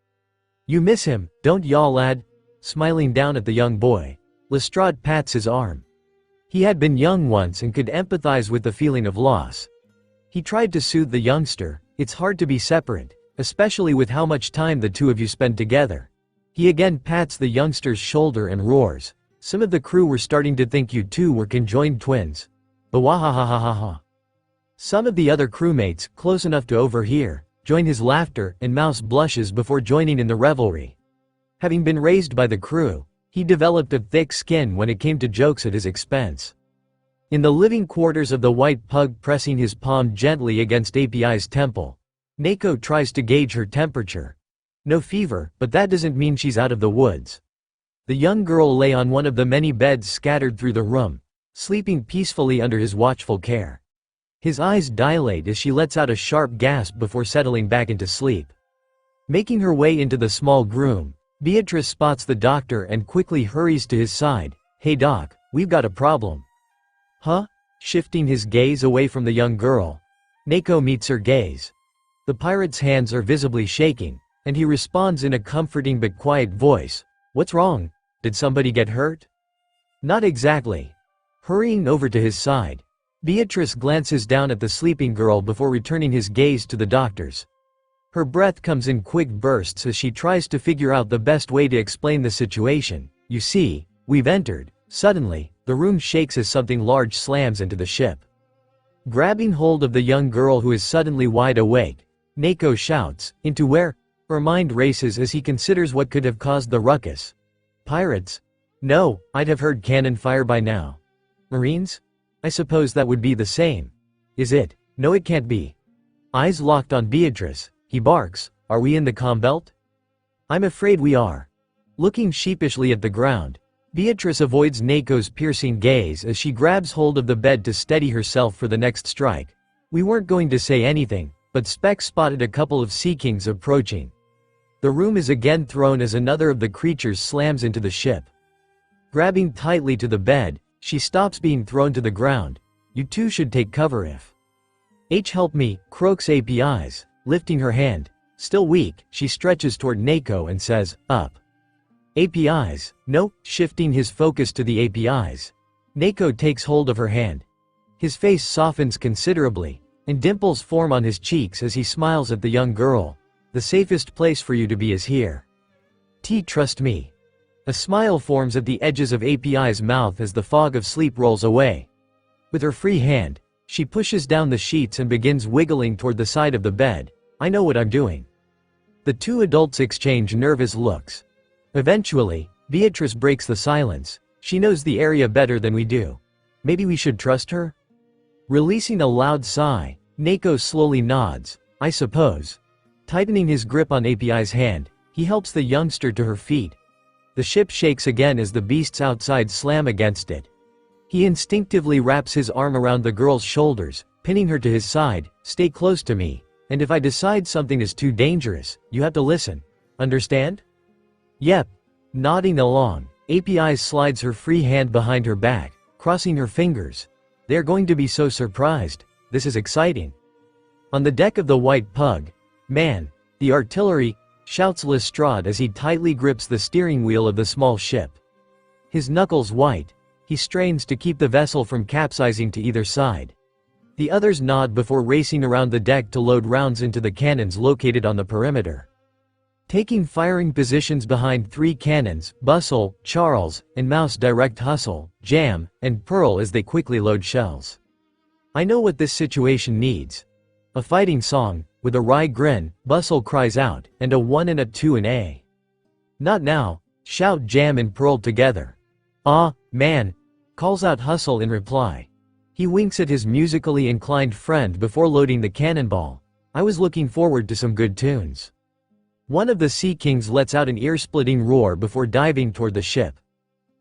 You miss him, don't ya, lad? Smiling down at the young boy, Lestrade pats his arm. He had been young once and could empathize with the feeling of loss. He tried to soothe the youngster. It's hard to be separate, especially with how much time the two of you spend together. He again pats the youngster's shoulder and roars. Some of the crew were starting to think you two were conjoined twins. Bawahahahaha. Some of the other crewmates, close enough to overhear, join his laughter, and Mouse blushes before joining in the revelry. Having been raised by the crew, he developed a thick skin when it came to jokes at his expense. In the living quarters of the White Pug, pressing his palm gently against API's temple, Neko tries to gauge her temperature. No fever, but that doesn't mean she's out of the woods. The young girl lay on one of the many beds scattered through the room, sleeping peacefully under his watchful care. His eyes dilate as she lets out a sharp gasp before settling back into sleep. Making her way into the small room, Beatrice spots the doctor and quickly hurries to his side. Hey doc, we've got a problem. Huh? Shifting his gaze away from the young girl, Neko meets her gaze. The pirate's hands are visibly shaking, and he responds in a comforting but quiet voice. What's wrong? Did somebody get hurt? Not exactly. Hurrying over to his side, Beatrice glances down at the sleeping girl before returning his gaze to the doctor's. Her breath comes in quick bursts as she tries to figure out the best way to explain the situation. You see, we've entered. Suddenly, the room shakes as something large slams into the ship. Grabbing hold of the young girl who is suddenly wide awake, Neko shouts, into where? Her mind races as he considers what could have caused the ruckus. Pirates? No, I'd have heard cannon fire by now. Marines? I suppose that would be the same. Is it? No, it can't be. Eyes locked on Beatrice, he barks, are we in the combelt? I'm afraid we are. Looking sheepishly at the ground, Beatrice avoids Neko's piercing gaze as she grabs hold of the bed to steady herself for the next strike. We weren't going to say anything, but Specs spotted a couple of Sea Kings approaching. The room is again thrown as another of the creatures slams into the ship. Grabbing tightly to the bed, she stops being thrown to the ground. You two should take cover if. Help me, croaks APIs, lifting her hand. Still weak, she stretches toward Neko and says, up. APIs, no, shifting his focus to the APIs. Neko takes hold of her hand. His face softens considerably, and dimples form on his cheeks as he smiles at the young girl. The safest place for you to be is here. Trust me. A smile forms at the edges of API's mouth as the fog of sleep rolls away. With her free hand, she pushes down the sheets and begins wiggling toward the side of the bed. I know what I'm doing. The two adults exchange nervous looks. Eventually, Beatrice breaks the silence. She knows the area better than we do. Maybe we should trust her? Releasing a loud sigh, Neko slowly nods. I suppose. Tightening his grip on API's hand, he helps the youngster to her feet. The ship shakes again as the beasts outside slam against it. He instinctively wraps his arm around the girl's shoulders, pinning her to his side. Stay close to me, and if I decide something is too dangerous, you have to listen. Understand? Yep. Nodding along, API slides her free hand behind her back, crossing her fingers. They're going to be so surprised. This is exciting. On the deck of the White Pug, man, the artillery, shouts Lestrade as he tightly grips the steering wheel of the small ship. His knuckles white, he strains to keep the vessel from capsizing to either side. The others nod before racing around the deck to load rounds into the cannons located on the perimeter. Taking firing positions behind 3 cannons, Bustle, Charles, and Mouse direct Hustle, Jam, and Pearl as they quickly load shells. I know what this situation needs. A fighting song, with a wry grin, Bustle cries out, and a 1 and a 2 and a. Not now, shout Jam and Pearl together. Ah, man, calls out Hustle in reply. He winks at his musically inclined friend before loading the cannonball. I was looking forward to some good tunes. One of the Sea Kings lets out an ear-splitting roar before diving toward the ship.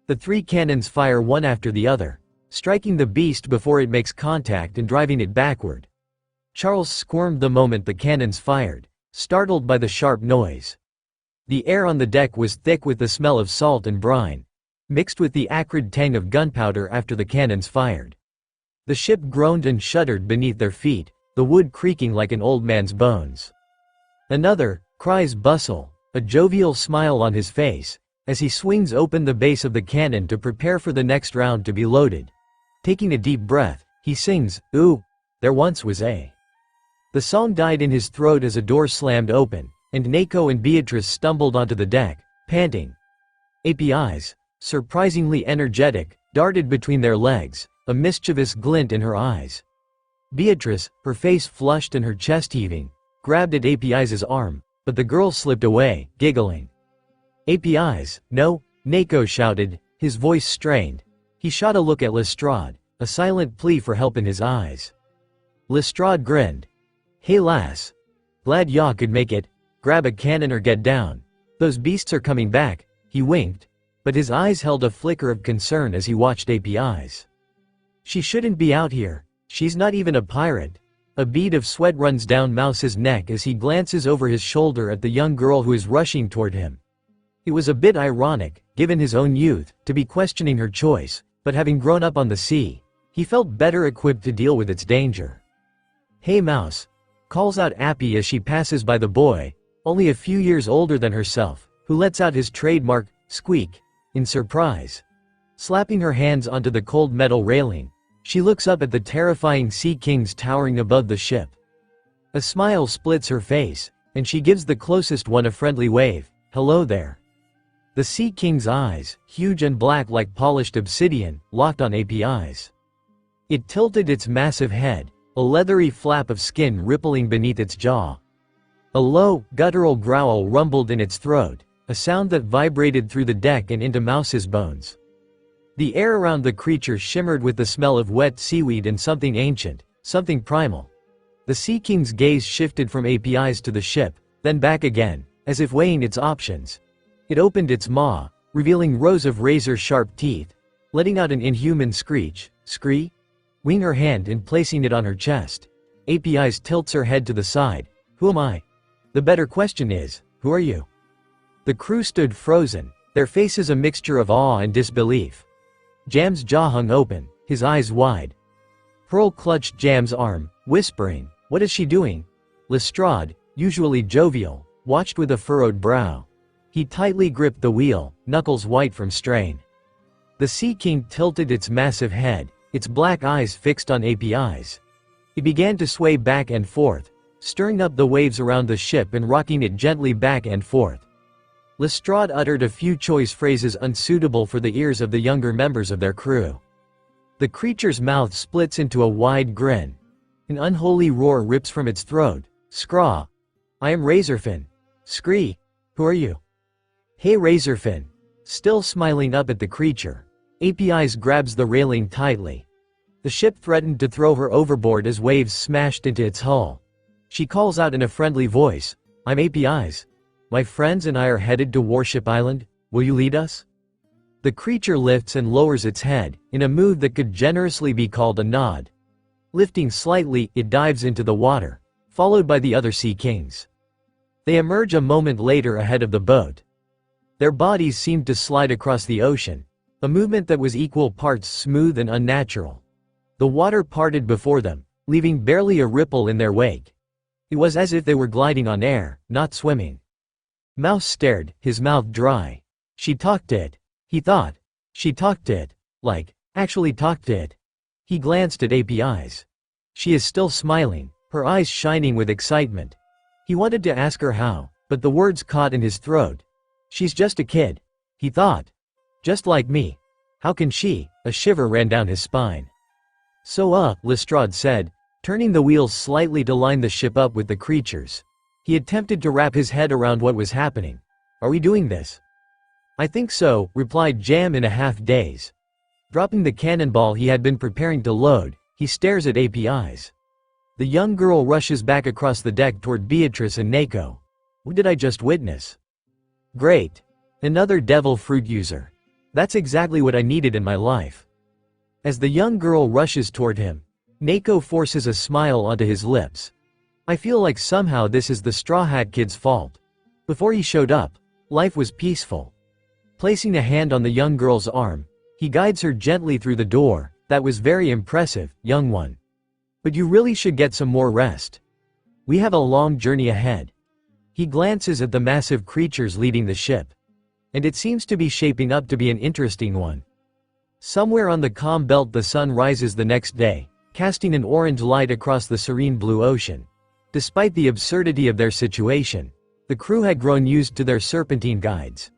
The 3 cannons fire one after the other, striking the beast before it makes contact and driving it backward. Charles squirmed the moment the cannons fired, startled by the sharp noise. The air on the deck was thick with the smell of salt and brine, mixed with the acrid tang of gunpowder after the cannons fired. The ship groaned and shuddered beneath their feet, the wood creaking like an old man's bones. Another, cries Bustle, a jovial smile on his face, as he swings open the base of the cannon to prepare for the next round to be loaded. Taking a deep breath, he sings, "Ooh, there once was a." The song died in his throat as a door slammed open, and Neko and Beatrice stumbled onto the deck, panting. APIs, surprisingly energetic, darted between their legs, a mischievous glint in her eyes. Beatrice, her face flushed and her chest heaving, grabbed at API's arm, but the girl slipped away, giggling. APIs, no, Neko shouted, his voice strained. He shot a look at Lestrade, a silent plea for help in his eyes. Lestrade grinned. Hey lass. Glad yaw could make it. Grab a cannon or get down. Those beasts are coming back, he winked, but his eyes held a flicker of concern as he watched APIs. She shouldn't be out here, she's not even a pirate. A bead of sweat runs down Mouse's neck as he glances over his shoulder at the young girl who is rushing toward him. It was a bit ironic, given his own youth, to be questioning her choice, but having grown up on the sea, he felt better equipped to deal with its danger. Hey Mouse, calls out Appy as she passes by the boy, only a few years older than herself, who lets out his trademark, squeak, in surprise. Slapping her hands onto the cold metal railing, she looks up at the terrifying Sea Kings towering above the ship. A smile splits her face, and she gives the closest one a friendly wave. Hello there. The Sea King's eyes, huge and black like polished obsidian, locked on API's. It tilted its massive head, a leathery flap of skin rippling beneath its jaw. A low, guttural growl rumbled in its throat, a sound that vibrated through the deck and into Mouse's bones. The air around the creature shimmered with the smell of wet seaweed and something ancient, something primal. The Sea King's gaze shifted from API's to the ship, then back again, as if weighing its options. It opened its maw, revealing rows of razor-sharp teeth, letting out an inhuman screech. Scree? Wing her hand and placing it on her chest. API's tilts her head to the side. Who am I? The better question is, Who are you? The crew stood frozen, their faces a mixture of awe and disbelief. Jam's jaw hung open, his eyes wide. Pearl clutched Jam's arm, whispering, "What is she doing?" Lestrade, usually jovial, watched with a furrowed brow. He tightly gripped the wheel, knuckles white from strain. The Sea King tilted its massive head, its black eyes fixed on API's. It began to sway back and forth, stirring up the waves around the ship and rocking it gently back and forth. Lestrade uttered a few choice phrases unsuitable for the ears of the younger members of their crew. The creature's mouth splits into a wide grin. An unholy roar rips from its throat. "Scraw! I am Razorfin." "Scree! Who are you?" "Hey Razorfin." Still smiling up at the creature, API's grabs the railing tightly. The ship threatened to throw her overboard as waves smashed into its hull. She calls out in a friendly voice, "I'm API's. My friends and I are headed to Warship Island. Will you lead us?" The creature lifts and lowers its head, in a move that could generously be called a nod. Lifting slightly, it dives into the water, followed by the other Sea Kings. They emerge a moment later ahead of the boat. Their bodies seemed to slide across the ocean, a movement that was equal parts smooth and unnatural. The water parted before them, leaving barely a ripple in their wake. It was as if they were gliding on air, not swimming. Mouse stared, his mouth dry. She talked it. He thought. She talked it. Actually talked it. He glanced at API's. She is still smiling, her eyes shining with excitement. He wanted to ask her how, but the words caught in his throat. She's just a kid. He thought. Just like me. How can she? A shiver ran down his spine. Lestrade said, turning the wheels slightly to line the ship up with the creatures. He attempted to wrap his head around what was happening. "Are we doing this?" "I think so," replied Jam in a half-daze. Dropping the cannonball he had been preparing to load, he stares at API's. The young girl rushes back across the deck toward Beatrice and Nako. "What did I just witness?" "Great. Another devil fruit user. That's exactly what I needed in my life." As the young girl rushes toward him, Nako forces a smile onto his lips. "I feel like somehow this is the Straw Hat Kid's fault. Before he showed up, life was peaceful." Placing a hand on the young girl's arm, he guides her gently through the door. "That was very impressive, young one. But you really should get some more rest. We have a long journey ahead." He glances at the massive creatures leading the ship. And it seems to be shaping up to be an interesting one. Somewhere on the calm belt the sun rises the next day, casting an orange light across the serene blue ocean. Despite the absurdity of their situation, the crew had grown used to their serpentine guides.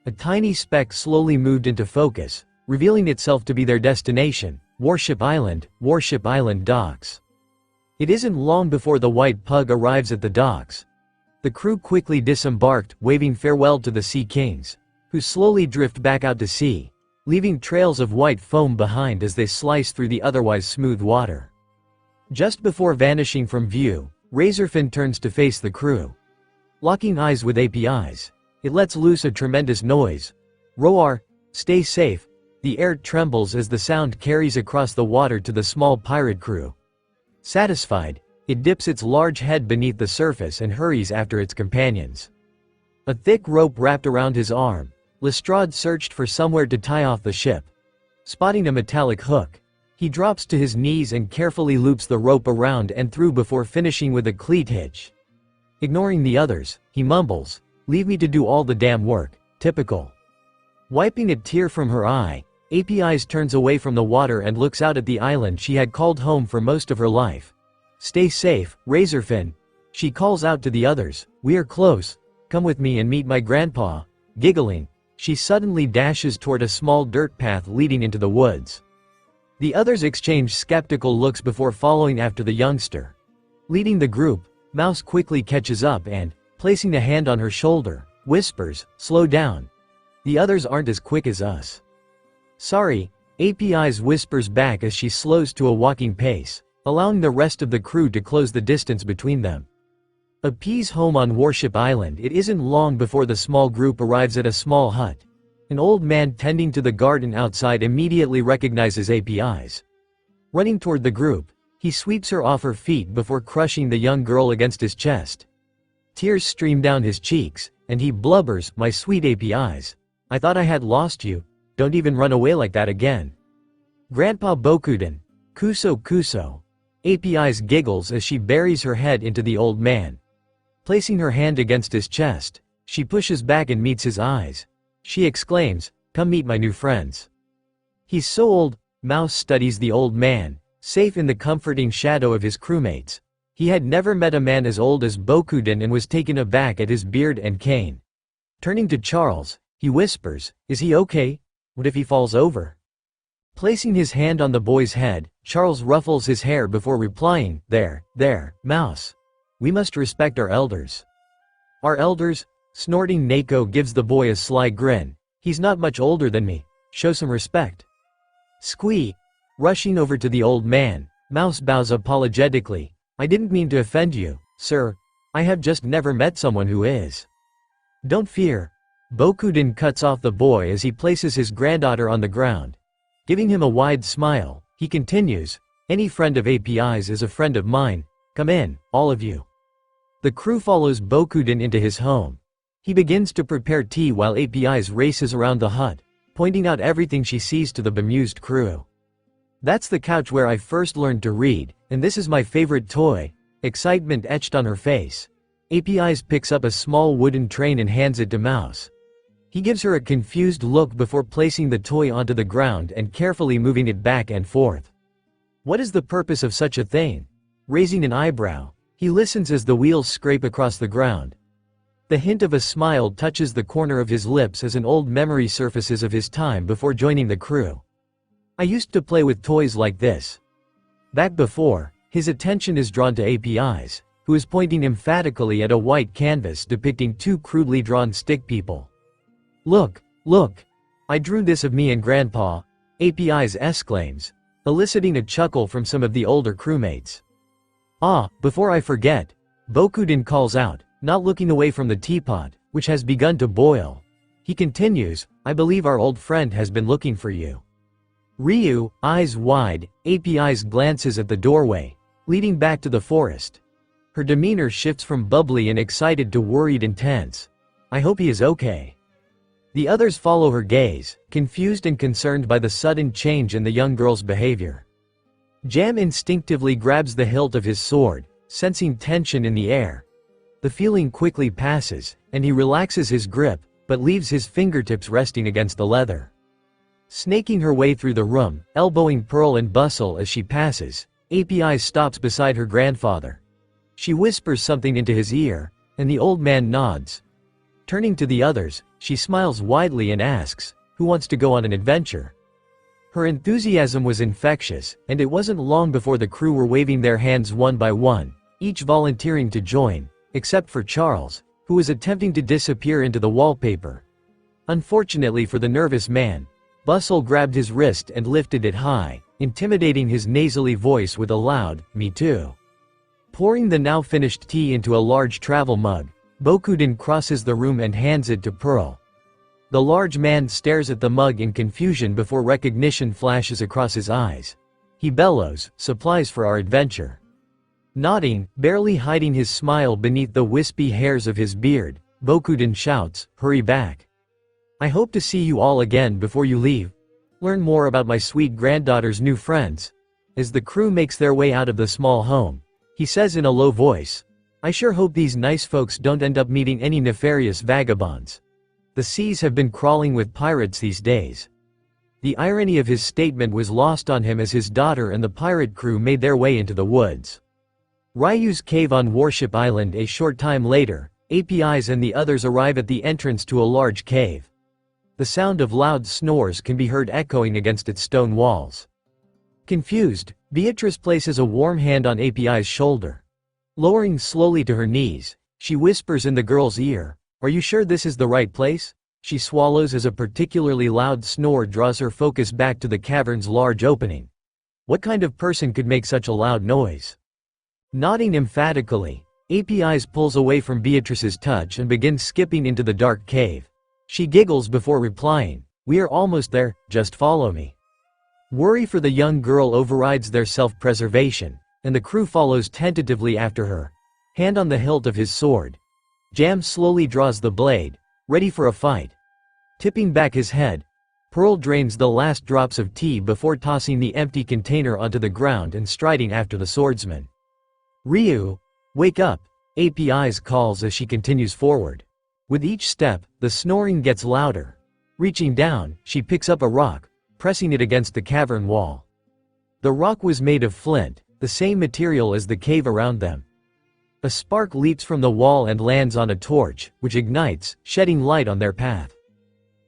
A tiny speck slowly moved into focus, revealing itself to be their destination, Warship Island docks. It isn't long before the white pug arrives at the docks. The crew quickly disembarked, waving farewell to the Sea Kings, who slowly drift back out to sea, leaving trails of white foam behind as they slice through the otherwise smooth water. Just before vanishing from view, Razorfin turns to face the crew. Locking eyes with API's, it lets loose a tremendous noise. "Roar, stay safe." The air trembles as the sound carries across the water to the small pirate crew. Satisfied, it dips its large head beneath the surface and hurries after its companions. A thick rope wrapped around his arm, Lestrade searched for somewhere to tie off the ship. Spotting a metallic hook, he drops to his knees and carefully loops the rope around and through before finishing with a cleat hitch. Ignoring the others, he mumbles, "Leave me to do all the damn work." Typical. Wiping a tear from her eye, API's turns away from the water and looks out at the island she had called home for most of her life. "Stay safe, Razorfin." She calls out to the others, "We are close. Come with me and meet my grandpa." Giggling, she suddenly dashes toward a small dirt path leading into the woods. The others exchange skeptical looks before following after the youngster. Leading the group, Mouse quickly catches up and, placing a hand on her shoulder, whispers, "Slow down. The others aren't as quick as us." "Sorry," API's whispers back as she slows to a walking pace, allowing the rest of the crew to close the distance between them. Appease home on Warship Island. It isn't long before the small group arrives at a small hut. An old man tending to the garden outside immediately recognizes API's. Running toward the group, he sweeps her off her feet before crushing the young girl against his chest. Tears stream down his cheeks, and he blubbers, "My sweet APIs. I thought I had lost you. Don't even run away like that again." "Grandpa Bokuden. Kuso Kuso." APIs giggles as she buries her head into the old man. Placing her hand against his chest, she pushes back and meets his eyes. She exclaims, "Come meet my new friends." He's so old. Mouse studies the old man, safe in the comforting shadow of his crewmates. He had never met a man as old as Bokuden and was taken aback at his beard and cane. Turning to Charles, he whispers, "Is he okay? What if he falls over?" Placing his hand on the boy's head, Charles ruffles his hair before replying, There, Mouse. We must respect our elders." "Our elders?" Snorting Nako gives the boy a sly grin. "He's not much older than me. Show some respect." Squee. Rushing over to the old man, Mouse bows apologetically. "I didn't mean to offend you, sir. I have just never met someone who is." "Don't fear." Bokuden cuts off the boy as he places his granddaughter on the ground. Giving him a wide smile, he continues, "Any friend of API's is a friend of mine. Come in, all of you." The crew follows Bokuden into his home. He begins to prepare tea while API's races around the hut, pointing out everything she sees to the bemused crew. "That's the couch where I first learned to read, and this is my favorite toy." Excitement etched on her face. API's picks up a small wooden train and hands it to Mouse. He gives her a confused look before placing the toy onto the ground and carefully moving it back and forth. "What is the purpose of such a thing?" Raising an eyebrow, he listens as the wheels scrape across the ground. The hint of a smile touches the corner of his lips as an old memory surfaces of his time before joining the crew. "I used to play with toys like this." Back before, his attention is drawn to API's, who is pointing emphatically at a white canvas depicting two crudely drawn stick people. Look, I drew this of me and Grandpa," API's exclaims, eliciting a chuckle from some of the older crewmates. "Ah, before I forget," Bokuden calls out, not looking away from the teapot, which has begun to boil. He continues, "I believe our old friend has been looking for you." Ryu, eyes wide, API's glances at the doorway, leading back to the forest. Her demeanor shifts from bubbly and excited to worried and tense. "I hope he is okay." The others follow her gaze, confused and concerned by the sudden change in the young girl's behavior. Jam instinctively grabs the hilt of his sword, sensing tension in the air. The feeling quickly passes, and he relaxes his grip, but leaves his fingertips resting against the leather. Snaking her way through the room, elbowing Pearl and Bustle as she passes, API stops beside her grandfather. She whispers something into his ear, and the old man nods. Turning to the others, she smiles widely and asks, "Who wants to go on an adventure?" Her enthusiasm was infectious, and it wasn't long before the crew were waving their hands one by one, each volunteering to join, except for Charles, who was attempting to disappear into the wallpaper. Unfortunately for the nervous man, Bustle grabbed his wrist and lifted it high, intimidating his nasally voice with a loud, "Me too." Pouring the now finished tea into a large travel mug, Bokuden crosses the room and hands it to Pearl. The large man stares at the mug in confusion before recognition flashes across his eyes. He bellows, "Supplies for our adventure." Nodding, barely hiding his smile beneath the wispy hairs of his beard, Bokuden shouts, "Hurry back. I hope to see you all again before you leave. Learn more about my sweet granddaughter's new friends." As the crew makes their way out of the small home, he says in a low voice, "I sure hope these nice folks don't end up meeting any nefarious vagabonds. The seas have been crawling with pirates these days." The irony of his statement was lost on him as his daughter and the pirate crew made their way into the woods. Ryu's cave on Warship Island. A short time later, API's and the others arrive at the entrance to a large cave. The sound of loud snores can be heard echoing against its stone walls. Confused, Beatrice places a warm hand on API's shoulder. Lowering slowly to her knees, she whispers in the girl's ear, "Are you sure this is the right place?" She swallows as a particularly loud snore draws her focus back to the cavern's large opening. What kind of person could make such a loud noise? Nodding emphatically, API's pulls away from Beatrice's touch and begins skipping into the dark cave. She giggles before replying, "We are almost there, just follow me." Worry for the young girl overrides their self-preservation, and the crew follows tentatively after her, hand on the hilt of his sword. Jam slowly draws the blade, ready for a fight. Tipping back his head, Pearl drains the last drops of tea before tossing the empty container onto the ground and striding after the swordsman. "Ryu, wake up," API's calls as she continues forward. With each step, the snoring gets louder. Reaching down, she picks up a rock, pressing it against the cavern wall. The rock was made of flint, the same material as the cave around them. A spark leaps from the wall and lands on a torch, which ignites, shedding light on their path.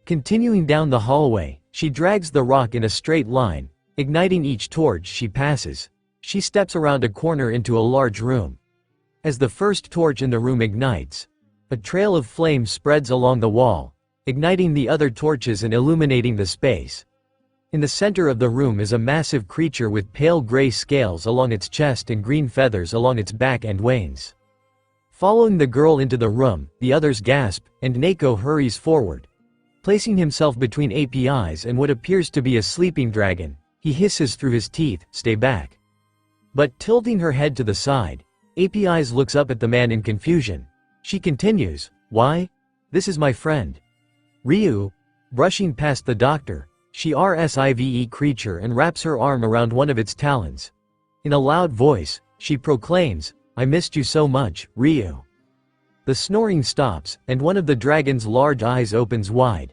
Continuing down the hallway, she drags the rock in a straight line, igniting each torch she passes. She steps around a corner into a large room. As the first torch in the room ignites, a trail of flame spreads along the wall, igniting the other torches and illuminating the space. In the center of the room is a massive creature with pale gray scales along its chest and green feathers along its back and wings. Following the girl into the room, the others gasp, and Neko hurries forward. Placing himself between API's and what appears to be a sleeping dragon, he hisses through his teeth, "Stay back." But tilting her head to the side, API's looks up at the man in confusion. She continues, "Why? This is my friend. Ryu." Brushing past the doctor, she RSIVE creature and wraps her arm around one of its talons. In a loud voice, she proclaims, "I missed you so much, Ryu." The snoring stops, and one of the dragon's large eyes opens wide.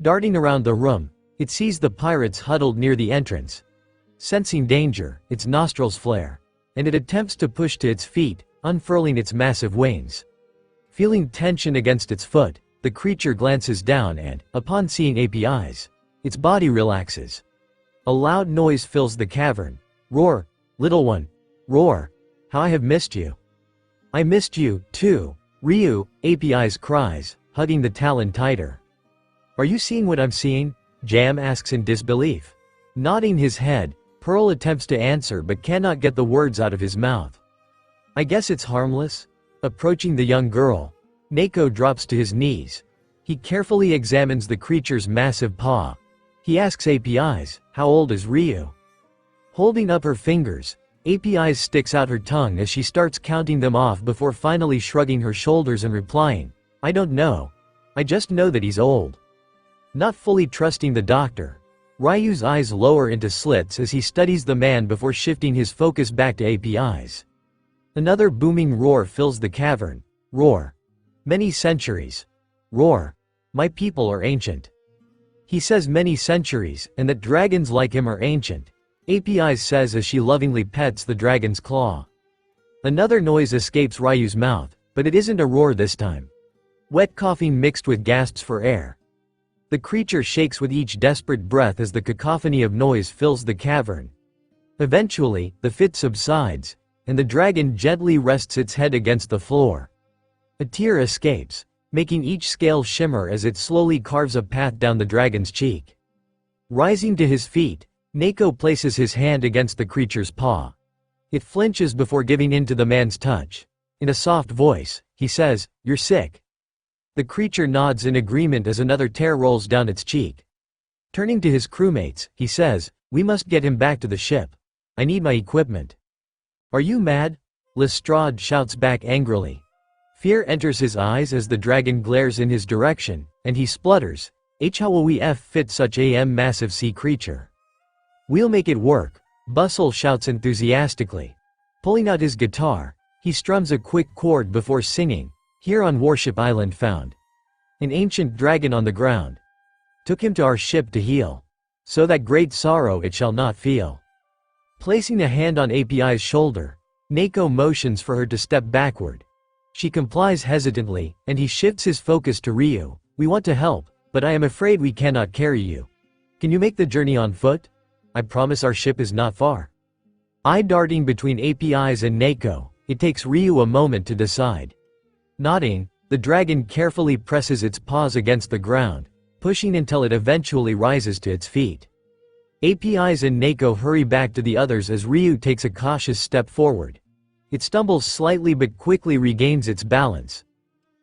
Darting around the room, it sees the pirates huddled near the entrance. Sensing danger, its nostrils flare, and it attempts to push to its feet, unfurling its massive wings. Feeling tension against its foot, the creature glances down and, upon seeing API's, its body relaxes. A loud noise fills the cavern. "Roar, little one, roar. How I have missed you." "I missed you, too, Ryu," API's cries, hugging the talon tighter. "Are you seeing what I'm seeing?" Jam asks in disbelief. Nodding his head, Pearl attempts to answer but cannot get the words out of his mouth. "I guess it's harmless." Approaching the young girl, Neko drops to his knees. He carefully examines the creature's massive paw. He asks API's, "How old is Ryu?" Holding up her fingers, API's sticks out her tongue as she starts counting them off before finally shrugging her shoulders and replying, "I don't know. I just know that he's old." Not fully trusting the doctor, Ryu's eyes lower into slits as he studies the man before shifting his focus back to API's. Another booming roar fills the cavern. "Roar. Many centuries. Roar. My people are ancient." He says many centuries, and that dragons like him are ancient, API's says as she lovingly pets the dragon's claw. Another noise escapes Ryu's mouth, but it isn't a roar this time. Wet coughing mixed with gasps for air. The creature shakes with each desperate breath as the cacophony of noise fills the cavern. Eventually, the fit subsides, and the dragon gently rests its head against the floor. A tear escapes, making each scale shimmer as it slowly carves a path down the dragon's cheek. Rising to his feet, Neko places his hand against the creature's paw. It flinches before giving in to the man's touch. In a soft voice, he says, "You're sick." The creature nods in agreement as another tear rolls down its cheek. Turning to his crewmates, he says, "We must get him back to the ship. I need my equipment." "Are you mad?" Lestrade shouts back angrily. Fear enters his eyes as the dragon glares in his direction, and he splutters, "How will we fit such a massive sea creature?" "We'll make it work," Bustle shouts enthusiastically. Pulling out his guitar, he strums a quick chord before singing, "Here on Warship Island found an ancient dragon on the ground. Took him to our ship to heal, so that great sorrow it shall not feel." Placing a hand on API's shoulder, Neko motions for her to step backward. She complies hesitantly, and he shifts his focus to Ryu. "We want to help, but I am afraid we cannot carry you. Can you make the journey on foot? I promise our ship is not far." Eye darting between API's and Neko, it takes Ryu a moment to decide. Nodding, the dragon carefully presses its paws against the ground, pushing until it eventually rises to its feet. API's and Neko hurry back to the others as Ryu takes a cautious step forward. It stumbles slightly but quickly regains its balance.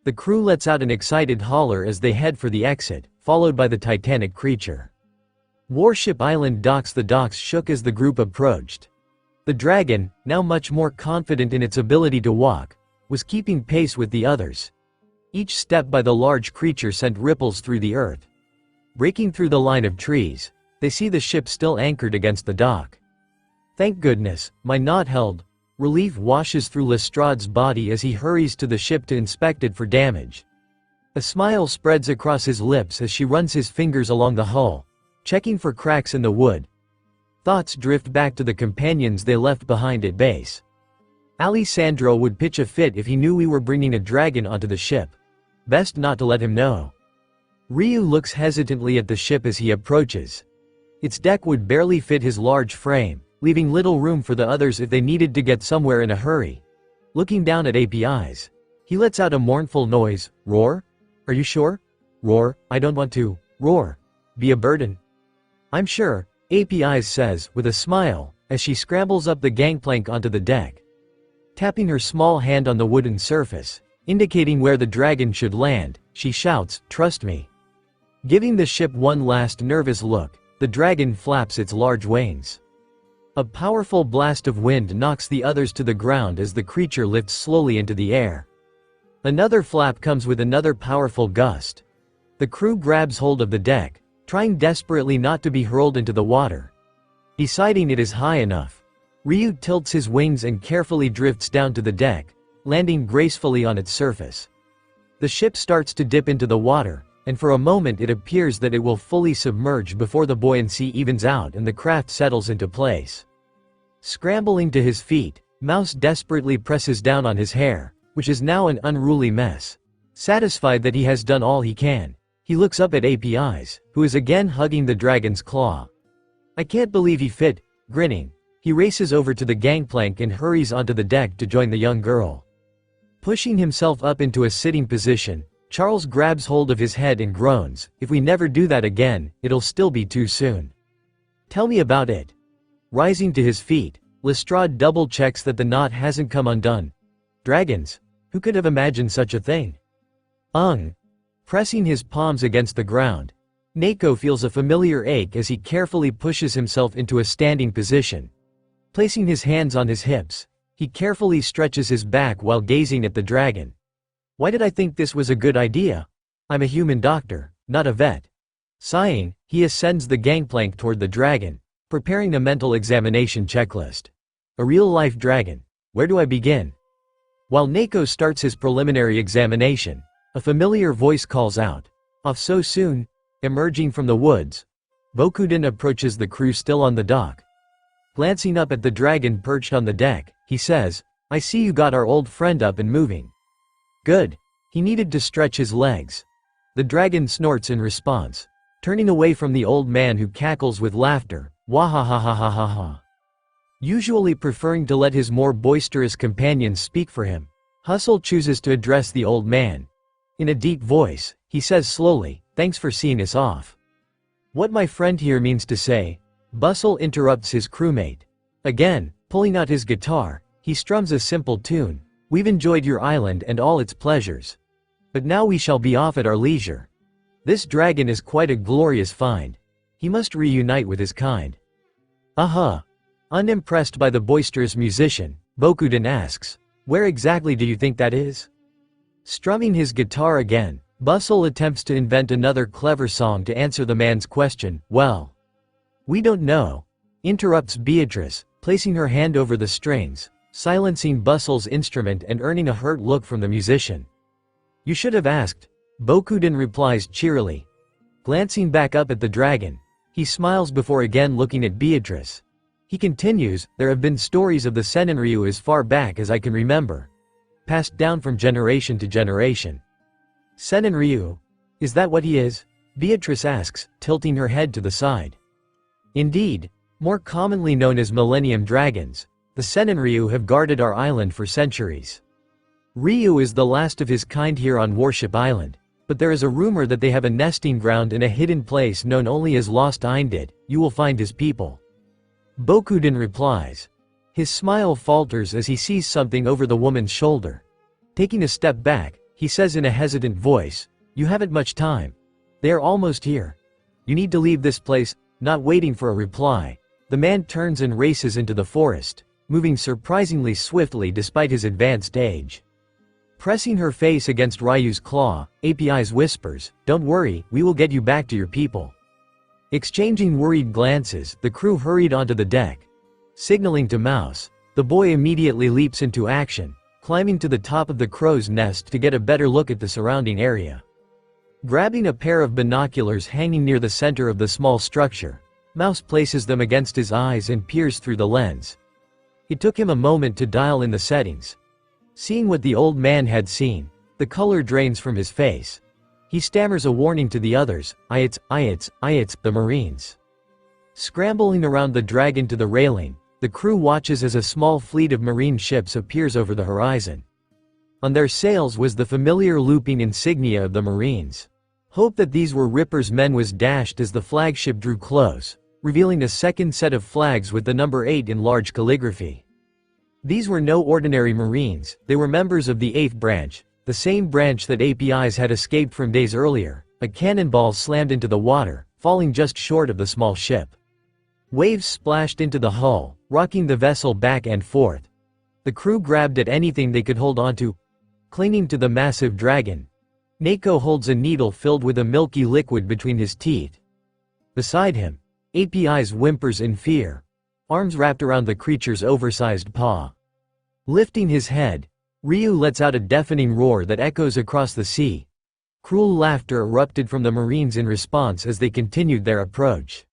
The crew lets out an excited holler as they head for the exit, followed by the titanic creature. Warship Island docks. The docks shook as the group approached. The dragon, now much more confident in its ability to walk, was keeping pace with the others. Each step by the large creature sent ripples through the earth. Breaking through the line of trees, they see the ship still anchored against the dock. Thank goodness, my knot held. Relief washes through Lestrade's body as he hurries to the ship to inspect it for damage. A smile spreads across his lips as she runs his fingers along the hull, checking for cracks in the wood. Thoughts drift back to the companions they left behind at base. Alessandro would pitch a fit if he knew we were bringing a dragon onto the ship. Best not to let him know. Ryu looks hesitantly at the ship as he approaches. Its deck would barely fit his large frame, leaving little room for the others if they needed to get somewhere in a hurry. Looking down at API's, he lets out a mournful noise. Roar? Are you sure? Roar, I don't want to. Roar. Be a burden. I'm sure, API's says, with a smile, as she scrambles up the gangplank onto the deck. Tapping her small hand on the wooden surface, indicating where the dragon should land, she shouts, trust me. Giving the ship one last nervous look, the dragon flaps its large wings. A powerful blast of wind knocks the others to the ground as the creature lifts slowly into the air. Another flap comes with another powerful gust. The crew grabs hold of the deck, trying desperately not to be hurled into the water. Deciding it is high enough, Ryu tilts his wings and carefully drifts down to the deck, landing gracefully on its surface. The ship starts to dip into the water, and for a moment it appears that it will fully submerge before the buoyancy evens out and the craft settles into place. Scrambling to his feet, Mouse desperately presses down on his hair, which is now an unruly mess. Satisfied that he has done all he can, he looks up at API's, who is again hugging the dragon's claw. I can't believe he fit. Grinning, he races over to the gangplank and hurries onto the deck to join the young girl. Pushing himself up into a sitting position, Charles grabs hold of his head and groans, if we never do that again, it'll still be too soon. Tell me about it. Rising to his feet, Lestrade double-checks that the knot hasn't come undone. Dragons? Who could have imagined such a thing? Pressing his palms against the ground, Neko feels a familiar ache as he carefully pushes himself into a standing position. Placing his hands on his hips, he carefully stretches his back while gazing at the dragon. Why did I think this was a good idea? I'm a human doctor, not a vet. Sighing, he ascends the gangplank toward the dragon, preparing a mental examination checklist. A real-life dragon. Where do I begin? While Neko starts his preliminary examination, a familiar voice calls out, off so soon? Emerging from the woods, Bokuden approaches the crew still on the dock. Glancing up at the dragon perched on the deck, he says, I see you got our old friend up and moving. Good. He needed to stretch his legs. The dragon snorts in response, turning away from the old man who cackles with laughter, wahahahahaha. Usually preferring to let his more boisterous companions speak for him, Hustle chooses to address the old man. In a deep voice, he says slowly, thanks for seeing us off. What my friend here means to say, Bustle interrupts his crewmate. Again, pulling out his guitar, he strums a simple tune. We've enjoyed your island and all its pleasures. But now we shall be off at our leisure. This dragon is quite a glorious find. He must reunite with his kind. Unimpressed by the boisterous musician, Bokuden asks, where exactly do you think that is? Strumming his guitar again, Bustle attempts to invent another clever song to answer the man's question. Well, we don't know, interrupts Beatrice, placing her hand over the strings, silencing Bustle's instrument and earning a hurt look from the musician. You should have asked, Bokuden replies cheerily. Glancing back up at the dragon, he smiles before again looking at Beatrice. He continues, there have been stories of the Senenryu as far back as I can remember. Passed down from generation to generation. Senenryu? Is that what he is? Beatrice asks, tilting her head to the side. Indeed, more commonly known as Millennium Dragons, the Senenryu have guarded our island for centuries. Ryu is the last of his kind here on Warship Island, but there is a rumor that they have a nesting ground in a hidden place known only as Lost Eindid. You will find his people. Bokuden replies. His smile falters as he sees something over the woman's shoulder. Taking a step back, he says in a hesitant voice, you haven't much time. They are almost here. You need to leave this place. Not waiting for a reply, the man turns and races into the forest, moving surprisingly swiftly despite his advanced age. Pressing her face against Ryu's claw, API's whispers, "Don't worry, we will get you back to your people." Exchanging worried glances, the crew hurried onto the deck. Signaling to Mouse, the boy immediately leaps into action, climbing to the top of the crow's nest to get a better look at the surrounding area. Grabbing a pair of binoculars hanging near the center of the small structure, Mouse places them against his eyes and peers through the lens. It took him a moment to dial in the settings. Seeing what the old man had seen, the color drains from his face. He stammers a warning to the others, it's the Marines." Scrambling around the dragon to the railing, the crew watches as a small fleet of Marine ships appears over the horizon. On their sails was the familiar looping insignia of the Marines. Hope that these were Ripper's men was dashed as the flagship drew close, revealing a second set of flags with the number 8 in large calligraphy. These were no ordinary Marines, they were members of the 8th branch, the same branch that API's had escaped from days earlier. A cannonball slammed into the water, falling just short of the small ship. Waves splashed into the hull, rocking the vessel back and forth. The crew grabbed at anything they could hold onto. Clinging to the massive dragon, Neko holds a needle filled with a milky liquid between his teeth. Beside him, API's whimpers in fear, arms wrapped around the creature's oversized paw. Lifting his head, Ryu lets out a deafening roar that echoes across the sea. Cruel laughter erupted from the Marines in response as they continued their approach.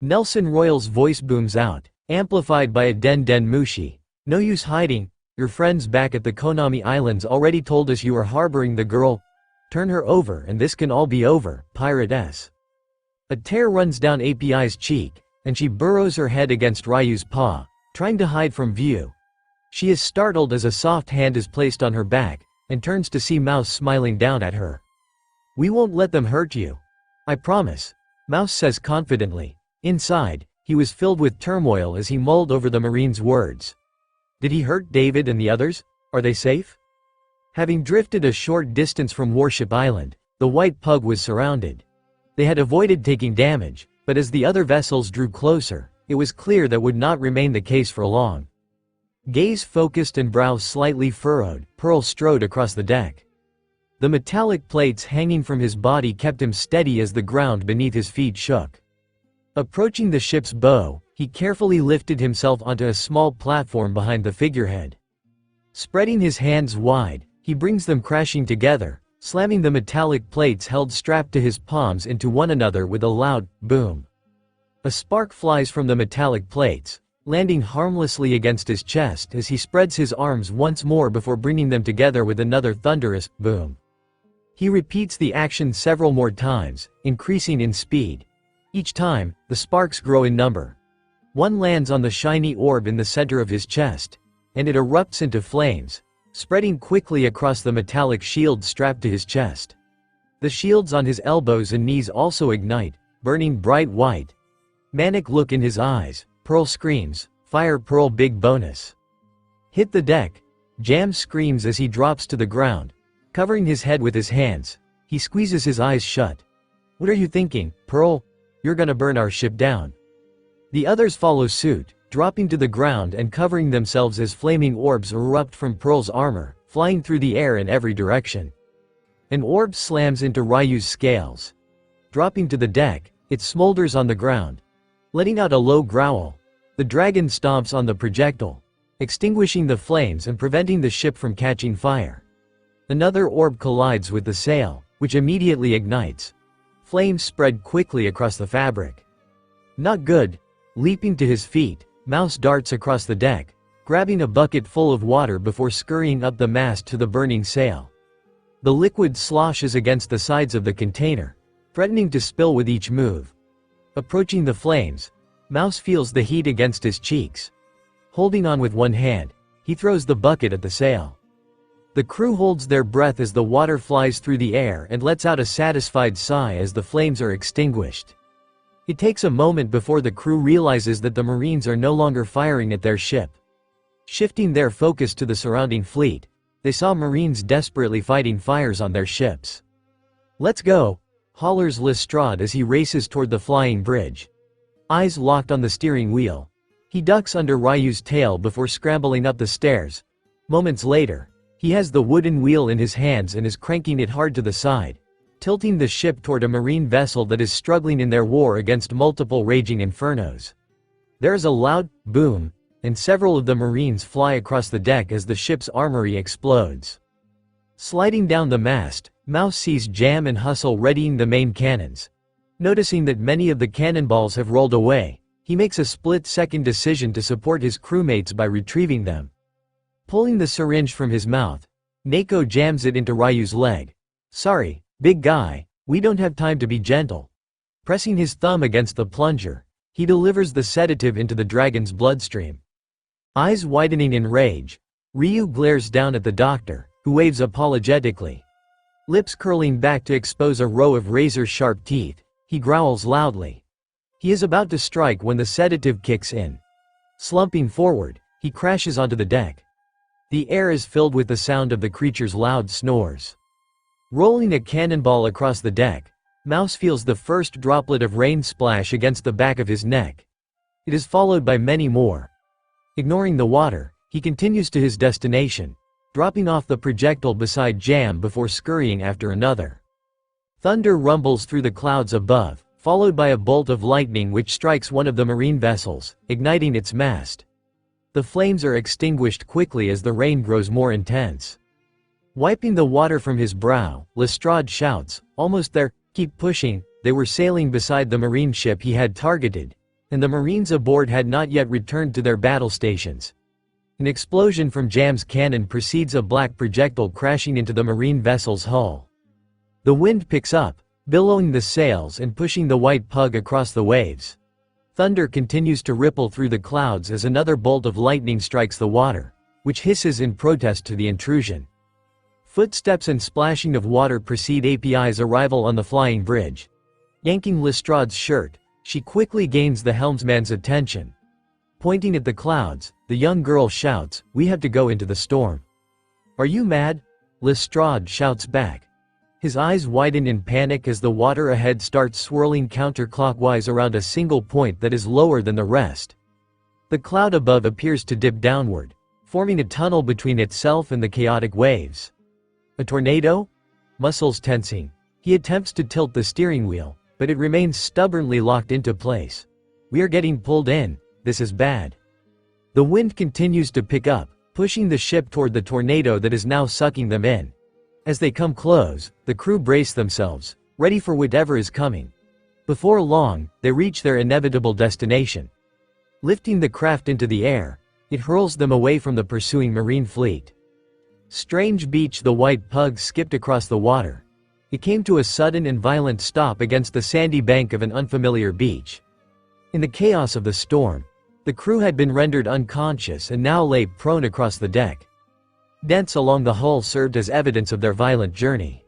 Nelson Royal's voice booms out, amplified by a Den Den Mushi. "No use hiding, your friends back at the Konami Islands already told us you are harboring the girl. Turn her over and this can all be over, Pirate-S." A tear runs down API's cheek, and she burrows her head against Ryu's paw, trying to hide from view. She is startled as a soft hand is placed on her back, and turns to see Mouse smiling down at her. "We won't let them hurt you. I promise," Mouse says confidently. Inside, he was filled with turmoil as he mulled over the Marine's words. Did he hurt David and the others? Are they safe? Having drifted a short distance from Warship Island, the White Pug was surrounded. They had avoided taking damage, but as the other vessels drew closer, it was clear that would not remain the case for long. Gaze focused and brows slightly furrowed, Pearl strode across the deck. The metallic plates hanging from his body kept him steady as the ground beneath his feet shook. Approaching the ship's bow, he carefully lifted himself onto a small platform behind the figurehead. Spreading his hands wide, he brings them crashing together, slamming the metallic plates held strapped to his palms into one another with a loud boom. A spark flies from the metallic plates, landing harmlessly against his chest as he spreads his arms once more before bringing them together with another thunderous boom. He repeats the action several more times, increasing in speed. Each time, the sparks grow in number. One lands on the shiny orb in the center of his chest, and it erupts into flames, spreading quickly across the metallic shield strapped to his chest. The shields on his elbows and knees also ignite, burning bright white. Manic look in his eyes, Pearl screams, "Fire Pearl big bonus." Hit the deck, Jam screams as he drops to the ground. Covering his head with his hands, he squeezes his eyes shut. "What are you thinking, Pearl? You're gonna burn our ship down." The others follow suit, dropping to the ground and covering themselves as flaming orbs erupt from Pearl's armor, flying through the air in every direction. An orb slams into Ryu's scales. Dropping to the deck, it smolders on the ground. Letting out a low growl, the dragon stomps on the projectile, extinguishing the flames and preventing the ship from catching fire. Another orb collides with the sail, which immediately ignites. Flames spread quickly across the fabric. Not good. Leaping to his feet, Mouse darts across the deck, grabbing a bucket full of water before scurrying up the mast to the burning sail. The liquid sloshes against the sides of the container, threatening to spill with each move. Approaching the flames, Mouse feels the heat against his cheeks. Holding on with one hand, he throws the bucket at the sail. The crew holds their breath as the water flies through the air and lets out a satisfied sigh as the flames are extinguished. It takes a moment before the crew realizes that the Marines are no longer firing at their ship. Shifting their focus to the surrounding fleet, they saw Marines desperately fighting fires on their ships. "Let's go," hollers Lestrade as he races toward the flying bridge. Eyes locked on the steering wheel, he ducks under Ryu's tail before scrambling up the stairs. Moments later, He has the wooden wheel in his hands and is cranking it hard to the side, tilting the ship toward a marine vessel that is struggling in their war against multiple raging infernos. There is a loud boom, and several of the marines fly across the deck as the ship's armory explodes. Sliding down the mast, Mouse sees Jam and Hustle readying the main cannons. Noticing that many of the cannonballs have rolled away, he makes a split-second decision to support his crewmates by retrieving them. Pulling the syringe from his mouth, Neko jams it into Ryu's leg. "Sorry, big guy, we don't have time to be gentle." Pressing his thumb against the plunger, he delivers the sedative into the dragon's bloodstream. Eyes widening in rage, Ryu glares down at the doctor, who waves apologetically. Lips curling back to expose a row of razor-sharp teeth, he growls loudly. He is about to strike when the sedative kicks in. Slumping forward, he crashes onto the deck. The air is filled with the sound of the creature's loud snores. Rolling a cannonball across the deck, Mouse feels the first droplet of rain splash against the back of his neck. It is followed by many more. Ignoring the water, he continues to his destination, dropping off the projectile beside Jam before scurrying after another. Thunder rumbles through the clouds above, followed by a bolt of lightning which strikes one of the marine vessels, igniting its mast. The flames are extinguished quickly as the rain grows more intense. Wiping the water from his brow, Lestrade shouts, "Almost there, keep pushing." They were sailing beside the marine ship he had targeted, and the marines aboard had not yet returned to their battle stations. An explosion from Jam's cannon precedes a black projectile crashing into the marine vessel's hull. The wind picks up, billowing the sails and pushing the white pug across the waves. Thunder continues to ripple through the clouds as another bolt of lightning strikes the water, which hisses in protest to the intrusion. Footsteps and splashing of water precede API's arrival on the flying bridge. Yanking Lestrade's shirt, she quickly gains the helmsman's attention. Pointing at the clouds, the young girl shouts, "We have to go into the storm." "Are you mad?" Lestrade shouts back. His eyes widen in panic as the water ahead starts swirling counterclockwise around a single point that is lower than the rest. The cloud above appears to dip downward, forming a tunnel between itself and the chaotic waves. A tornado? Muscles tensing, he attempts to tilt the steering wheel, but it remains stubbornly locked into place. "We are getting pulled in, this is bad." The wind continues to pick up, pushing the ship toward the tornado that is now sucking them in. As they come close, the crew brace themselves, ready for whatever is coming. Before long, they reach their inevitable destination. Lifting the craft into the air, it hurls them away from the pursuing marine fleet. Strange beach. The white pug skipped across the water. It came to a sudden and violent stop against the sandy bank of an unfamiliar beach. In the chaos of the storm, the crew had been rendered unconscious and now lay prone across the deck. Dents along the hull served as evidence of their violent journey.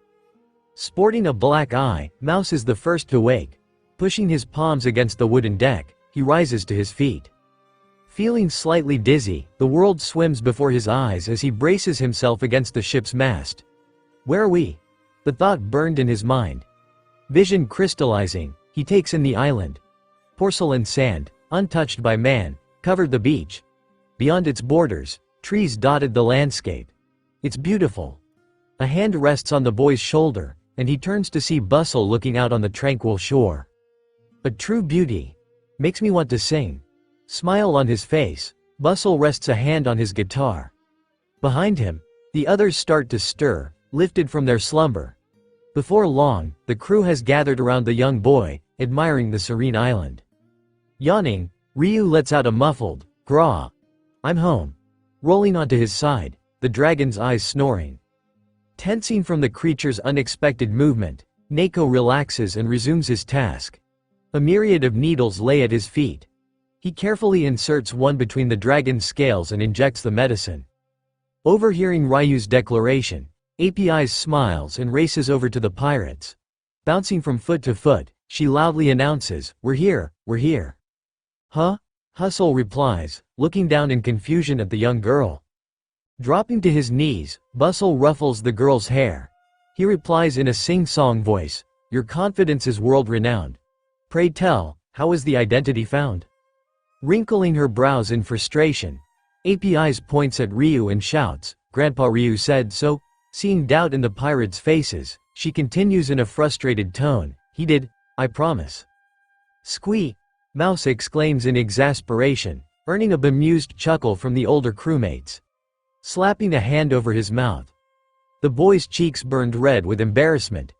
Sporting a black eye, Mouse is the first to wake. Pushing his palms against the wooden deck, he rises to his feet. Feeling slightly dizzy, the world swims before his eyes as he braces himself against the ship's mast. "Where are we?" The thought burned in his mind. Vision crystallizing, he takes in the island. Porcelain sand, untouched by man, covered the beach. Beyond its borders, trees dotted the landscape. It's beautiful. A hand rests on the boy's shoulder, and he turns to see Bustle looking out on the tranquil shore. A true beauty. Makes me want to sing. Smile on his face, Bustle rests a hand on his guitar. Behind him, the others start to stir, lifted from their slumber. Before long, the crew has gathered around the young boy, admiring the serene island. Yawning, Ryu lets out a muffled, "Graw. I'm home." Rolling onto his side, the dragon's eyes snoring. Tensing from the creature's unexpected movement, Neko relaxes and resumes his task. A myriad of needles lay at his feet. He carefully inserts one between the dragon's scales and injects the medicine. Overhearing Ryu's declaration, API smiles and races over to the pirates. Bouncing from foot to foot, she loudly announces, "We're here, we're here." "Huh?" Hustle replies, looking down in confusion at the young girl. Dropping to his knees, Bustle ruffles the girl's hair. He replies in a sing-song voice, "Your confidence is world-renowned. Pray tell, how was the identity found?" Wrinkling her brows in frustration, API's points at Ryu and shouts, Grandpa Ryu said so. Seeing doubt in the pirates' faces, she continues in a frustrated tone, he did, I promise. Squee! Mouse exclaims in exasperation, earning a bemused chuckle from the older crewmates. Slapping a hand over his mouth. The boy's cheeks burned red with embarrassment.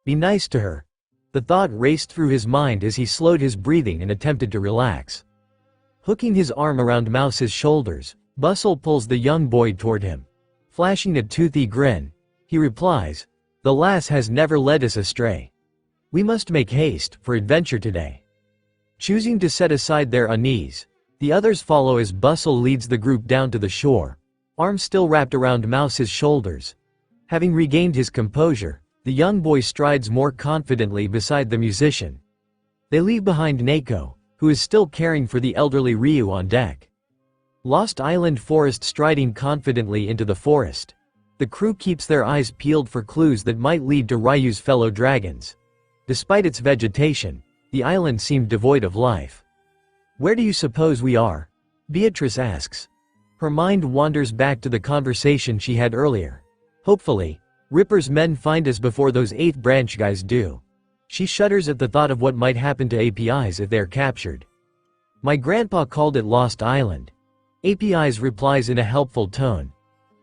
Be nice to her. The thought raced through his mind as he slowed his breathing and attempted to relax. Hooking his arm around Mouse's shoulders, Bustle pulls the young boy toward him. Flashing a toothy grin, he replies, the lass has never led us astray. We must make haste for adventure today. Choosing to set aside their unease, the others follow as Bustle leads the group down to the shore, arms still wrapped around Mouse's shoulders. Having regained his composure, the young boy strides more confidently beside the musician. They leave behind Neko, who is still caring for the elderly Ryu on deck. Lost Island Forest striding confidently into the forest. The crew keeps their eyes peeled for clues that might lead to Ryu's fellow dragons. Despite its vegetation, the island seemed devoid of life. Where do you suppose we are? Beatrice asks. Her mind wanders back to the conversation she had earlier. Hopefully, Ripper's men find us before those 8th branch guys do. She shudders at the thought of what might happen to APIs if they are captured. My grandpa called it Lost Island. APIs replies in a helpful tone.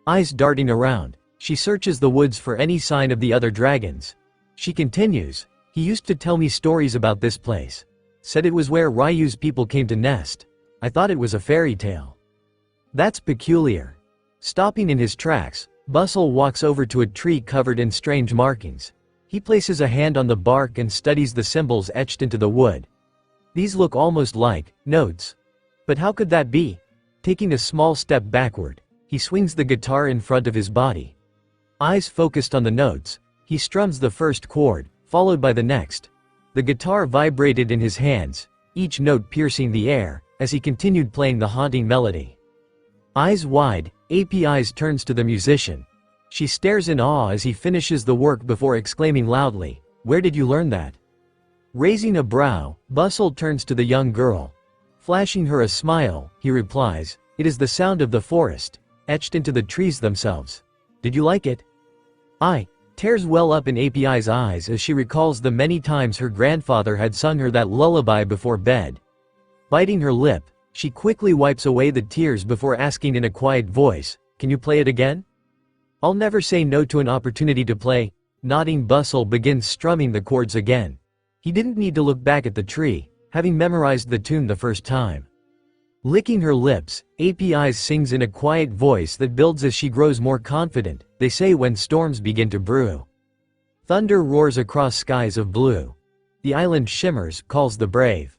Eyes darting around, she searches the woods for any sign of the other dragons. She continues, he used to tell me stories about this place. Said it was where Ryu's people came to nest. I thought it was a fairy tale. That's peculiar. Stopping in his tracks, Bustle walks over to a tree covered in strange markings. He places a hand on the bark and studies the symbols etched into the wood. These look almost like notes. But how could that be? Taking a small step backward, he swings the guitar in front of his body. Eyes focused on the notes, he strums the first chord, followed by the next. The guitar vibrated in his hands, each note piercing the air, as he continued playing the haunting melody. Eyes wide, APIs turns to the musician. She stares in awe as he finishes the work before exclaiming loudly, where did you learn that? Raising a brow, Bustle turns to the young girl. Flashing her a smile, he replies, it is the sound of the forest, etched into the trees themselves. Did you like it? Tears well up in API's eyes as she recalls the many times her grandfather had sung her that lullaby before bed. Biting her lip, she quickly wipes away the tears before asking in a quiet voice, can you play it again? I'll never say no to an opportunity to play. Nodding, Bustle begins strumming the chords again. He didn't need to look back at the tree, having memorized the tune the first time. Licking her lips, APIs sings in a quiet voice that builds as she grows more confident, they say when storms begin to brew. Thunder roars across skies of blue. The island shimmers, calls the brave.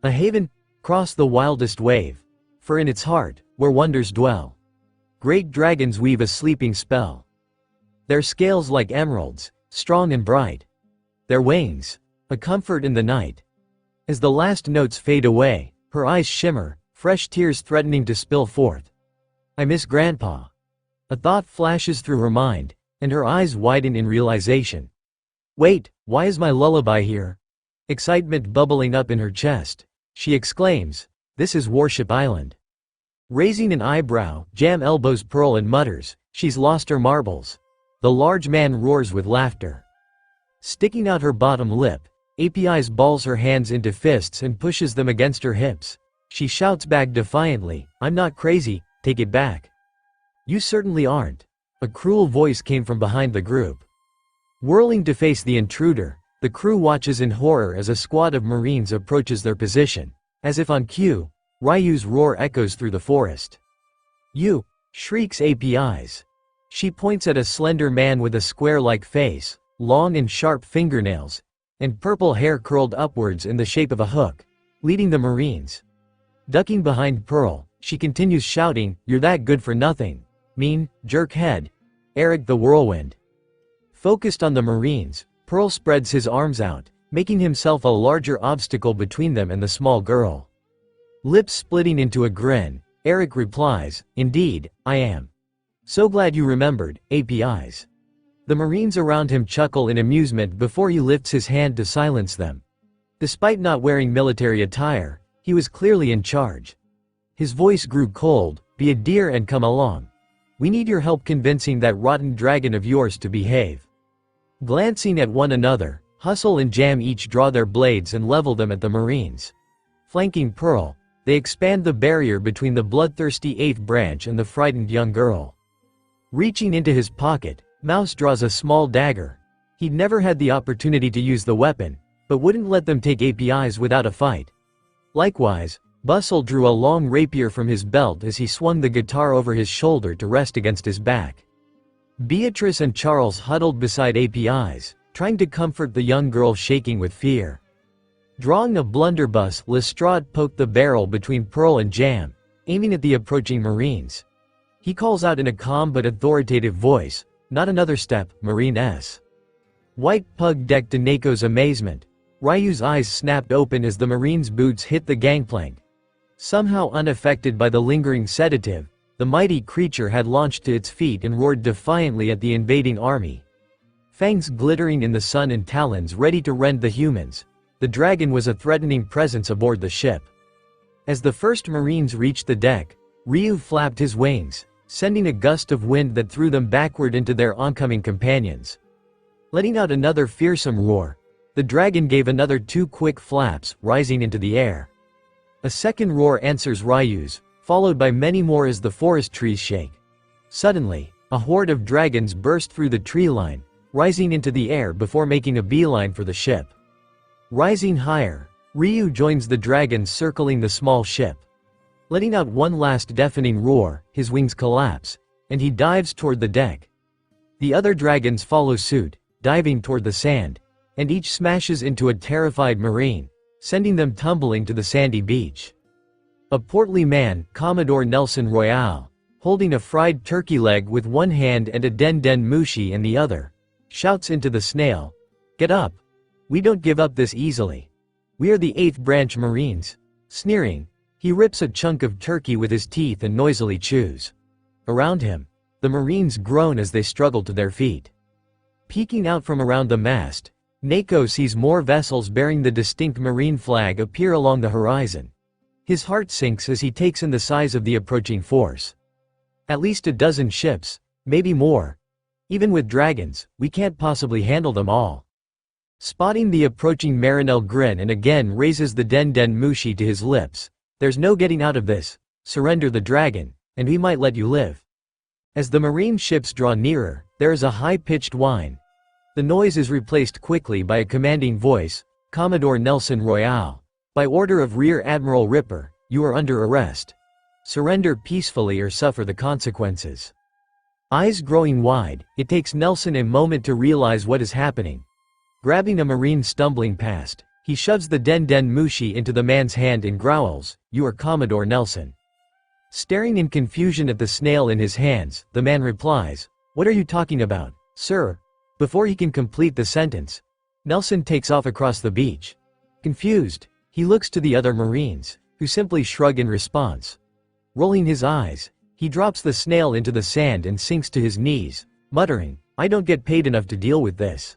A haven, cross the wildest wave. For in its heart, where wonders dwell, great dragons weave a sleeping spell. Their scales like emeralds, strong and bright. Their wings, a comfort in the night. As the last notes fade away, her eyes shimmer, fresh tears threatening to spill forth. I miss Grandpa. A thought flashes through her mind, and her eyes widen in realization. Wait, why is my lullaby here? Excitement bubbling up in her chest, she exclaims, this is Warship Island. Raising an eyebrow, Jam elbows Pearl and mutters, she's lost her marbles. The large man roars with laughter. Sticking out her bottom lip, APIs balls her hands into fists and pushes them against her hips. She shouts back defiantly, I'm not crazy, take it back. You certainly aren't. A cruel voice came from behind the group. Whirling to face the intruder, the crew watches in horror as a squad of Marines approaches their position. As if on cue, Ryu's roar echoes through the forest. You! Shrieks APIs. She points at a slender man with a square-like face, long and sharp fingernails, and purple hair curled upwards in the shape of a hook, leading the Marines. Ducking behind Pearl, she continues shouting, you're that good for nothing. Mean, jerk head. Eric the Whirlwind. Focused on the Marines, Pearl spreads his arms out, making himself a larger obstacle between them and the small girl. Lips splitting into a grin, Eric replies, indeed, I am. So glad you remembered, APIs. The Marines around him chuckle in amusement before he lifts his hand to silence them. Despite not wearing military attire, he was clearly in charge. His voice grew cold, be a dear and come along. We need your help convincing that rotten dragon of yours to behave." Glancing at one another, Hustle and Jam each draw their blades and level them at the Marines. Flanking Pearl, they expand the barrier between the bloodthirsty 8th branch and the frightened young girl. Reaching into his pocket, Mouse draws a small dagger. He'd never had the opportunity to use the weapon, but wouldn't let them take APIs without a fight. Likewise, Bustle drew a long rapier from his belt as he swung the guitar over his shoulder to rest against his back. Beatrice and Charles huddled beside APIs, trying to comfort the young girl shaking with fear. Drawing a blunderbuss, Lestrade poked the barrel between Pearl and Jam, aiming at the approaching Marines. He calls out in a calm but authoritative voice, "Not another step, Marine S." White Pug decked to Nako's amazement. Ryu's eyes snapped open as the Marine's boots hit the gangplank. Somehow unaffected by the lingering sedative, the mighty creature had launched to its feet and roared defiantly at the invading army. Fangs glittering in the sun and talons ready to rend the humans, the dragon was a threatening presence aboard the ship. As the first Marines reached the deck, Ryu flapped his wings, sending a gust of wind that threw them backward into their oncoming companions. Letting out another fearsome roar, the dragon gave another 2 quick flaps, rising into the air. A second roar answers Ryu's, followed by many more as the forest trees shake. Suddenly, a horde of dragons burst through the tree line, rising into the air before making a beeline for the ship. Rising higher, Ryu joins the dragons circling the small ship. Letting out one last deafening roar, his wings collapse, and he dives toward the deck. The other dragons follow suit, diving toward the sand, and each smashes into a terrified Marine, sending them tumbling to the sandy beach. A portly man, Commodore Nelson Royale, holding a fried turkey leg with one hand and a den mushi in the other, shouts into the snail, "Get up! We don't give up this easily. We are the 8th Branch Marines." Sneering, he rips a chunk of turkey with his teeth and noisily chews. Around him, the Marines groan as they struggle to their feet. Peeking out from around the mast, Nako sees more vessels bearing the distinct Marine flag appear along the horizon. His heart sinks as he takes in the size of the approaching force. At least a dozen ships, maybe more. Even with dragons, we can't possibly handle them all. Spotting the approaching Marinelle grin and again raises the den mushi to his lips. "There's no getting out of this. Surrender the dragon, and we might let you live." As the Marine ships draw nearer, there is a high-pitched whine. The noise is replaced quickly by a commanding voice, "Commodore Nelson Royale. By order of Rear Admiral Ripper, you are under arrest. Surrender peacefully or suffer the consequences." Eyes growing wide, it takes Nelson a moment to realize what is happening. Grabbing a Marine stumbling past, he shoves the den mushi into the man's hand and growls, "You are Commodore Nelson." Staring in confusion at the snail in his hands, the man replies, "What are you talking about, sir?" Before he can complete the sentence, Nelson takes off across the beach. Confused, he looks to the other Marines, who simply shrug in response. Rolling his eyes, he drops the snail into the sand and sinks to his knees, muttering, "I don't get paid enough to deal with this."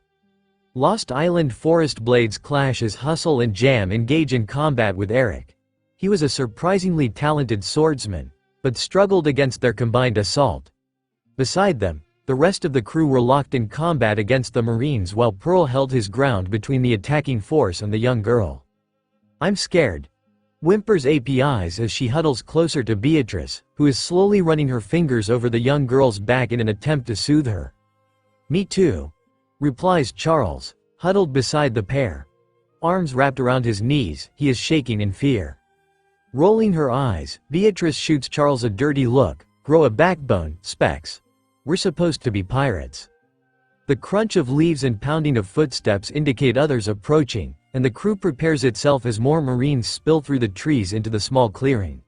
Lost Island forest blades clash as Hustle and Jam engage in combat with Eric. He was a surprisingly talented swordsman, but struggled against their combined assault. Beside them, the rest of the crew were locked in combat against the Marines while Pearl held his ground between the attacking force and the young girl. "I'm scared," whimpers APIs as she huddles closer to Beatrice, who is slowly running her fingers over the young girl's back in an attempt to soothe her. "Me too," replies Charles, huddled beside the pair. Arms wrapped around his knees, he is shaking in fear. Rolling her eyes, Beatrice shoots Charles a dirty look, "Grow a backbone, Specs. We're supposed to be pirates." The crunch of leaves and pounding of footsteps indicate others approaching, and the crew prepares itself as more Marines spill through the trees into the small clearing.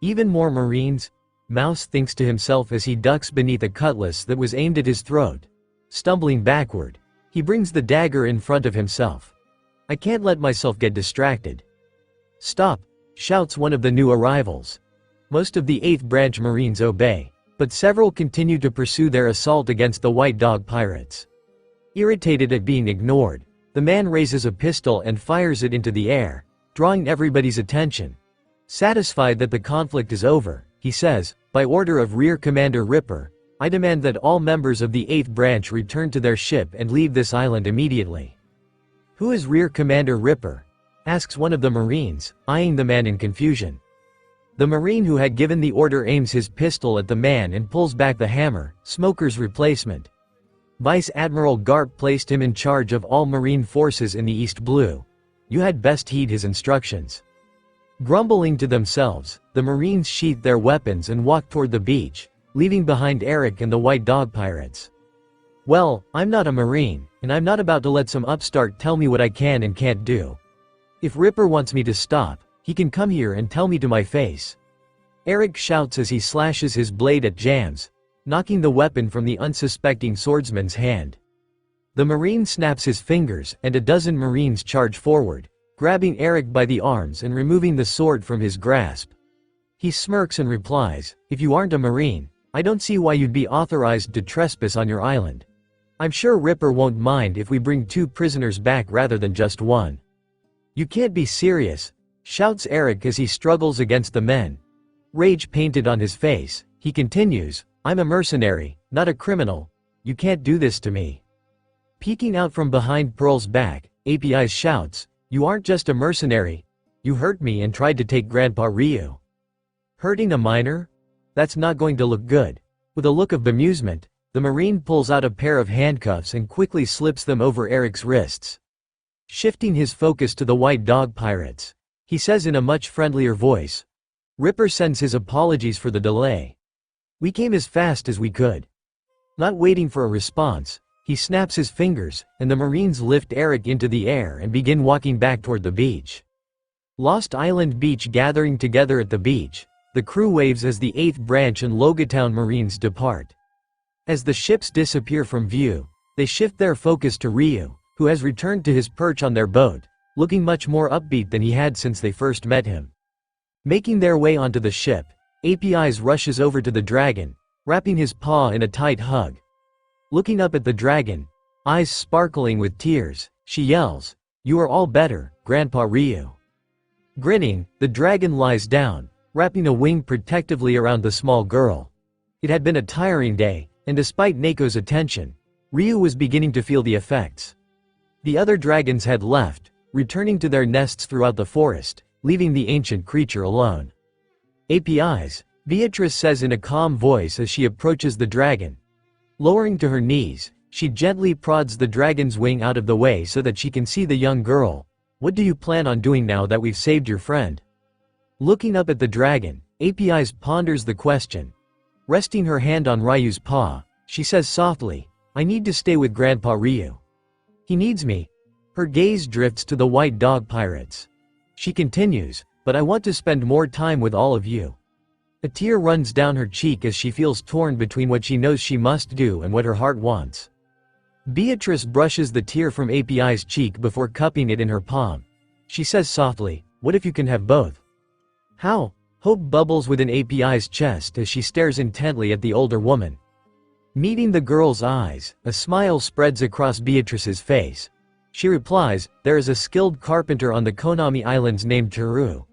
"Even more Marines?" Mouse thinks to himself as he ducks beneath a cutlass that was aimed at his throat. Stumbling backward, he brings the dagger in front of himself. "I can't let myself get distracted." "Stop!" shouts one of the new arrivals. Most of the 8th Branch Marines obey, but several continue to pursue their assault against the White Dog pirates. Irritated at being ignored, the man raises a pistol and fires it into the air, drawing everybody's attention. Satisfied that the conflict is over, he says, "By order of Rear Commander Ripper, I demand that all members of the 8th branch return to their ship and leave this island immediately." "Who is Rear Commander Ripper?" asks one of the Marines, eyeing the man in confusion. The Marine who had given the order aims his pistol at the man and pulls back the hammer, Smoker's replacement. Vice Admiral Garp placed him in charge of all Marine forces in the East Blue. You had best heed his instructions. Grumbling to themselves, the Marines sheathed their weapons and walked toward the beach, leaving behind Eric and the White Dog Pirates. "Well, I'm not a Marine, and I'm not about to let some upstart tell me what I can and can't do. If Ripper wants me to stop, he can come here and tell me to my face." Eric shouts as he slashes his blade at Jams, knocking the weapon from the unsuspecting swordsman's hand. The Marine snaps his fingers and a dozen Marines charge forward, grabbing Eric by the arms and removing the sword from his grasp. He smirks and replies, "If you aren't a Marine, I don't see why you'd be authorized to trespass on your island. I'm sure Ripper won't mind if we bring 2 prisoners back rather than just 1. "You can't be serious," shouts Eric as he struggles against the men. Rage painted on his face, he continues, "I'm a mercenary, not a criminal. You can't do this to me." Peeking out from behind Pearl's back, API shouts, "You aren't just a mercenary. You hurt me and tried to take Grandpa Ryu." Hurting a minor? That's not going to look good. With a look of bemusement, the Marine pulls out a pair of handcuffs and quickly slips them over Eric's wrists. Shifting his focus to the White Dog Pirates, he says in a much friendlier voice, "Ripper sends his apologies for the delay. We came as fast as we could." Not waiting for a response, he snaps his fingers, and the Marines lift Eric into the air and begin walking back toward the beach. Lost Island Beach. Gathering together at the beach, the crew waves as the 8th Branch and Logatown Marines depart. As the ships disappear from view, they shift their focus to Ryu, who has returned to his perch on their boat, looking much more upbeat than he had since they first met him. Making their way onto the ship, APIs rushes over to the dragon, wrapping his paw in a tight hug. Looking up at the dragon, eyes sparkling with tears, she yells, "You are all better, Grandpa Ryu." Grinning, the dragon lies down, wrapping a wing protectively around the small girl. It had been a tiring day, and despite Neko's attention, Ryu was beginning to feel the effects. The other dragons had left, returning to their nests throughout the forest, leaving the ancient creature alone. "APIs," Beatrice says in a calm voice as she approaches the dragon. Lowering to her knees, she gently prods the dragon's wing out of the way so that she can see the young girl. "What do you plan on doing now that we've saved your friend?" Looking up at the dragon, APIs ponders the question. Resting her hand on Ryu's paw, she says softly, "I need to stay with Grandpa Ryu. He needs me." Her gaze drifts to the White Dog Pirates. She continues, "But I want to spend more time with all of you." A tear runs down her cheek as she feels torn between what she knows she must do and what her heart wants. Beatrice brushes the tear from API's cheek before cupping it in her palm. She says softly, "What if you can have both?" "How?" Hope bubbles within API's chest as she stares intently at the older woman. Meeting the girl's eyes, a smile spreads across Beatrice's face. She replies, "There is a skilled carpenter on the Konami Islands named Teru.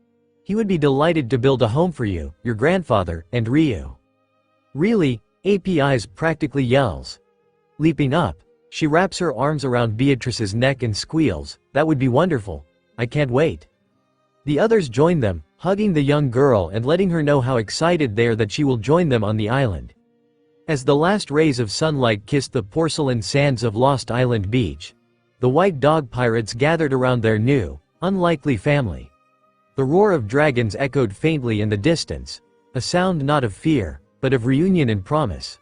He would be delighted to build a home for you, your grandfather, and Ryu." "Really?" APIs practically yells. Leaping up, she wraps her arms around Beatrice's neck and squeals, "That would be wonderful. I can't wait." The others join them, hugging the young girl and letting her know how excited they are that she will join them on the island. As the last rays of sunlight kissed the porcelain sands of Lost Island Beach, the White Dog Pirates gathered around their new, unlikely family. The roar of dragons echoed faintly in the distance, a sound not of fear, but of reunion and promise.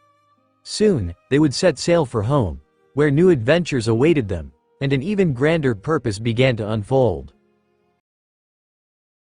Soon, they would set sail for home, where new adventures awaited them, and an even grander purpose began to unfold.